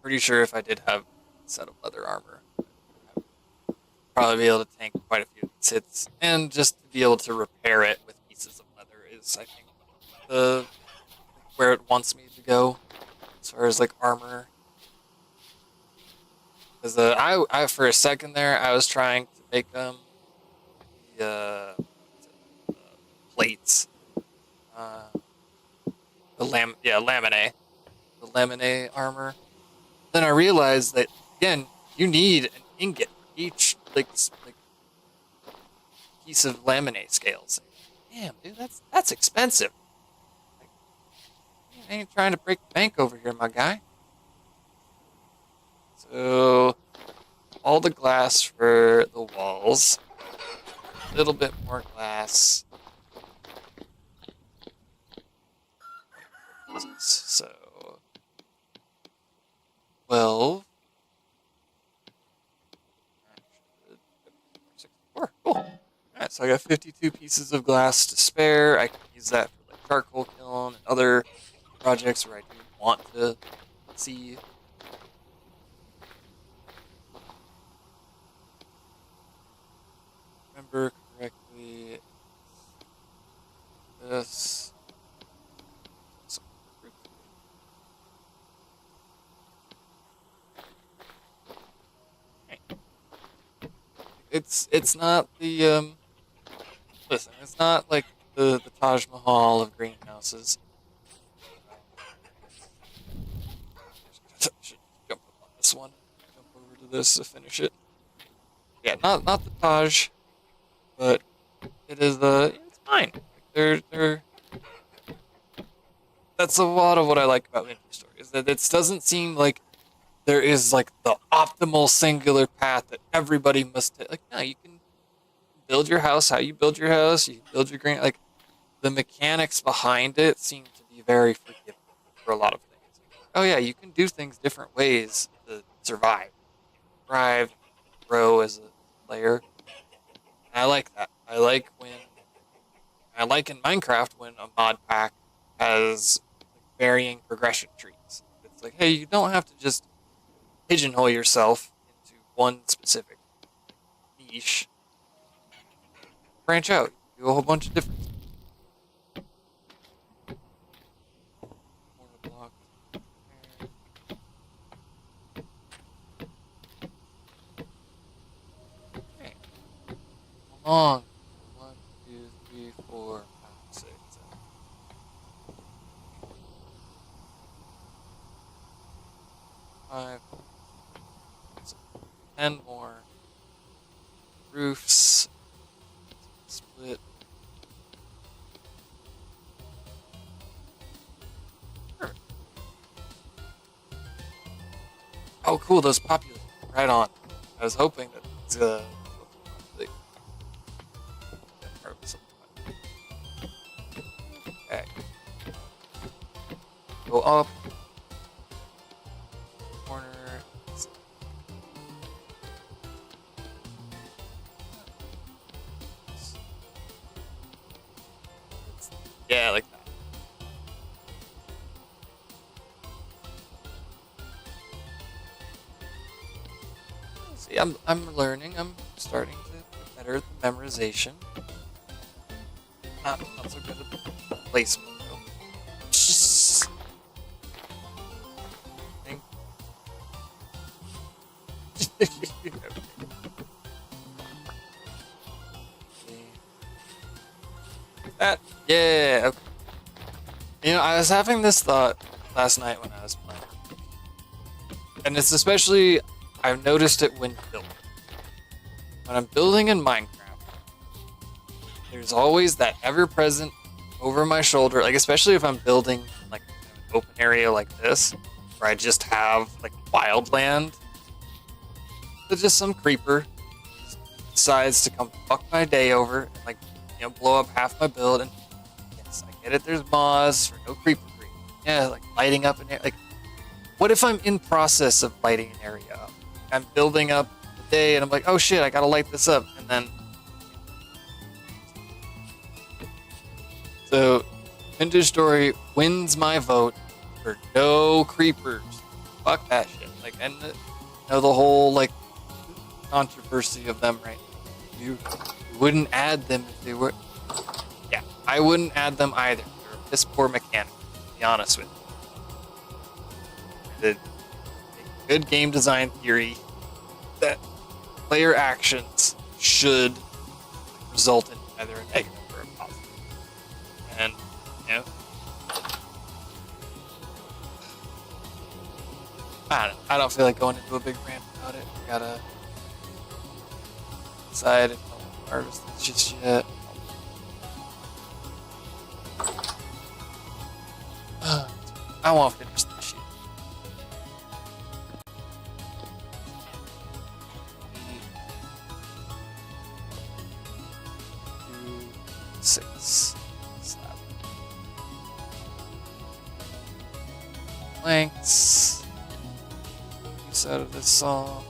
pretty sure if I did have a set of leather armor, I'd probably be able to tank quite a few hits, and just to be able to repair it with pieces of leather is, I think, the where it wants me to go as far as like armor. Because I for a second there, I was trying to make the plates, uh, laminate, the laminate armor. Then I realized that again, you need an ingot for each like piece of laminate scales. Damn, dude, that's expensive. Like, I ain't trying to break the bank over here, my guy. So all the glass for the walls, a little bit more glass. So 12. 64. Cool. Alright, so I got 52 pieces of glass to spare. I can use that for like charcoal kiln and other projects where I do want to see. Remember correctly, this. It's not the listen, it's not like the Taj Mahal of greenhouses. Should jump up on this one. Jump over to this to finish it. Yeah, not the Taj, but it is it's fine. Like they're that's a lot of what I like about Ninja Story, is that it doesn't seem like there is like the optimal singular path that everybody must take. Like, no, you can build your house how you build your house. You can build your green. Like, the mechanics behind it seem to be very forgiving for a lot of things. Oh yeah, you can do things different ways to survive, thrive, grow as a player. And I like that. I like in Minecraft when a mod pack has like, varying progression trees. It's like, hey, you don't have to just pigeonhole yourself into one specific niche. Branch out. Do a whole bunch of different things. Corner block. Okay. Come on. 1, 2, 3, 4, 5, 6, 7. 5. 10 more roofs. Split. Perfect. Oh, cool! Those populations. Right on. I was hoping that it's like, okay. Go up. Corner. Yeah, like that. See, I'm learning. I'm starting to get better at the memorization. Not so good at the placement though. That yeah. Okay. You know, I was having this thought last night when I was playing, and it's especially I've noticed it when building. When I'm building in Minecraft, there's always that ever-present over my shoulder, like especially if I'm building like an open area like this, where I just have like wildland. There's just some creeper decides to come fuck my day over and like blow up half my build. And yes, I get it. There's moss or no creeper green. Yeah, like lighting up an area. Like, what if I'm in process of lighting an area up? I'm building up the day, and I'm like, oh shit, I gotta light this up, and then. So, Vintage Story wins my vote for no creepers. Fuck that shit. Like, and the whole like controversy of them, right? You wouldn't add them if they were. Yeah, I wouldn't add them either. They're a piss poor mechanic, to be honest with you. The good game design theory that player actions should result in either a negative or a positive. And, you know, I don't feel like going into a big rant about it. We gotta decide if I want to harvest this just yet. I want to finish this shit. 6 slab. Planks. Use out of this song.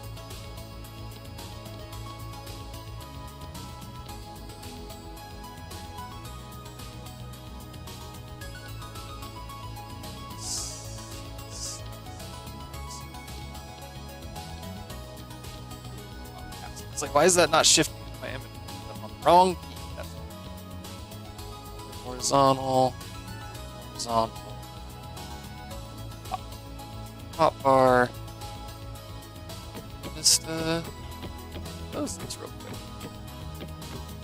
It's like, why is that not shifting into my inventory? I'm on the wrong key. That's horizontal. Hot bar. Just close this real quick.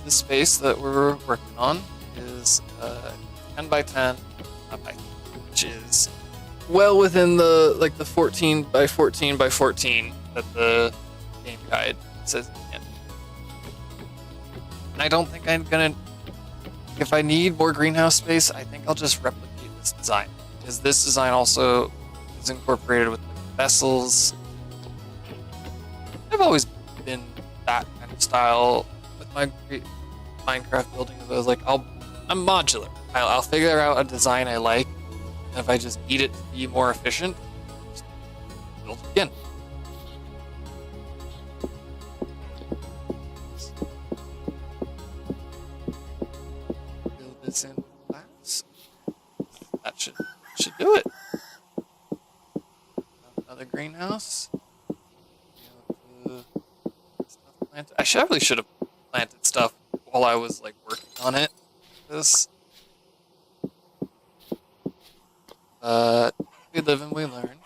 This space that we're working on is 10 by 10, which is well within the 14 by 14 by 14 that the game guide says. And I don't think I'm gonna. If I need more greenhouse space, I think I'll just replicate this design, because this design also is incorporated with vessels. I've always been that kind of style with my Minecraft building. I was like, I'm modular. I'll figure out a design I like, and if I just need it to be more efficient, just build it again. Build this in glass. That should do it. Another greenhouse. I probably should have planted stuff while I was like working on it. This, we live and we learn.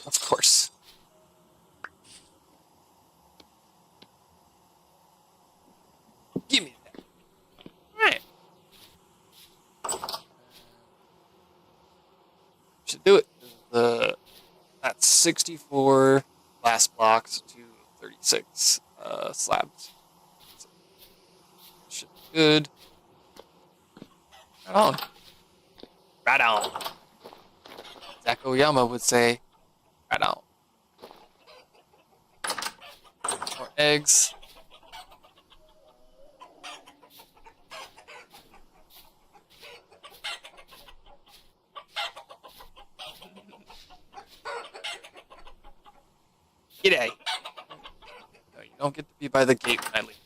Of course. Give me that. All right. Should do it. That's 64 glass blocks to 36 slabs. So, should be good. Right on. Right on. Zach Oyama would say, right on. More eggs. G'day. No, you don't get to be by the gate when I leave.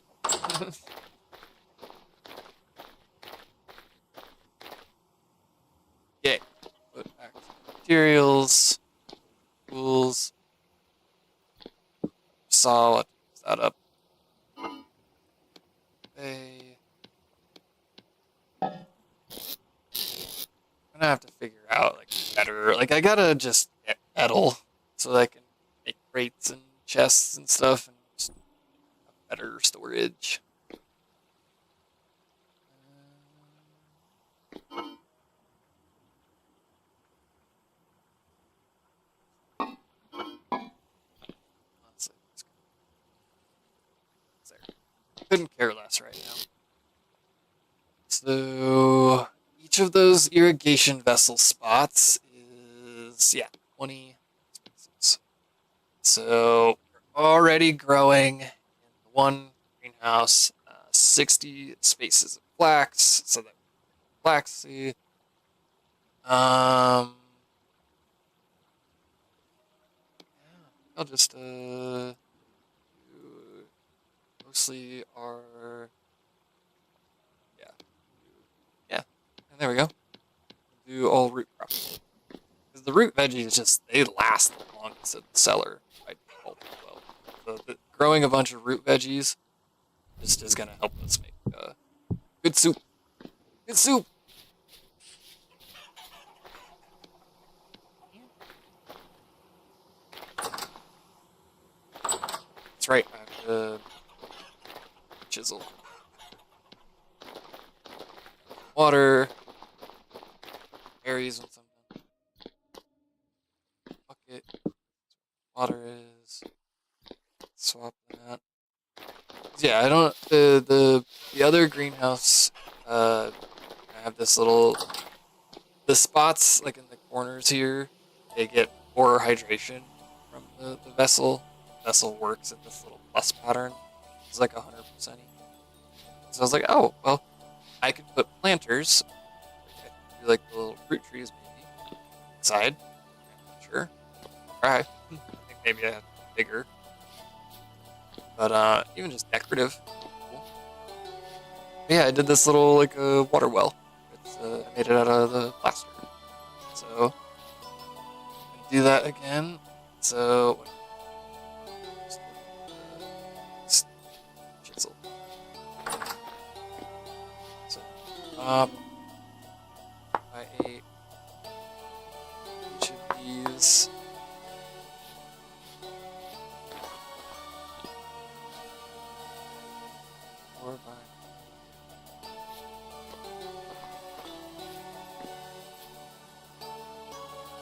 Yay. Put back materials, tools. Saw, let's use that up. Okay. I'm gonna have to figure out like better. Like I gotta just get metal so that I can make crates and chests and stuff, and just have better storage. Couldn't care less right now. So each of those irrigation vessel spots is 20 spaces. So we're already growing in one greenhouse 60 spaces of flax, so that flaxseed. I'll just do mostly our and there we go. Do all root crops. Because the root veggies they last the longest at the cellar by default as well. So growing a bunch of root veggies just is gonna help us make good soup. Good soup. chisel. Water. Berries and something. Bucket. Water is. Swap that. Yeah, I don't. The other greenhouse. I have this little. The spots like in the corners here, they get poor hydration from the vessel. The vessel works in this little plus pattern. It's like 100%. So I was like, oh well, I could put planters. I could do like the little fruit trees maybe inside. Sure. Alright. I think maybe I have to be bigger. But even just decorative. Cool. Yeah, I did this little like a water well. I made it out of the plaster. So do that again. So chisel. So I ate each of these. 4 by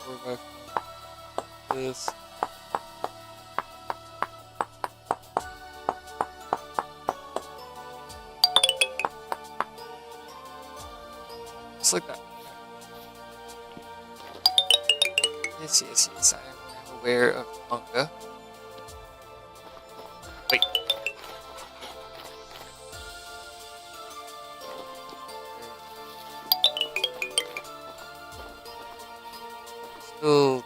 4 by 4. This. Just like that. Yes. I am aware of manga. Wait. Still.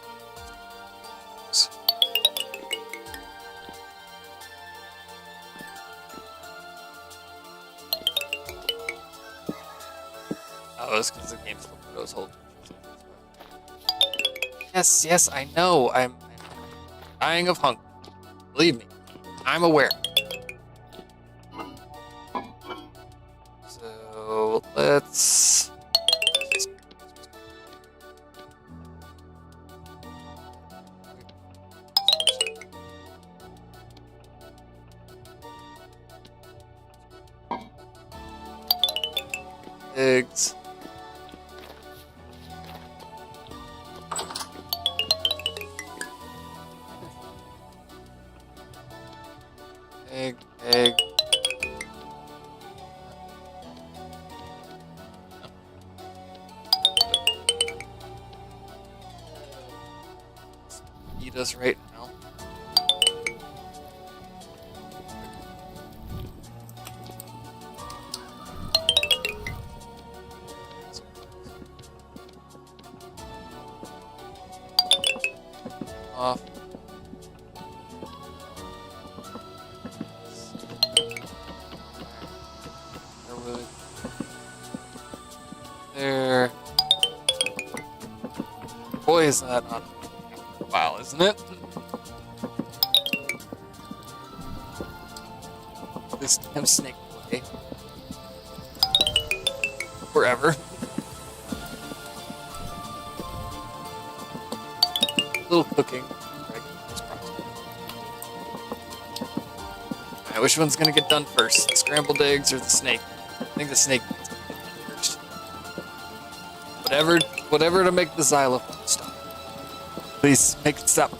Oh, it's because the game still those whole. Yes, I know. I'm dying of hunger. Believe me, I'm aware. So let's. Eggs. Egg. Eat us right now. Off. There. Boy, is that not a while, isn't it? This damn snake play. Forever. Little cooking. Alright, which one's gonna get done first? The scrambled eggs or the snake? I think the snake needs to get done first. Whatever to make the xylophone stop. Please, make it stop.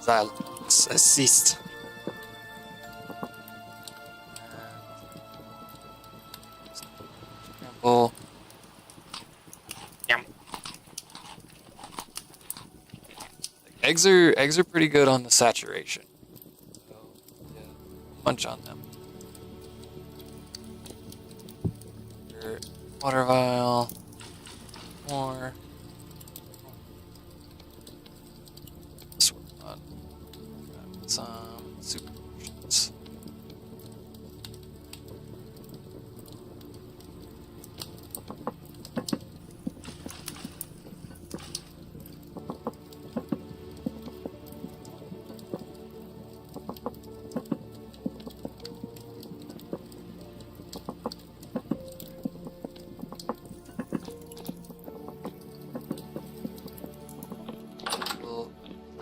Xylophone has ceased. Scramble. Yum. Eggs are pretty good on the saturation. So, yeah, munch on them. Water vial. More. This one. Grab some super potions.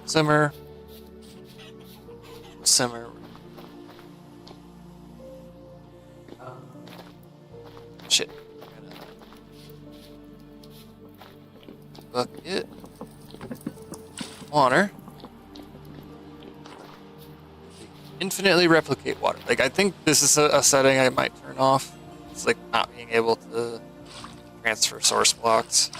Simmer. shit. Bucket. Water. Infinitely replicate water. Like, I think this is a setting I might turn off. It's like not being able to transfer source blocks.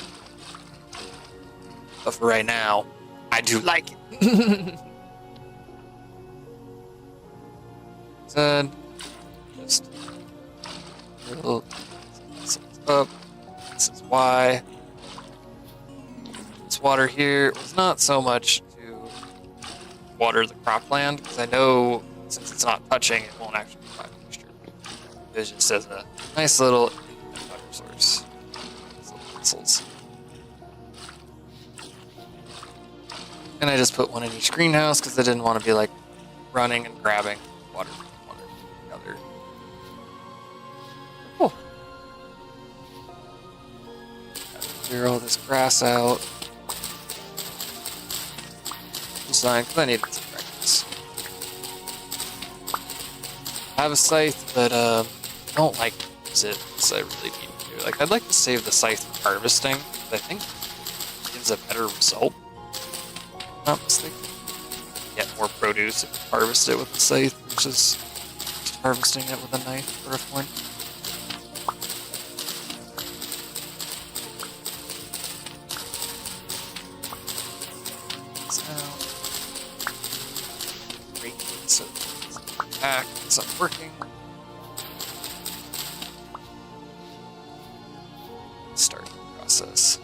But for right now, I do like it. Said, just little up. This is why. This water here was not so much to water the cropland, because I know since it's not touching, it won't actually provide moisture. It just as a nice little water source. These little pencils. And I just put one in each greenhouse because I didn't want to be like running and grabbing water from one or the other. Cool. Clear all this grass out. Design, because I needed some practice. I have a scythe, but I don't like to use it, so I really need to do. Like, I'd like to save the scythe for harvesting, but I think it gives a better result. Not mistaken. Get more produce if you harvest it with the scythe versus just harvesting it with a knife for a flint. So back, it's not working. Start the process.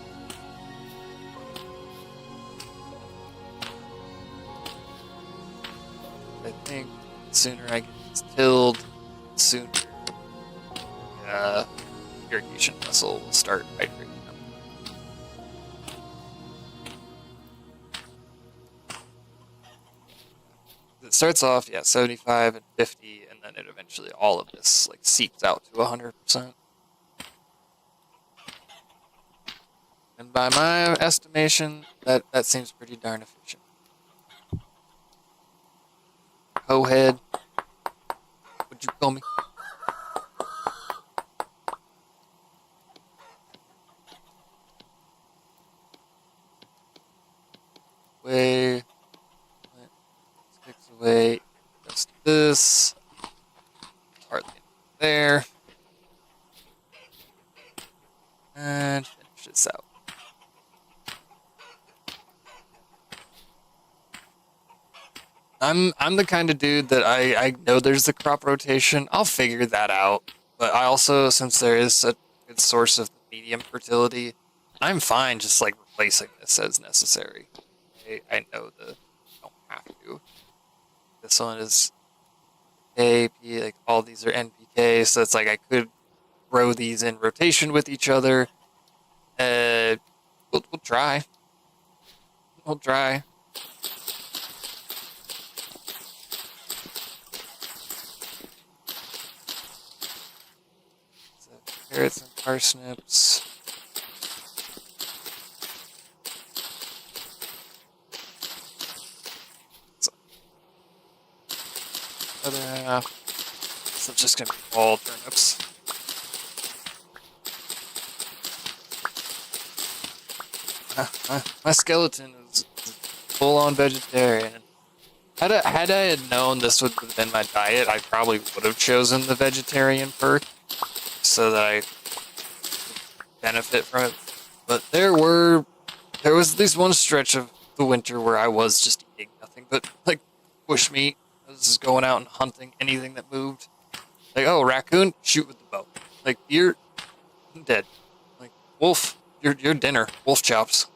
I think the sooner I get this tilled, the sooner irrigation vessel will start hydrating them. It starts off, 75 and 50, and then it eventually, all of this, like, seeps out to 100%. And by my estimation, that seems pretty darn efficient. Hohead. What'd you call me? Way. Sticks away. Just this. Hardly there. And finish this out. I'm the kind of dude that I know there's the crop rotation. I'll figure that out. But I also, since there is a good source of medium fertility, I'm fine just like replacing this as necessary. I know that I don't have to. This one is AP, like all these are NPK, so it's like I could grow these in rotation with each other. We'll try. We'll try. So, carrots and parsnips. So, other half. So it's just gonna be all turnips. My skeleton is full-on vegetarian. Had I known this would have been my diet, I probably would have chosen the vegetarian perk so that I could benefit from it. But there was at least one stretch of the winter where I was just eating nothing but like bush meat. I was just going out and hunting anything that moved. Like, oh, raccoon, shoot with the bow. Like, you're dead. Like, wolf, your dinner, wolf chops.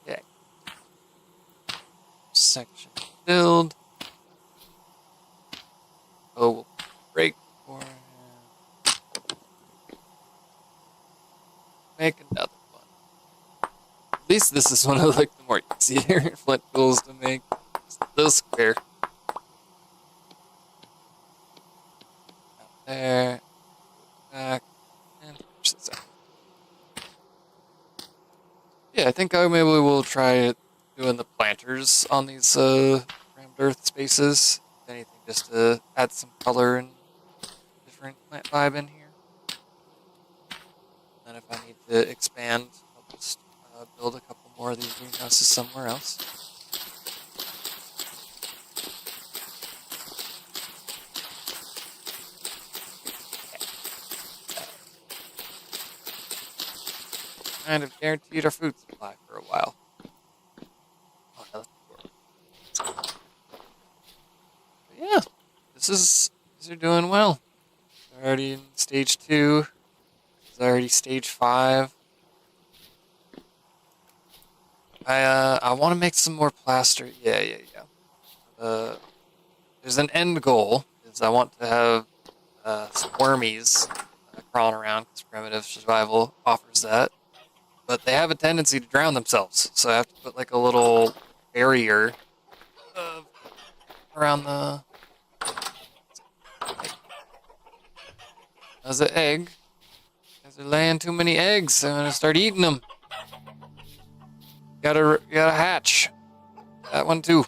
Okay. Section filled. Oh, we'll break for him. Make another one. At least this is one of like the more easier flint tools to make. It's the square. Out there. Back. And push this out. Yeah, I think maybe we'll try doing the planters on these rammed earth spaces. If anything just to add some color and different plant vibe in here. And if I need to expand, I'll just build a couple more of these greenhouses somewhere else. Kind of guaranteed our food supply for a while. Oh, no, that's yeah, these are doing well. They're already in stage 2. It's already stage 5. I want to make some more plaster. Yeah. There's an end goal. Is I want to have some wormies crawling around because primitive survival offers that. But they have a tendency to drown themselves, so I have to put like a little barrier around the. There's an egg. They're laying too many eggs. I'm gonna start eating them. Gotta hatch. That one too.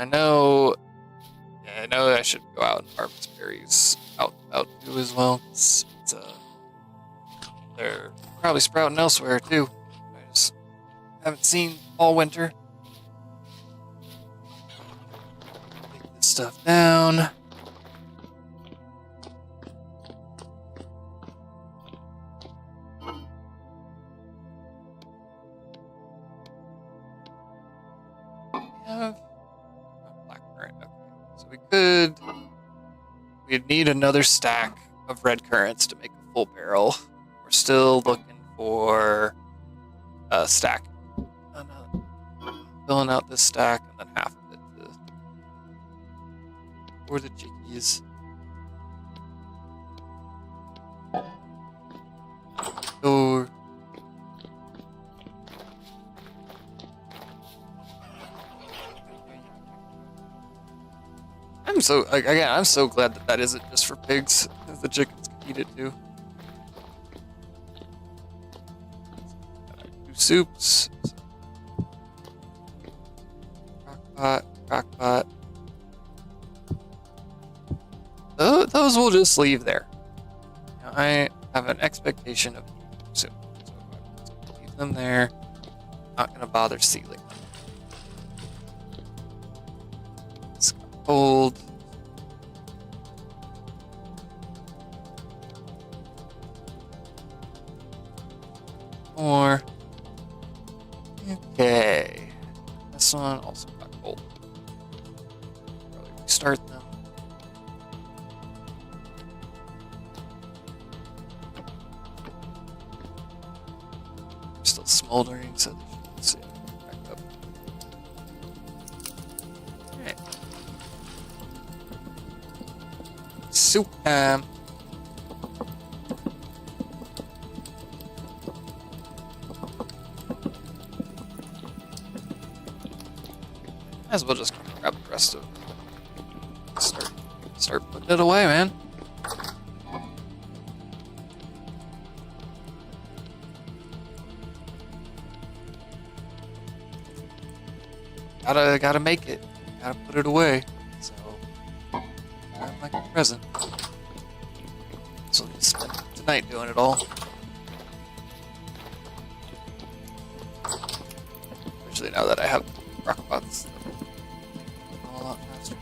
I know I should go out and harvest berries out too as well. They're probably sprouting elsewhere too. I just haven't seen all winter. Take this stuff down. We'd need another stack of red currants to make a full barrel. We're still looking for a stack. Filling out this stack and then half of it for the chickies. Or I'm so glad that isn't just for pigs, because the chickens can eat it too. 2 soups. Crockpot. Those we'll just leave there. Now, I have an expectation of soup, so leave them there. Not gonna bother sealing them. It's cold. More. Okay. This one also got cold. Probably restart them. They're still smoldering, so they should back up. Alright. Soup time. Might as well just grab the rest of it. Start putting it away, man. Gotta make it. Gotta put it away. So I'm like a present. So let's spend tonight doing it all. Especially now that I have crockpots. A lot faster.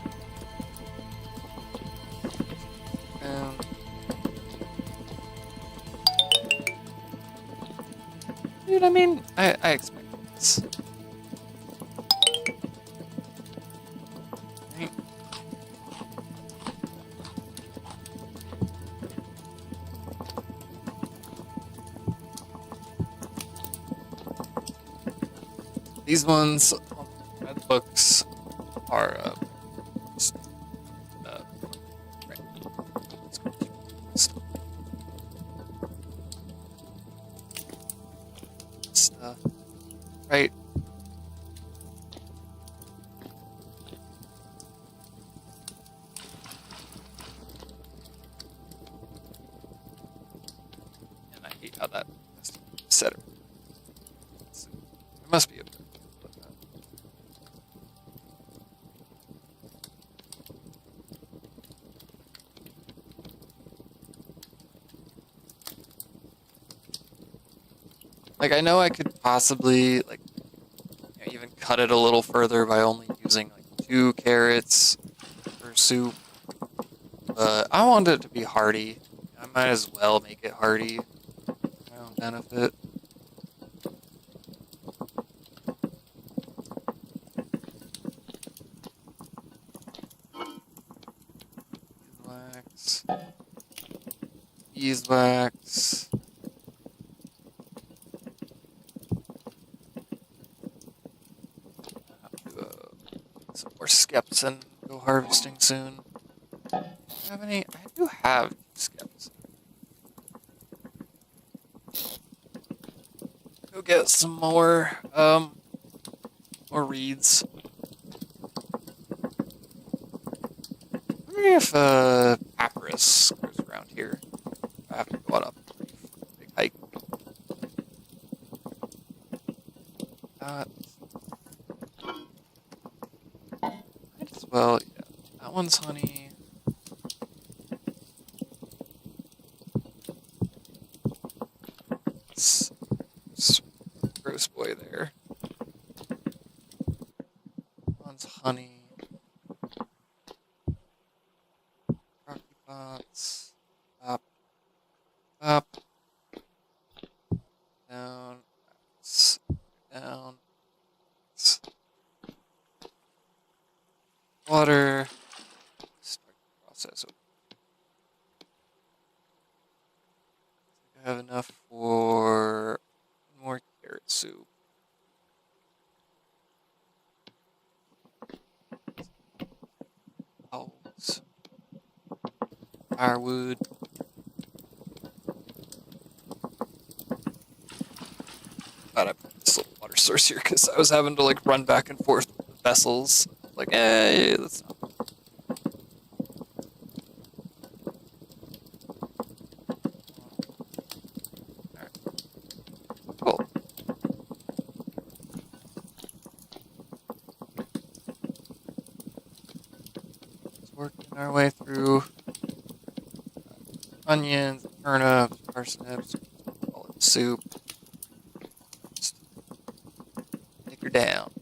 Dude, I mean, I expect this. Right. These ones on the red books are right. Stuff. Right. how that has to be set up. It must be up there. Like, I know I could possibly, like, even cut it a little further by only using, like, 2 carrots for soup. But I want it to be hearty. I might as well make it hearty for my own benefit. Beeswax. Beeswax. Some more skeps and go harvesting soon. Do I have any? I do have skeps. Go get some more reeds. I wonder if papyrus grows around here. I have to go on a big hike. Might as well, yeah. That one's honey. It's gross boy there. That one's honey. Rocky pots. Up. Up. Down. Down. Water. Start the process. I have enough for more carrot soup. Owls. Firewood. Thought I put this little water source here because I was having to like run back and forth with the vessels. Like, hey, that's not. Alright. Cool. Just working our way through onions, turnips, parsnips, all in soup. Just take her down.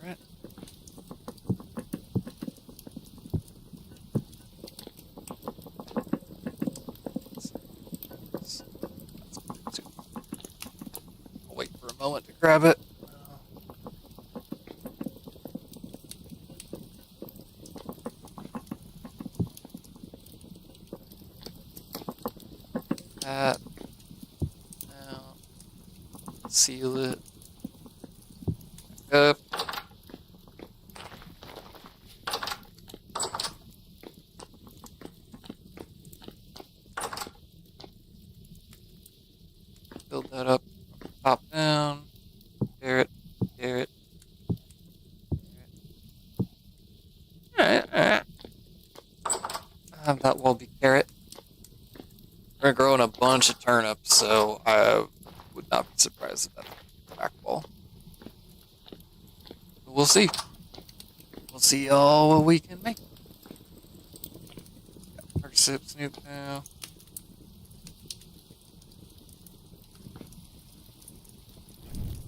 Alright. I'll wait for a moment to grab it. That. Now, seal it. Back up. Build that up. Top down. Carrot. Carrot. Alright. That will be carrot. We're growing a bunch of turnips, so I would not be surprised if that's a back wall. But we'll see. We'll see all what we can make. Got Parksip Snoop now.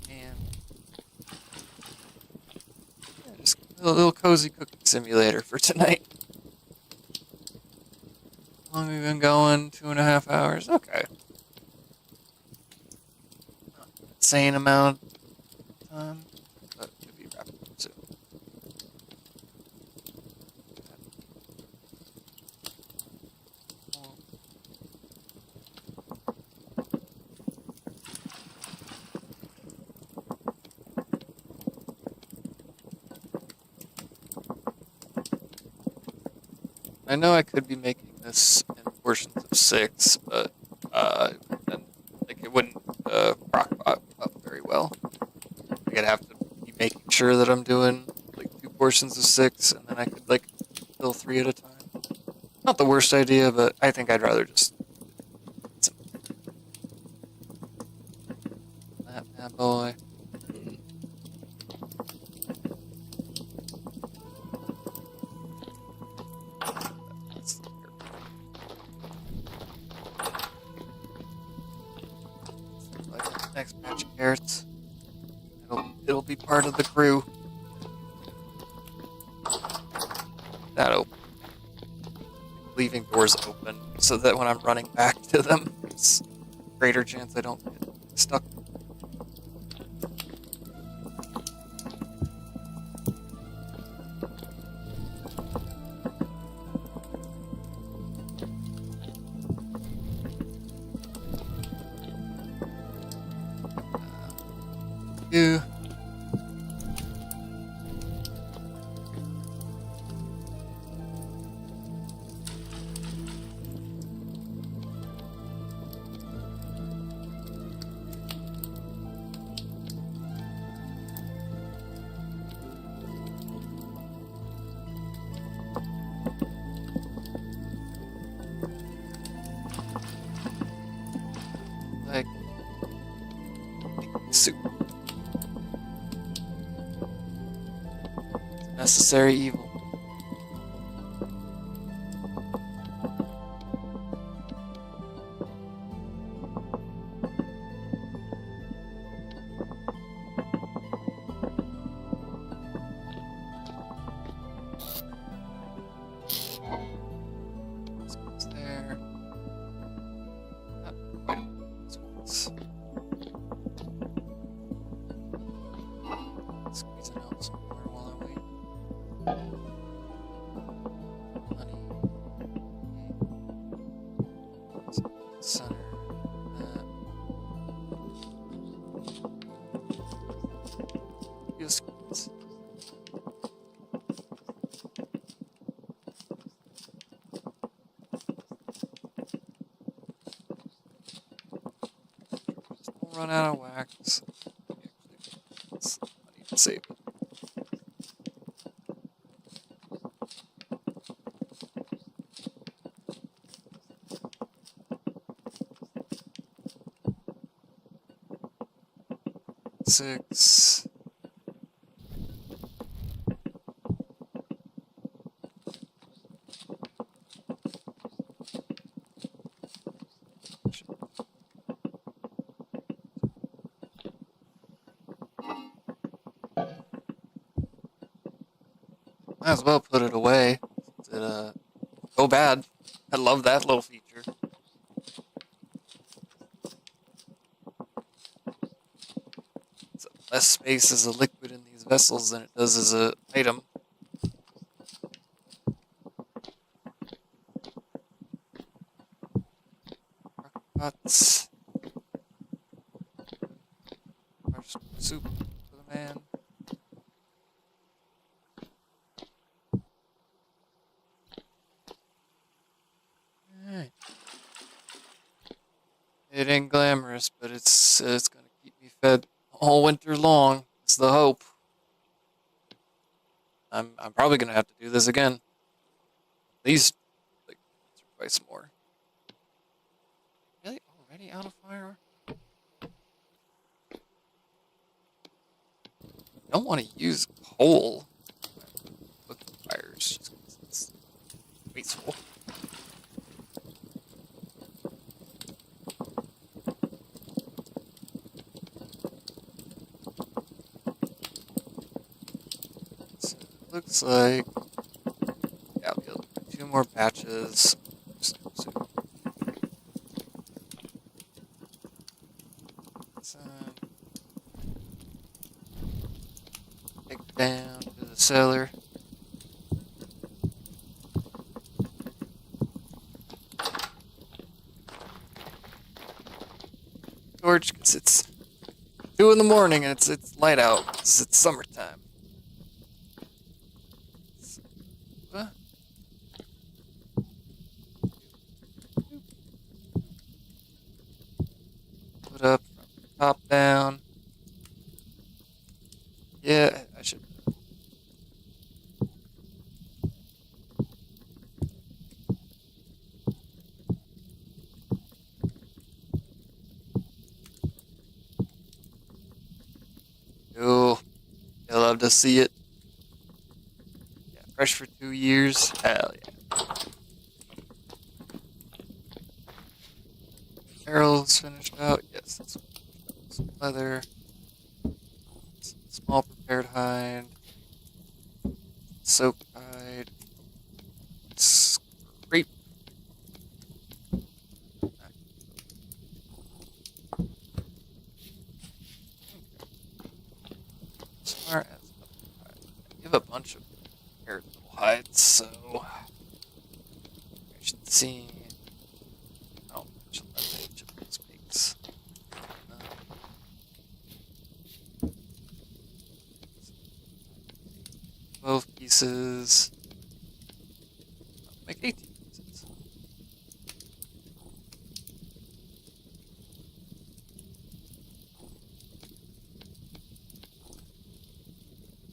And yeah, just a little cozy cooking simulator for tonight. How long have we been going? 2.5 hours? Okay. Not an insane amount of time, but it could be wrapping up soon. I know I could be making this in portions of 6, but then like it wouldn't crock pot up sure that I'm doing like 2 portions of 6, and then I could like fill 3 at a time. Not the worst idea, but I think I'd rather just that bad boy. Like next batch of carrots. It'll be part of the crew. That open. Leaving doors open so that when I'm running back to them, it's greater chance I don't get stuck. Yeah. Like soup. It's a necessary evil. What's there? Not quite those ones. Squeezing out some more while I wait. Honey. Center. Just squeeze. Just don't run out of wax. Actually, I need to save it. Six. Might as well put it away. Go bad. I love that little feature. So less space as a liquid in these vessels than it does as an item. Pots. Soup for the man. Alright. It ain't glamorous, but it's gonna keep me fed all winter long. It's the hope. I'm probably gonna have to do this again. At least like once or twice more. Really? Already out of fire? I don't want to use coal. Cooking fires just 'cause it's wasteful. So it looks like yeah, I'll be able to do 2 more batches. So, take it down to the cellar. Torch, because it's 2 in the morning and it's light out. It's summertime. Huh? Put up from the top down. Yeah, I should to see it. Yeah, fresh for 2 years. Hell yeah. Barrel's finished out. Yes, that's some leather. Some small prepared hide. Soaked hide. Scrape. As far as you have a bunch of prepared little hides, so I should see how much left each of those makes. Uh, 12 pieces. Make 18 pieces.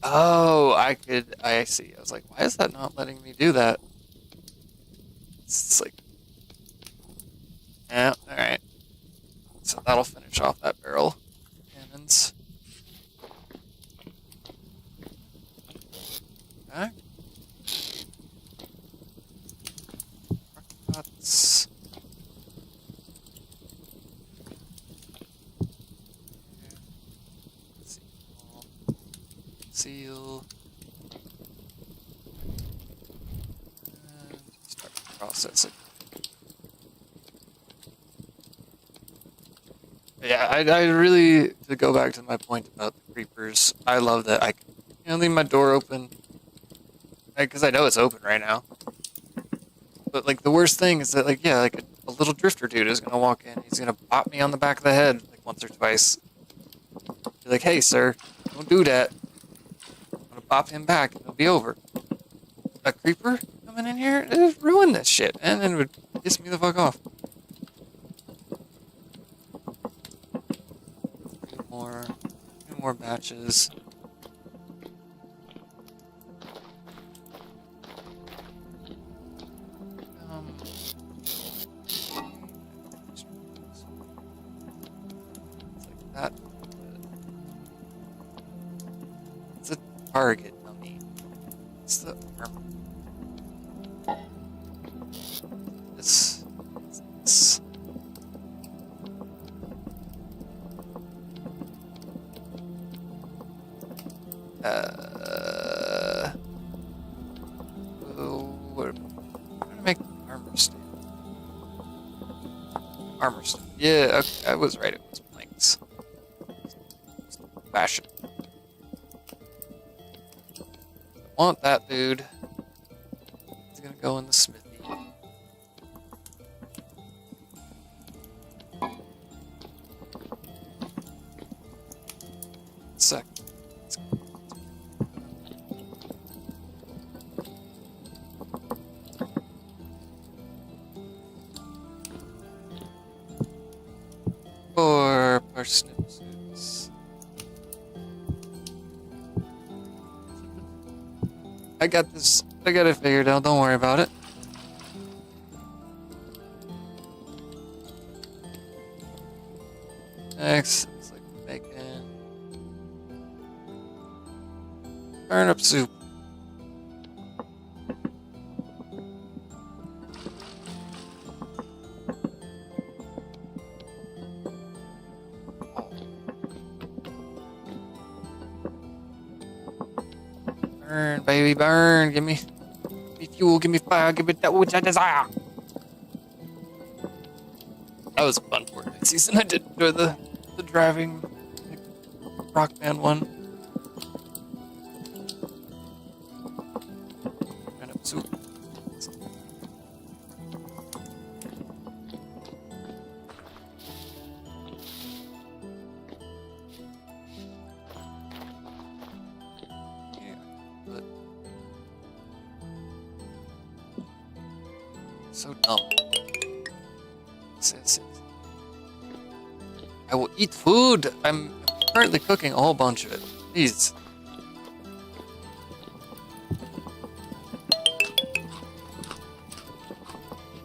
Oh, I see. I was like, why is that not letting me do that? It's like, yeah, alright. So that'll finish off that barrel. Cannons. Okay. Rockpots. Seal. And start processing. Yeah, I really, to go back to my point about the creepers, I love that I can leave my door open. Because I know it's open right now. But, like, the worst thing is that, like, yeah, like, a little drifter dude is gonna walk in. He's gonna bop me on the back of the head, like, once or twice. Be like, hey, sir, don't do that. I'm gonna bop him back, and it'll be over. A creeper coming in here, it would ruin this shit, and then it would piss me the fuck off. Two more batches. That. It's a target dummy. It's the armor. This. We're gonna make armor stand. Armor stand. Yeah, okay, I was right. It was planks. Fashion. I want that dude. He's gonna go in the smithy. Sec. Or parsnip suits. I got this. I got it figured out. Don't worry about it. Next, it's like bacon. Turnip soup. Burn, baby, burn. Give me fuel, give me fire, give me that which I desire. That was a fun Fortnite season. I did enjoy the driving, like, Rock Band one. Turnip soup. So dumb. I will eat food. I'm currently cooking a whole bunch of it. Please.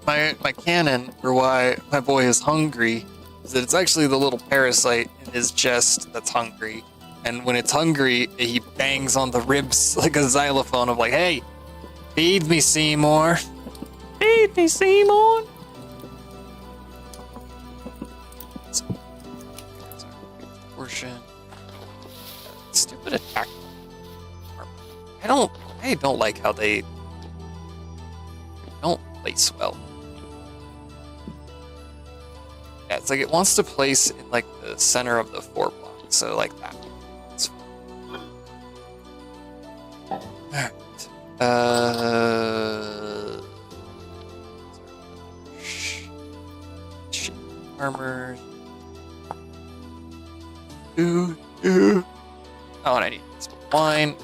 My canon for why my boy is hungry is that it's actually the little parasite in his chest that's hungry, and when it's hungry, he bangs on the ribs like a xylophone of like, "Hey, feed me, Seymour. Feed me, Seymour." Portion. Stupid attack. I don't like how they don't place well. Yeah, it's like it wants to place in like the center of the 4 block, so like that. That's fine. Alright. Armor. Oh, and I need some wine.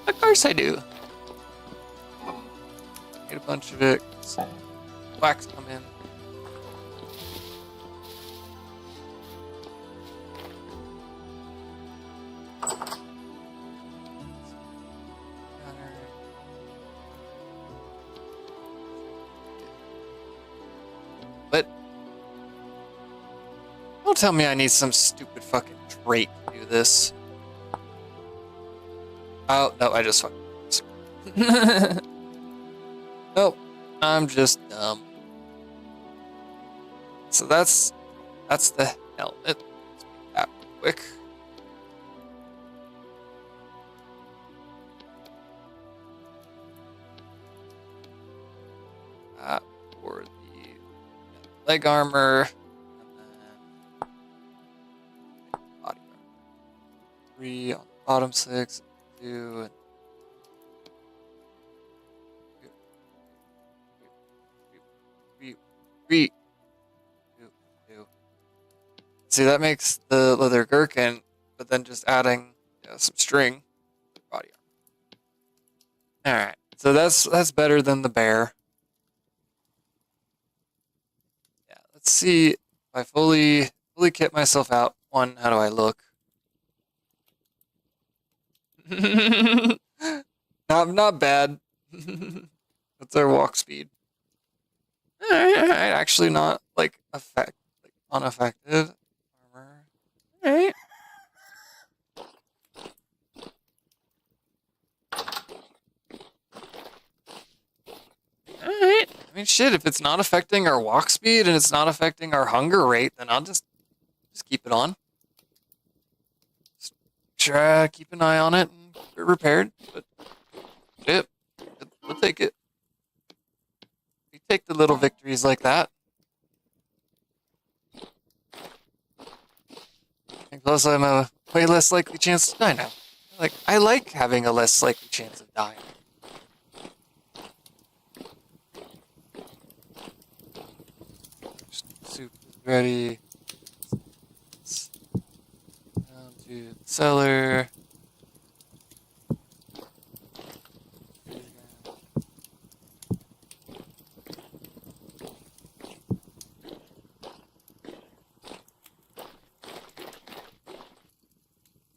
Of course I do. Need a bunch of it. Wax come in. But don't tell me I need some stupid fucking trait to do this. Oh, no, I just fucking... Nope, I'm just dumb. So that's the helmet. Let's make that quick. For the leg armor, and then body armor. 3 on the bottom, 6, 2, and 3. See, that makes the leather gherkin, but then just adding some string to the body armor. All right, so that's better than the bear. Yeah, let's see if I fully kit myself out. 1, how do I look? not bad. That's our walk speed. All right, actually not like unaffected. Armor. All right. Alright. I mean, shit, if it's not affecting our walk speed and it's not affecting our hunger rate, then I'll just keep it on. Just try to keep an eye on it and get it repaired. But shit, we'll take it. We take the little victories like that. And plus, I'm a way less likely chance to die now. I like having a less likely chance of dying. Soup is ready. Down to the cellar.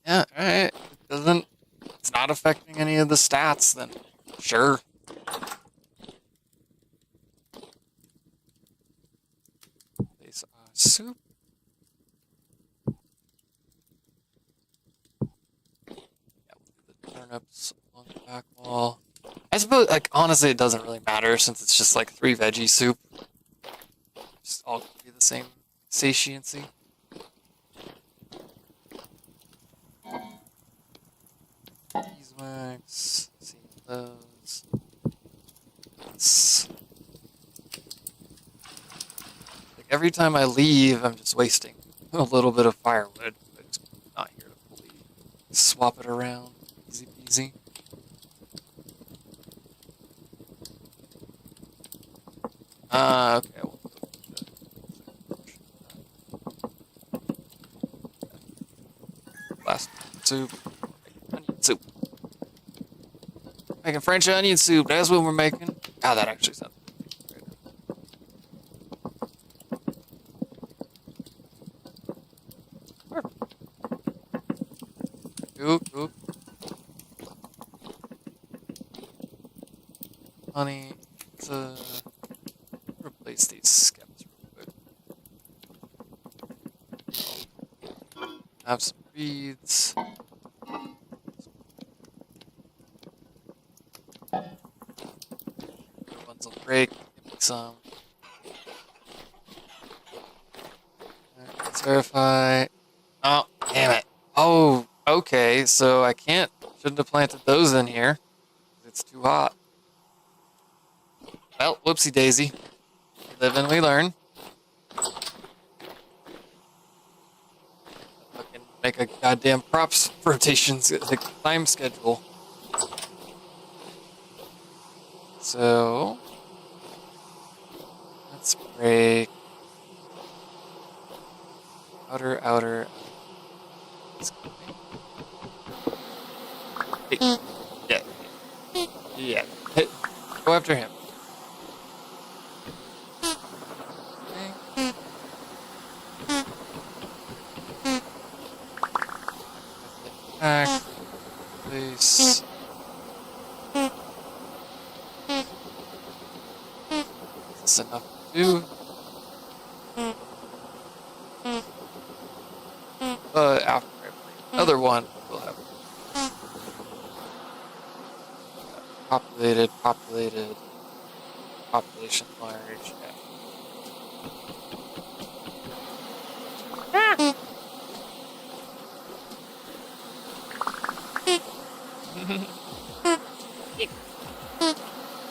Yeah, alright. It's not affecting any of the stats, then sure. Place soup. Yeah, we'll do the turnips on the back wall. I suppose, honestly, it doesn't really matter since it's just 3 veggie soup. Just all give you the same satiency. Beeswax, see those. Every time I leave, I'm just wasting a little bit of firewood. I'm just not here to fully swap it around. Easy peasy. Okay. Last soup. Onion soup. Making French onion soup. That's what we're making. Ah, that actually sounds good. Cool. Honey, let's replace these skeps real quick. have some reeds. The ones will break. Give me some. Let's verify. Oh, damn it. Oh, okay. So I can't. Shouldn't have planted those in here. It's too hot. Well, whoopsie daisy. We live and we learn. Fucking make a goddamn props rotations like time schedule. So let's break outer. Hey. Yeah. Hit. Go after him. Attack. Place. Is this enough to do? After I break another one, we'll have populated, population large. Yeah.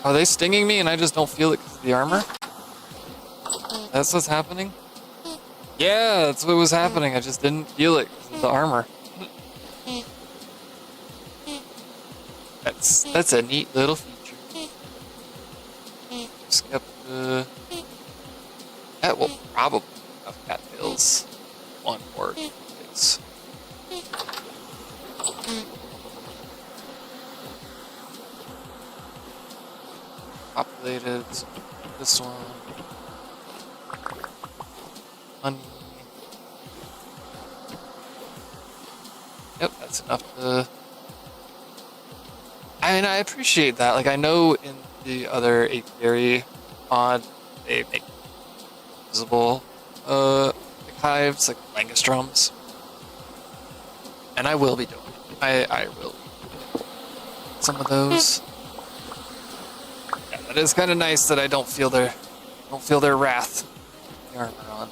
Are they stinging me and I just don't feel it because of the armor? That's what's happening? Yeah, that's what was happening. I just didn't feel it because of the armor. That's a neat little feature. Skip the... That will probably have cattails. One more. Yes. Populated. This one. Honey. Yep, that's enough to... I mean, I appreciate that. Like, I know in the other apiary mod, they make visible like hives, like langostrums. And I will be doing it. I will some of those. Yeah, that is kind of nice that I don't feel their wrath. The armor on.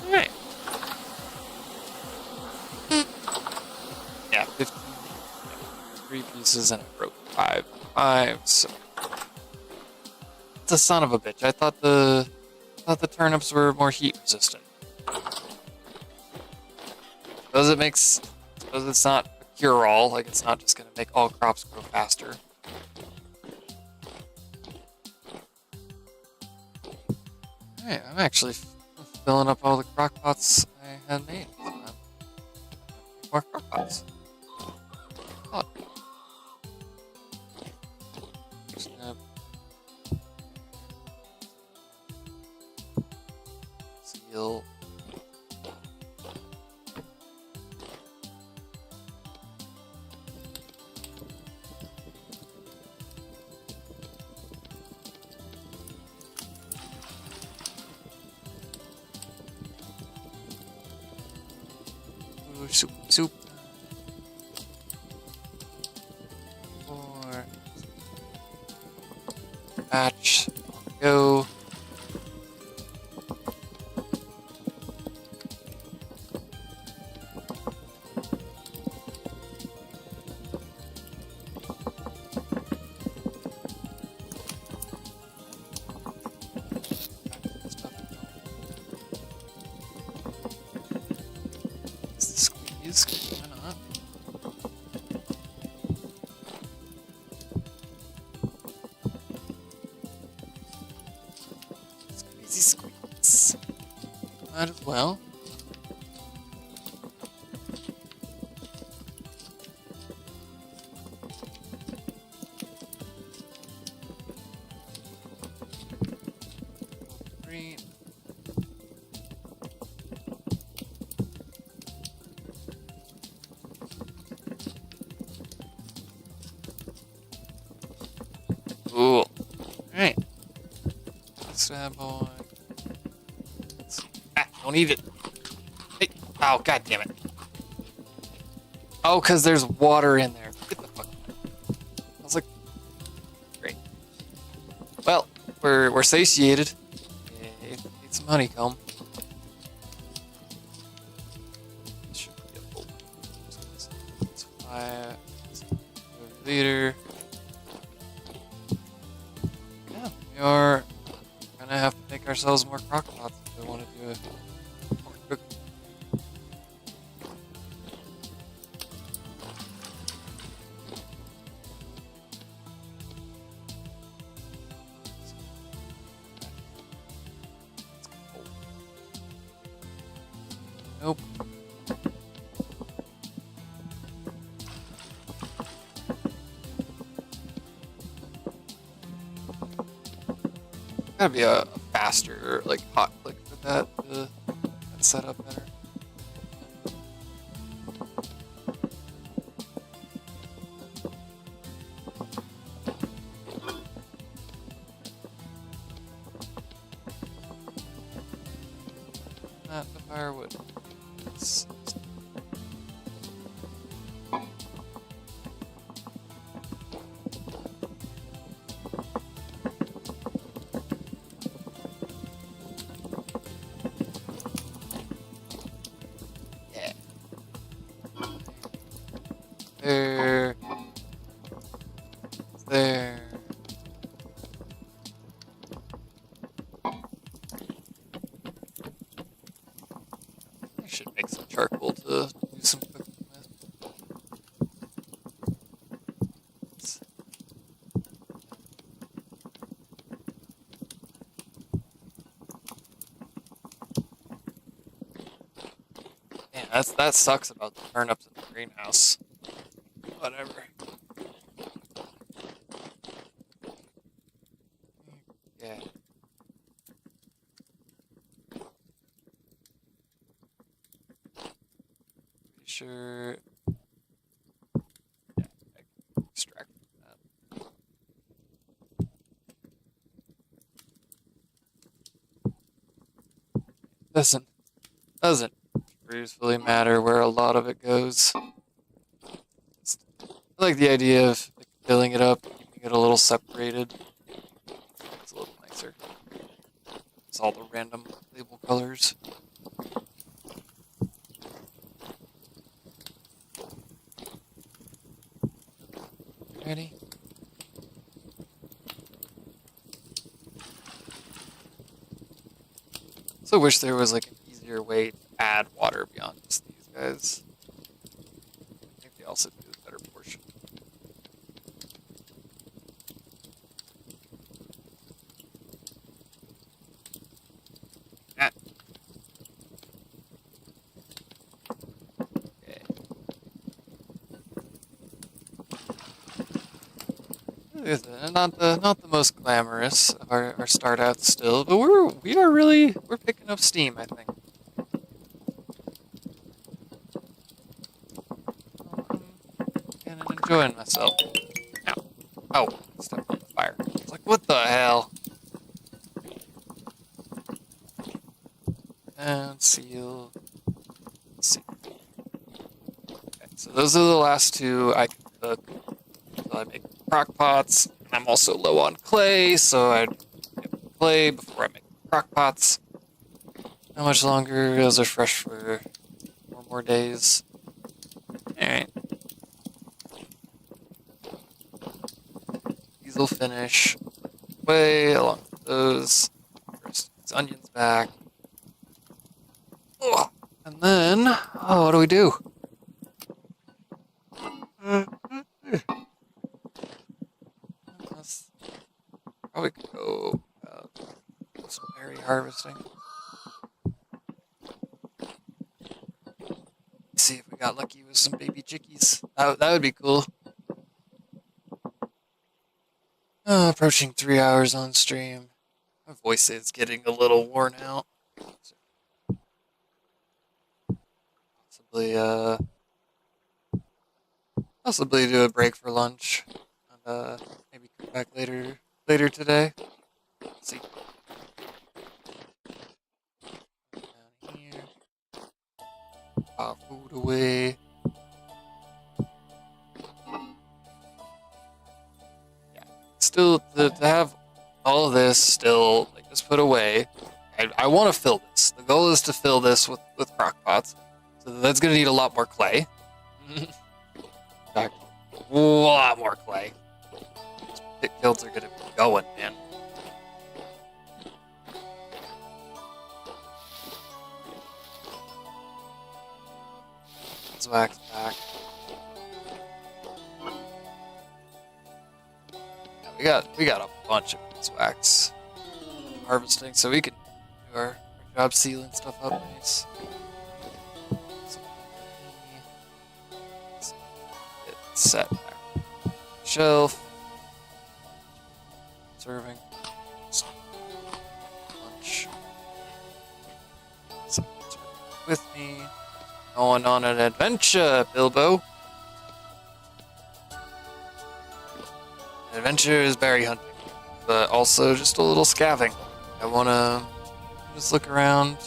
Alright. Yeah, 15. 3 pieces and I broke 5. So it's a son of a bitch. I thought the turnips were more heat resistant. Suppose it's not a cure-all, like it's not just gonna make all crops grow faster. Alright, I'm actually filling up all the crock pots I had made. More crock pots. Oh. Seal. Ooh, soup. 4. Batch. Go. Squeeze. Why not? Squeeze. Might as well. Green. Cool. Alright. This bad boy. Ah, don't eat it. Hey. Oh, god damn it. Oh, because there's water in there. Get the fuck out. I was like, great. Well, we're satiated. Yeah, need some honeycomb. Should be a full. It's 5 liter. Yeah, we are gonna have to make ourselves more crock pots if we want to do it more quickly. Nope. Gotta be a faster, like, hot click for that to set up better. Not the firewood. It's yeah. There. There. I should make some charcoal to do some cooking with. Man, that sucks about the turnips in the greenhouse. Whatever. Yeah. Pretty sure. Yeah, I can extract from that. Doesn't truthfully matter where a lot of it goes. I like the idea of like, filling it up, keeping it a little separated. It's a little nicer. It's all the random label colors. Ready? So I wish there was like an easier way to add water beyond just these guys. I think they also do a better portion. Ah. Okay. Not the most glamorous of our start out still, but we're picking up steam, I think. And I'm enjoying myself. Ow. Oh, stepped on the fire. It's like, what the hell? And seal. Let's see. Okay, so those are the last two I can cook. So I make crock pots. I'm also low on clay, so I get clay before I make crock pots. How much longer? Those are fresh for 4 more days. Alright. These will finish way along with those. First, these onions back. Ugh. And then, oh, what do we do? Let's probably go some berry harvesting. See if we got lucky with some baby chickies. That would be cool. Approaching 3 hours on stream. My voice is getting a little worn out. So possibly do a break for lunch and maybe come back later today. Let's see. Down here. our food away. Yeah. Still, to have all of this still like just put away. I want to fill this. The goal is to fill this with crock pots. So that's gonna need a lot more clay. In fact, a lot more clay. These pit kilns are gonna be going, man. Wax back. Yeah, we got a bunch of beeswax harvesting, so we can do our job sealing stuff up nice. Get set back. Shelf. Serving. Lunch. With me. Going on an adventure, Bilbo. Adventure is berry hunting, but also just a little scavenging. I want to just look around,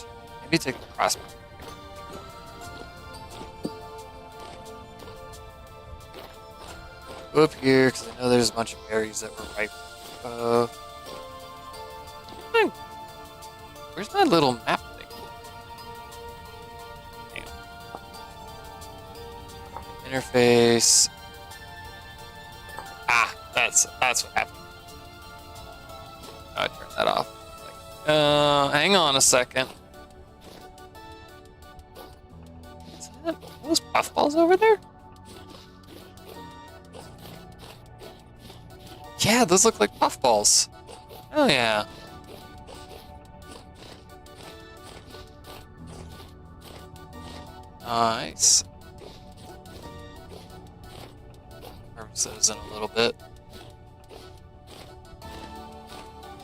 maybe take the crossbow. Go up here, because I know there's a bunch of berries that were ripe. Where's my little map thing? Interface. Ah, that's what happened. I turned that off. Hang on a second. Is that those puffballs over there? Yeah, those look like puffballs. Oh yeah. Nice. Harvest those in a little bit.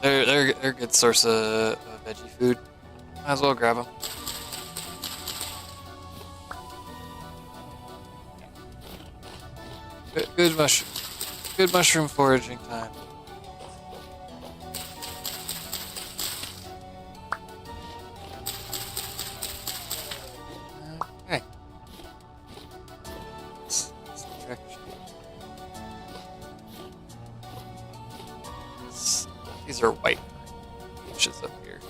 They're a good source of veggie food. Might as well grab them. Good mushroom foraging time. Okay. These are white bushes up here.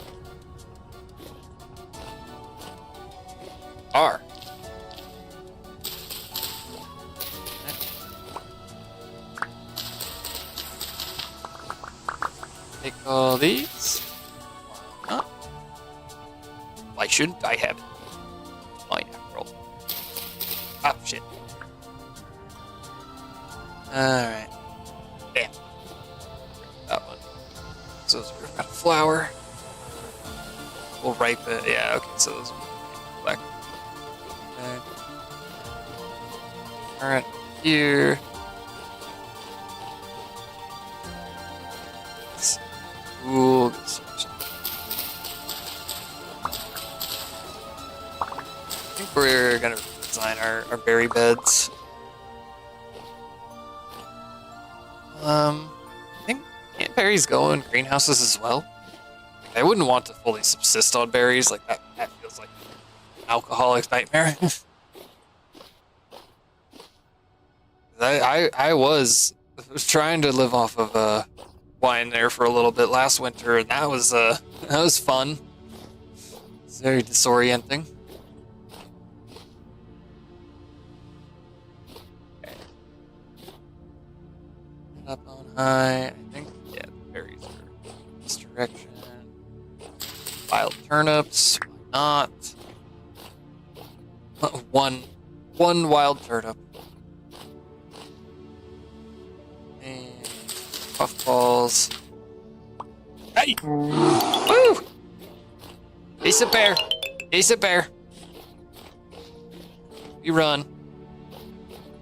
Are. Take all these. Why not? Why shouldn't I have it? Mine after all. Ah, shit. Alright. Bam. That one. So those are got a flower. We'll ripe it. Yeah, okay, so those will be black. Okay. Alright, here. Cool. I think we're gonna design our berry beds. I think can't berries go in greenhouses as well? I wouldn't want to fully subsist on berries, like that feels like an alcoholic's nightmare. I was trying to live off of wine there for a little bit last winter, and that was fun. It's very disorienting. Okay. Up on high, I think. Yeah, the berries are in this direction. Wild turnips, why not? One wild turnip. And puffballs. Hey! Woo! Ace a bear! Ace a bear! You run.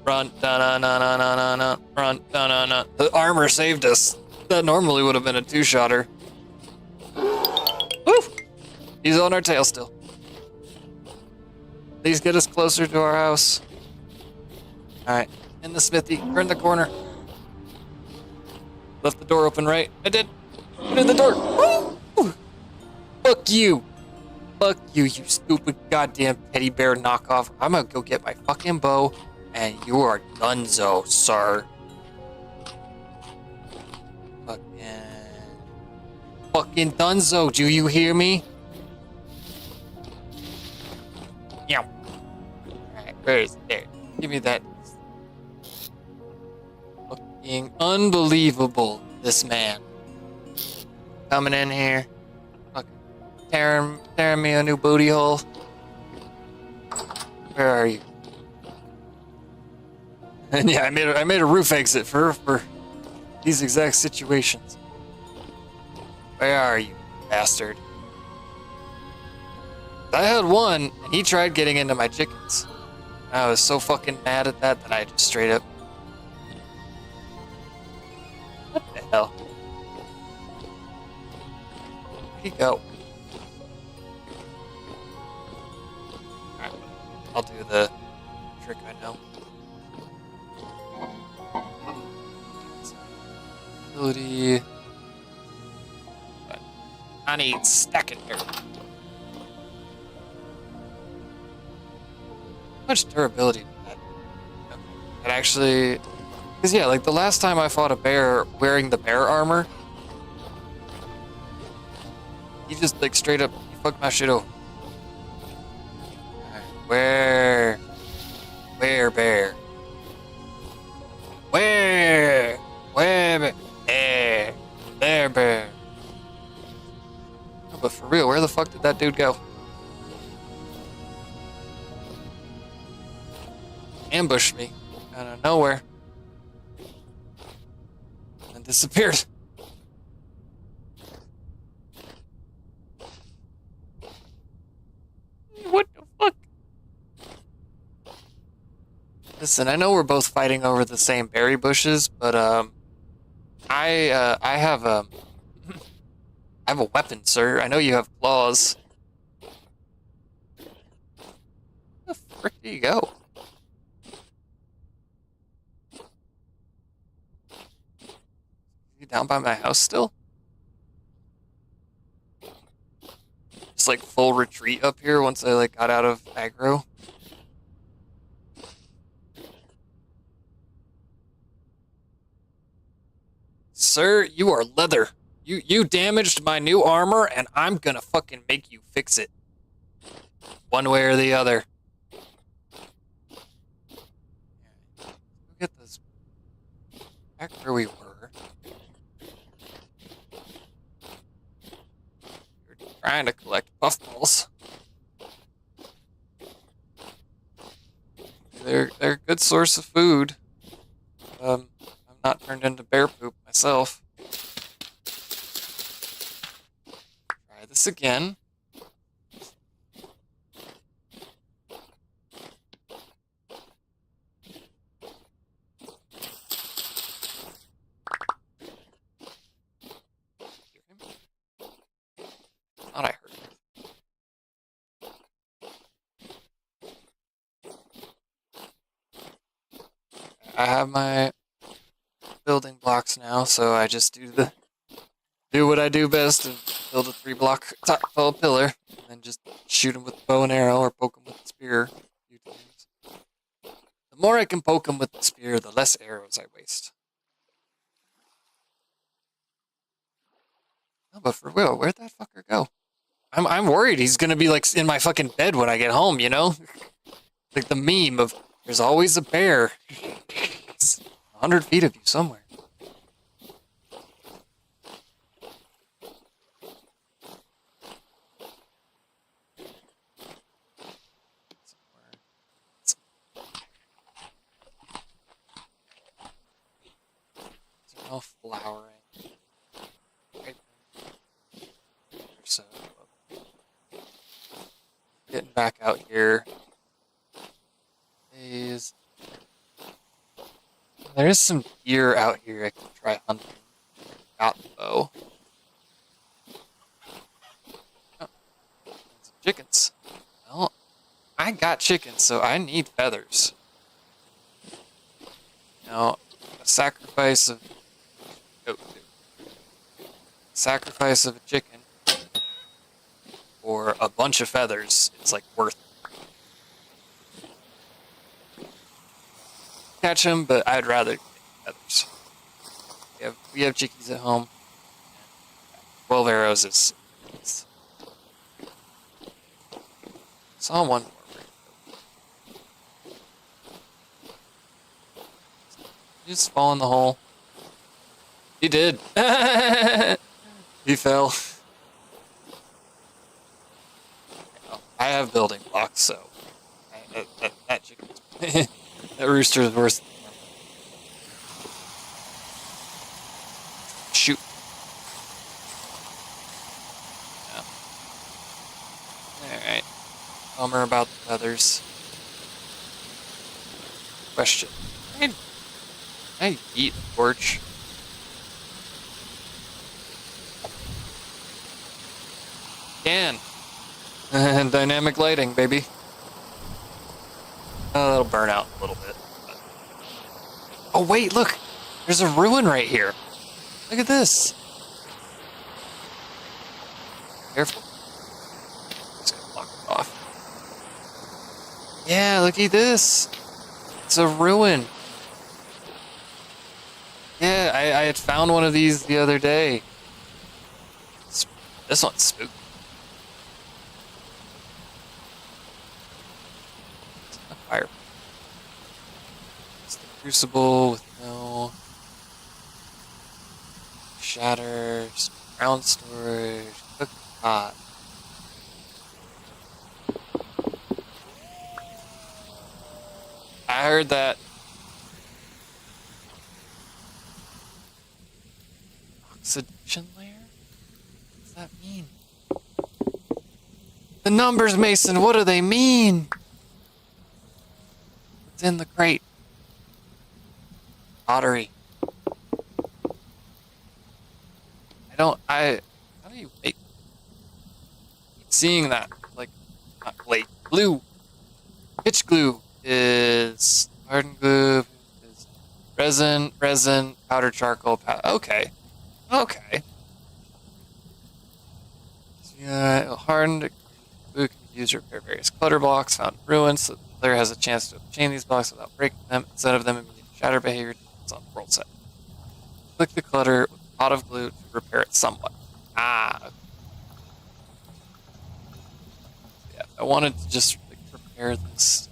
Run. Da-na-na-na-na-na. Run. Da-na-na. The armor saved us. That normally would have been a two-shotter. Woo! He's on our tail still. Please get us closer to our house. Alright. In the smithy. Turn the corner. Left the door open, right? I did. Put in the door. Woo! Fuck you. Fuck you, you stupid goddamn teddy bear knockoff. I'm gonna go get my fucking bow, and you are donezo, sir. Fucking donezo, do you hear me? Yeah. Alright, where is it? There. Give me that. Fucking unbelievable, this man. Coming in here. Fucking tearing me a new booty hole. Where are you? And yeah, I made a roof exit for these exact situations. Where are you, bastard? I had one, and he tried getting into my chickens. I was so fucking mad at that I just straight up... What the hell? Where'd he go? Alright, I'll do the trick I know. Ability... I need stacking dirt. How much durability did that? It actually... Because yeah, like the last time I fought a bear wearing the bear armor, he just like straight up, he fucked my shit over. Where bear? Where bear? There bear. No, but for real, where the fuck did that dude go? Ambushed me out of nowhere and disappeared. What the fuck? Listen, I know we're both fighting over the same berry bushes, but I have I have a weapon, sir. I know you have claws. Where the frick do you go? You down by my house still? Just like full retreat up here once I like got out of aggro. Sir, you are leather. You damaged my new armor, and I'm gonna fucking make you fix it. One way or the other. Look at this. Back where we were. You're trying to collect puffballs. They're a good source of food. I'm not turned into bear poop myself. Try this again. Thought I heard it. I have my building blocks now, so I just do what I do best and build a 3-block tall pillar, and then just shoot him with the bow and arrow or poke him with the spear a few times. The more I can poke him with the spear, the less arrows I waste. No, but for real, where'd that fucker go? I'm worried he's gonna be like in my fucking bed when I get home, you know? Like the meme of there's always a bear. It's 100 feet of you somewhere. There's no flowering. Right there. So, getting back out here. There is some deer out here I can try hunting. Got the bow. Oh, some chickens. Well, I got chickens, so I need feathers. Now, a sacrifice of a chicken or a bunch of feathers, it's like worth catch them, but I'd rather get feathers. We have chickies at home. 12 arrows is saw one more. He just fall in the hole. He did. He fell. I have building blocks, so that chicken, that rooster is worse. Shoot. Yeah. All right. Bummer about the feathers. Question. Can I eat a torch? Can. And dynamic lighting, baby. Oh, that'll burn out a little bit. But... Oh, wait, look! There's a ruin right here. Look at this. Careful. Just gonna block it off. Yeah, look at this. It's a ruin. Yeah, I had found one of these the other day. This one's spooky. Fire. It's the crucible with no shatters, ground storage, cook pot. I heard that. Oxidation layer? What does that mean? The numbers, Mason, what do they mean? What's in the crate? Pottery. How do you make? Keep seeing that, like, not plate. Glue. Pitch glue is hardened glue, is resin, powdered charcoal, okay. Okay. Yeah, hardened glue can be used to repair various clutter blocks found in ruins, so the player has a chance to obtain these blocks without breaking them. Instead of them immediate shatter behavior depends on the world set. Click the clutter with a pot of glue to repair it somewhat. Ah. Yeah, I wanted to just like, repair this.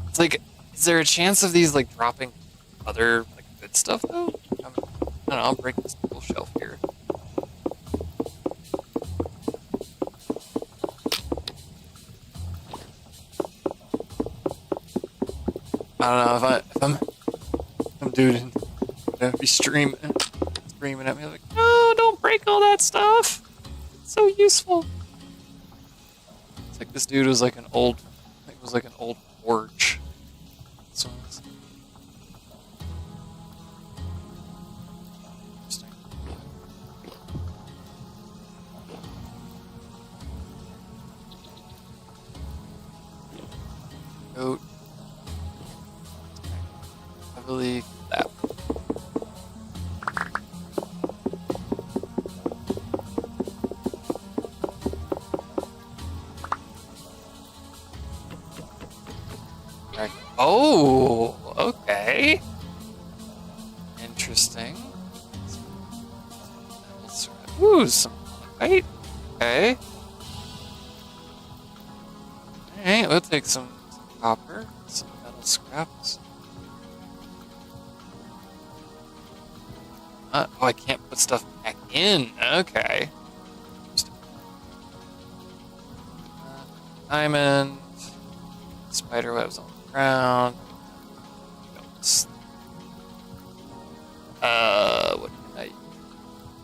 It's like, is there a chance of these like dropping other like good stuff though? I don't know. I'll break this little shelf here. I don't know if I'm some dude and be screaming at me like, no, don't break all that stuff. It's so useful. It's like this dude was like an old, it was like an old forge. This one was interesting. Goat. Heavily that. Oh, okay. Interesting. Ooh, some white. Okay. Alright, we'll take some copper, some metal scraps. Oh, I can't put stuff back in. Okay. Diamond. Spider webs on the ground. What can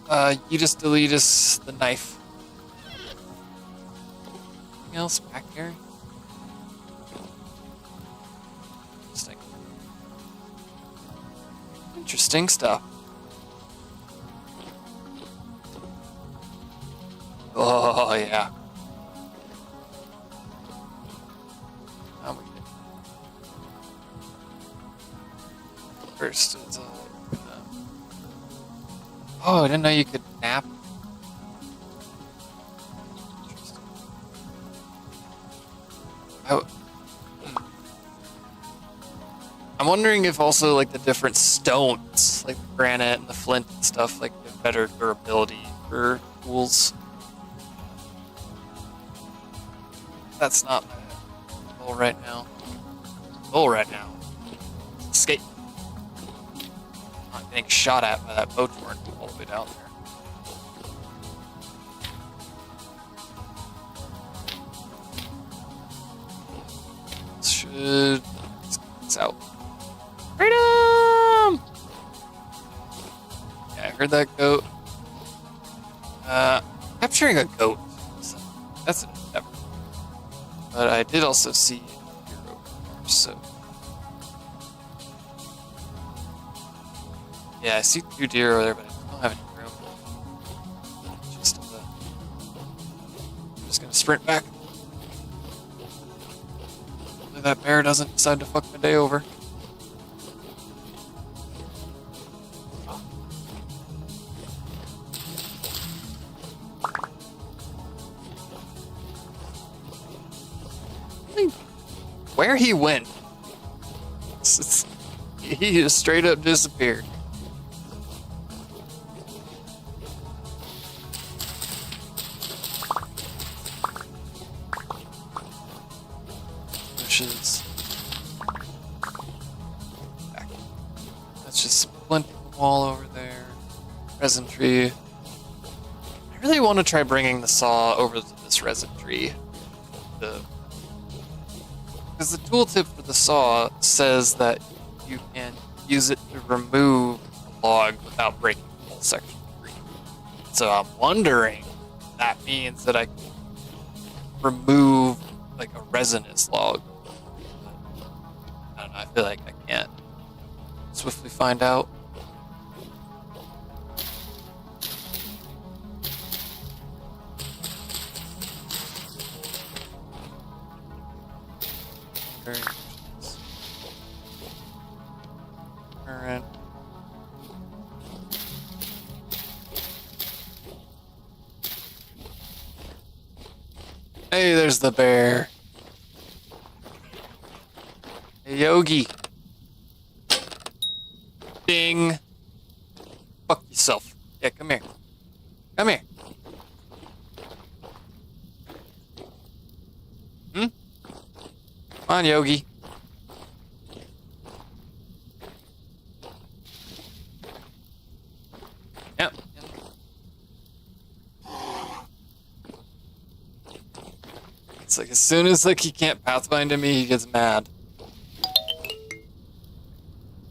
I? You just delete us the knife. Anything else back here? Interesting. Interesting stuff. Oh, yeah. First, it's oh, I didn't know you could nap. I, I'm wondering if also like the different stones, like the granite and the flint and stuff, like give better durability for tools. That's not my goal right now. Goal right now. Escape. Not getting shot at by that boat torn all the way down there. Should it's out. Freedom! Yeah, I heard that goat. Capturing a goat. That's an endeavor. But I did also see a deer over there, so. Yeah, I see 2 deer over there, but I don't have any room. I'm just gonna sprint back. Hopefully that bear doesn't decide to fuck my day over. Where he went, he just straight up disappeared. Bushes. Back. That's just splint wall over there. Resin tree. I really want to try bringing the saw over to this resin tree. Because the tooltip for the saw says that you can use it to remove a log without breaking the whole section free. So I'm wondering if that means that I can remove like a resinous log. I don't know, I feel like I can't swiftly find out. Current. Hey, there's the bear. Hey, Yogi. Ding. Fuck yourself. Yeah, come here. Come here. Come on, Yogi. Yep. It's like as soon as like he can't pathfind to me, he gets mad.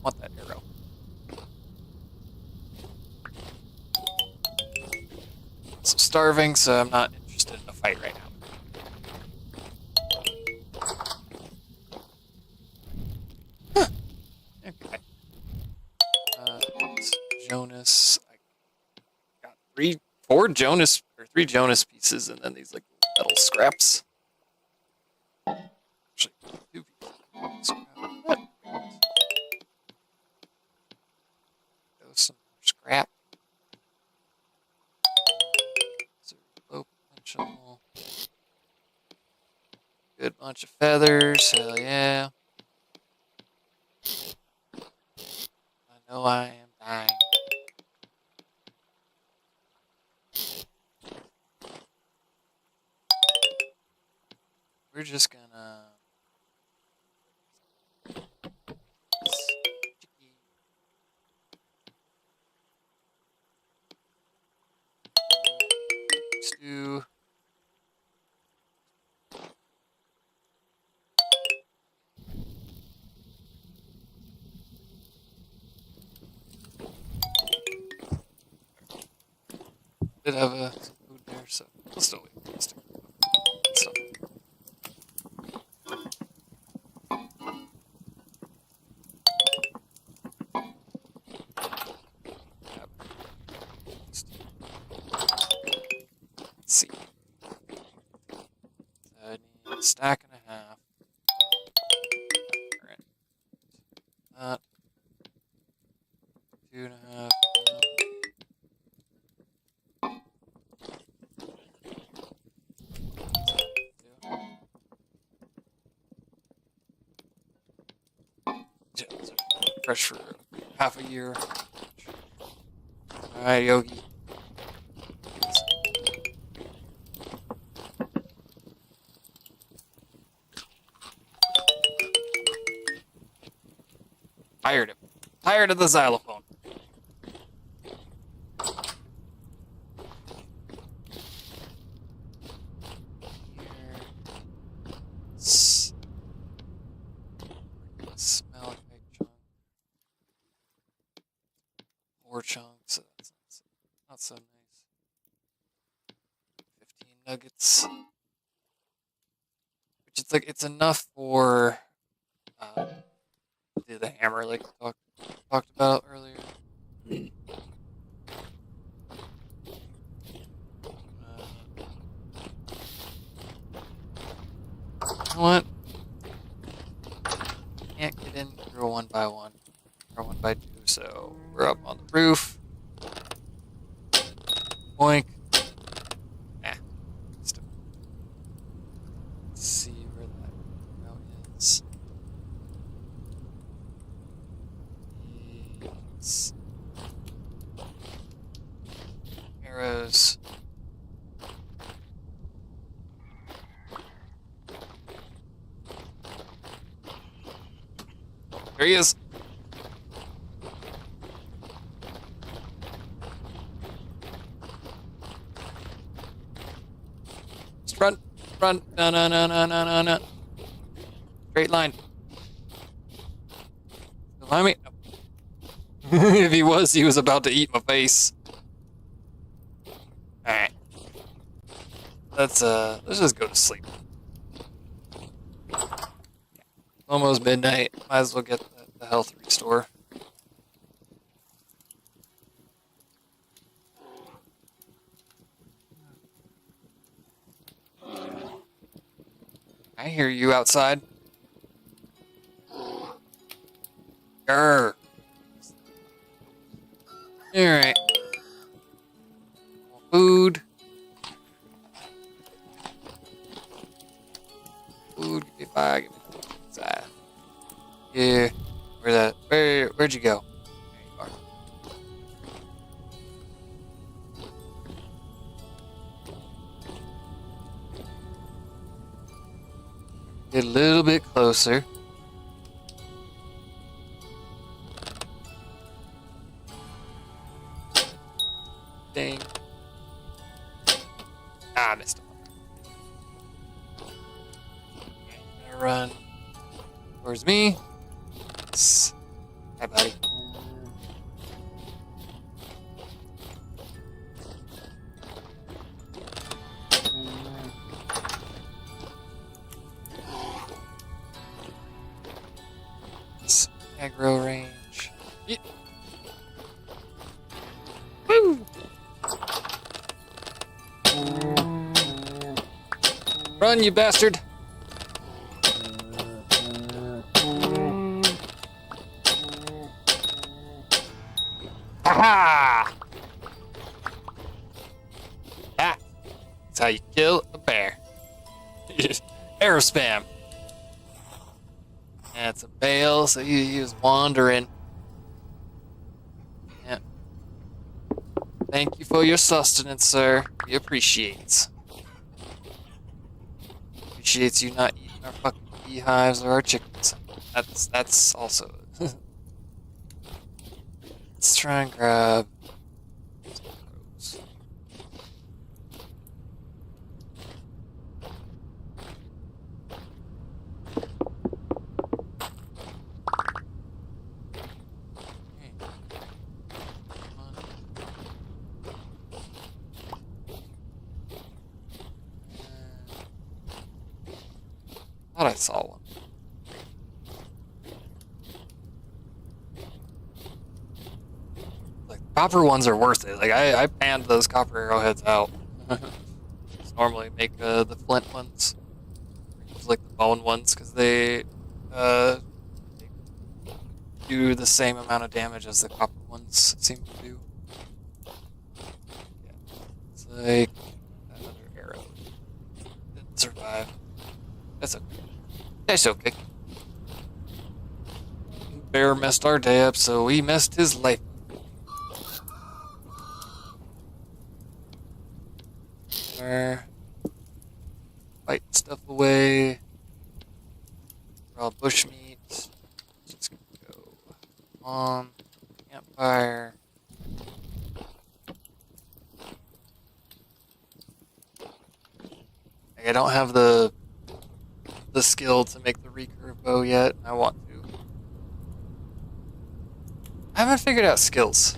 Want that arrow? So starving, so I'm not interested in a fight right now. Huh. Okay. Jonas. I got 3 Jonas pieces, and then these like metal scraps. Actually, 2 pieces. What? Go some more scrap. Low potential. Good bunch of feathers. Hell yeah. I know I am dying. We're just gonna. Stew. Did have a food there, so we'll still wait. Stuff. Let's see. I need a stack and a half. Alright. That. 2.5. fresh for half a year. Alright, Yogi. Tired him. Tired of the xylophone. Smell like big chunk. 4 chunks. That's not so nice. 15 nuggets. Which it's like it's enough for the hammer like we talked about earlier. You know what? Can't get in through a 1 by 1 or 1 by 2, so we're up on the roof. Boink. Let's see where that arrow is. It's arrows. There he is. Just run. Run. No. Straight line. Behind me. No. If he was about to eat my face. Alright. Let's just go to sleep. Almost midnight. Might as well get the health restore. I hear you outside. Grr. Alright. Food. Food, give me 5, give me 4. Yeah. Where'd you go? There you are. Get a little bit closer. Dang. Ah, I missed him. I'm gonna run towards me. Hi, buddy. It's aggro range. Yeah. Woo! Run, you bastard! Ha! That's how you kill a bear. Arrow spam. That's a bale, so he was wandering. Yeah. Thank you for your sustenance, sir. We appreciate. Appreciates you not eating our fucking beehives or our chickens. That's also. Let's try and grab some rows. Thought I saw one. Like copper ones are worth it. Like I panned those copper arrowheads out. Just normally make the flint ones, use like the bone ones because they do the same amount of damage as the copper ones seem to do. Yeah. It's like another arrow didn't survive. That's okay. That's okay. bear messed our day up, so we messed his life. We're fighting stuff away. We're all bushmeat. Just gonna go on campfire. I don't have the skill to make the recurve bow yet. I want to. I haven't figured out skills.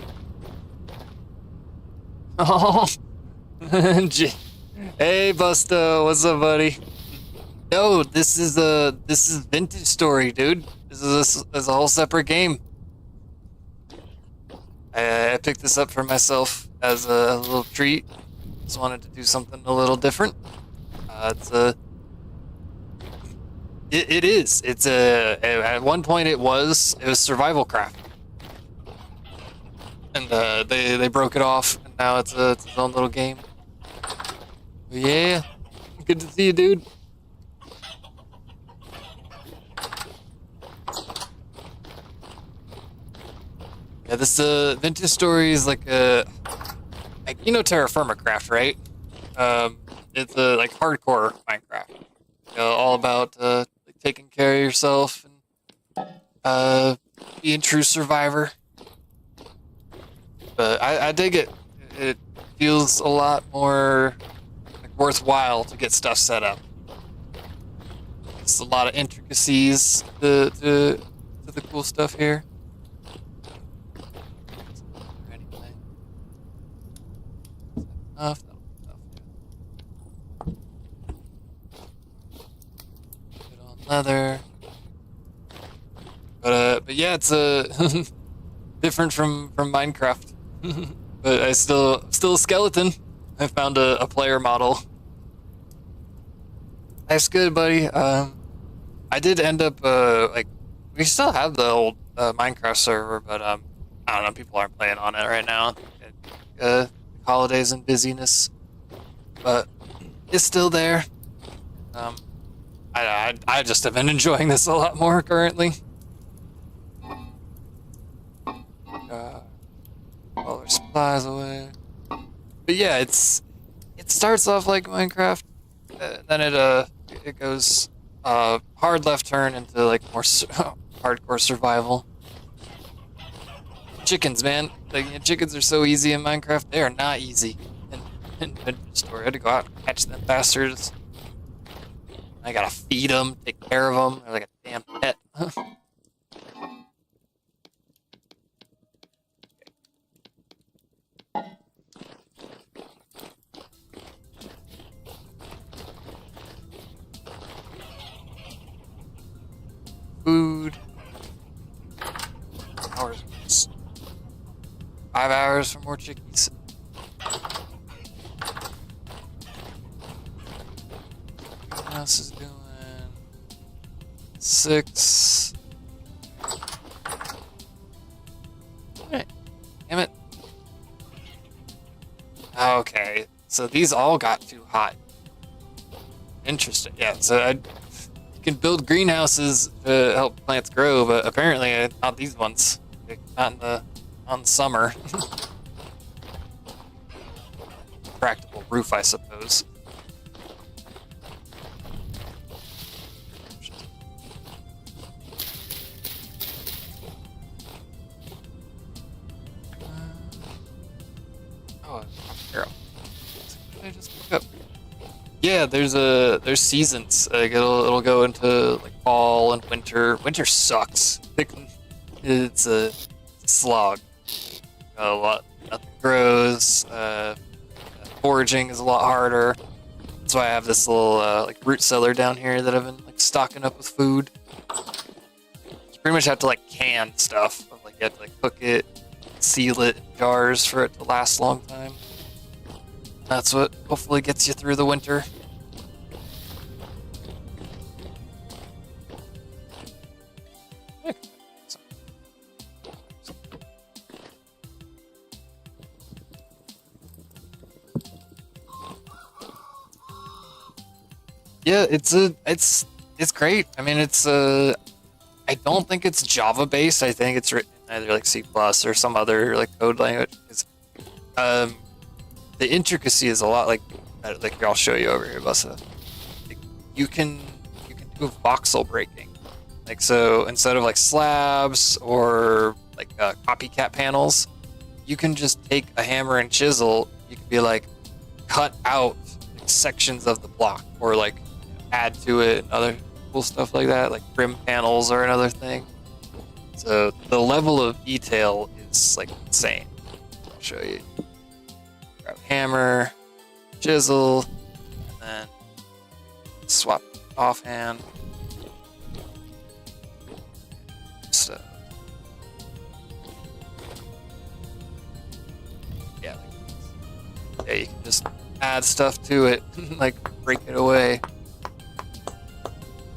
Oh, hey Busto, what's up, buddy? No, this is Vintage Story, dude. This is a whole separate game. I picked this up for myself as a little treat. Just wanted to do something a little different. It is. It's at one point it was survival craft, and they broke it off, and now it's its own little game. But yeah, good to see you, dude. Yeah, this Vintage Story is like you know Terra Firma Craft, right? It's like hardcore Minecraft. All about like taking care of yourself and being true survivor. But I dig it. It feels a lot more like worthwhile to get stuff set up. It's a lot of intricacies to the cool stuff here. Enough. Good on leather. But yeah, it's different from Minecraft. But I still a skeleton. I found a player model. That's good, buddy. I did end up like we still have the old Minecraft server, but I don't know, people aren't playing on it right now. Holidays and busyness, but it's still there. I just have been enjoying this a lot more currently. All our supplies away. But yeah, it starts off like Minecraft, then it goes hard left turn into like more hardcore survival. Chickens, man. Like, chickens are so easy in Minecraft. They are not easy in Vintage Story. I had to go out and catch them bastards. I gotta feed them, take care of them. They're like a damn pet. Food. Hours. 5 hours for more chickies. What else is doing? 6. Alright. Damn it. Okay. So these all got too hot. Interesting. Yeah, so you can build greenhouses to help plants grow, but apparently not these ones. Not on summer. Practical roof, I suppose. Oh, arrow. What did I just pick up? Yeah, there's seasons. Like it'll go into like fall and winter. Winter sucks. It's a slog. A lot, nothing grows. Foraging is a lot harder. That's why I have this little like root cellar down here that I've been like stocking up with food. You pretty much have to like can stuff. Like you have to like cook it, seal it in jars for it to last a long time. That's what hopefully gets you through the winter. Yeah, it's great. I mean, it's I don't think it's Java based. I think it's written in either like C plus or some other like code language. Um, the intricacy is a lot like I'll show you over here, Bussa. Like, you can do voxel breaking. Like, so instead of like slabs or like copycat panels, you can just take a hammer and chisel. You can be like cut out like, sections of the block or like add to it and other cool stuff like that. Like trim panels are another thing. So the level of detail is like insane. I'll show you. Grab hammer, chisel, and then swap offhand. So yeah, you can just add stuff to it, like break it away.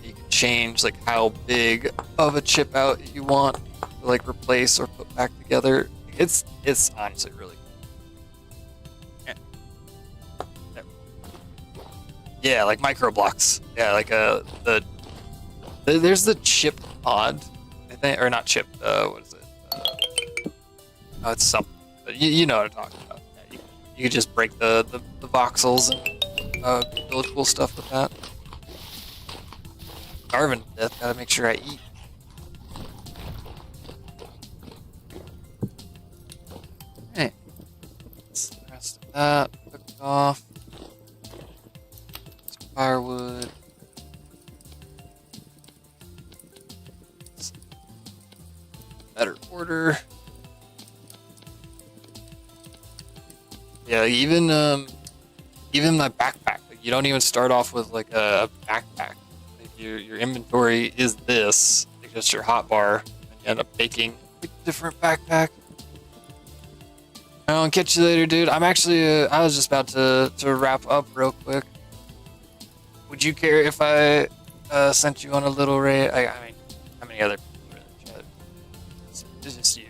You can change like how big of a chip out you want to like replace or put back together. It's honestly really cool. Yeah, like micro blocks. Yeah, like there's the chip pod, I think, or not chip. What is it? Oh, it's something. But you know what I'm talking about. Yeah, you can just break the voxels and build cool stuff with that. Starving to death. Gotta make sure I eat. Hey, that's the rest of that cooked off. Some firewood. Better order. Yeah, even my backpack. Like, you don't even start off with like a backpack. Like your inventory is this, like just your hotbar, and you end up making a different backpack. I'll catch you later, dude. I'm actually I was just about to wrap up real quick. Would you care if I sent you on a little raid? I mean, how many other people are in the chat? It's just you.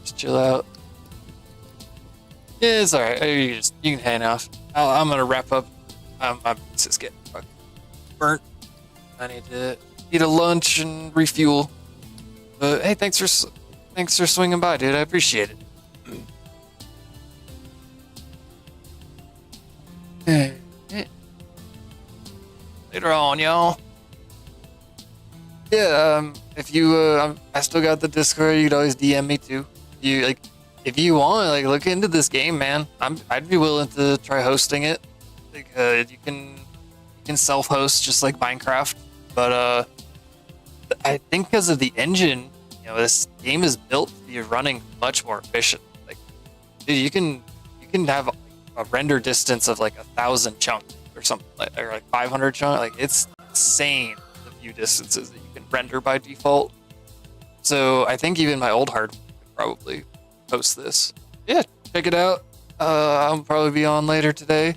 Just chill out. Yeah, it's alright. You can hang out. I'm gonna wrap up. My pizza's getting fucking burnt. I need to eat a lunch and refuel. But hey, thanks for swinging by, dude. I appreciate it. Later on, y'all. Yeah, if you, I still got the Discord. You could always DM me too. If you want, like, look into this game, man. I'd be willing to try hosting it. Like, you can self-host just like Minecraft, but I think because of the engine, this game is built to be running much more efficient. Like, dude, you can have a render distance of like 1,000 chunks or something, or like 500 chunks. Like, it's insane the view distances that you can render by default. So I think even my old hardware could probably post this. Yeah, check it out. I'll probably be on later today.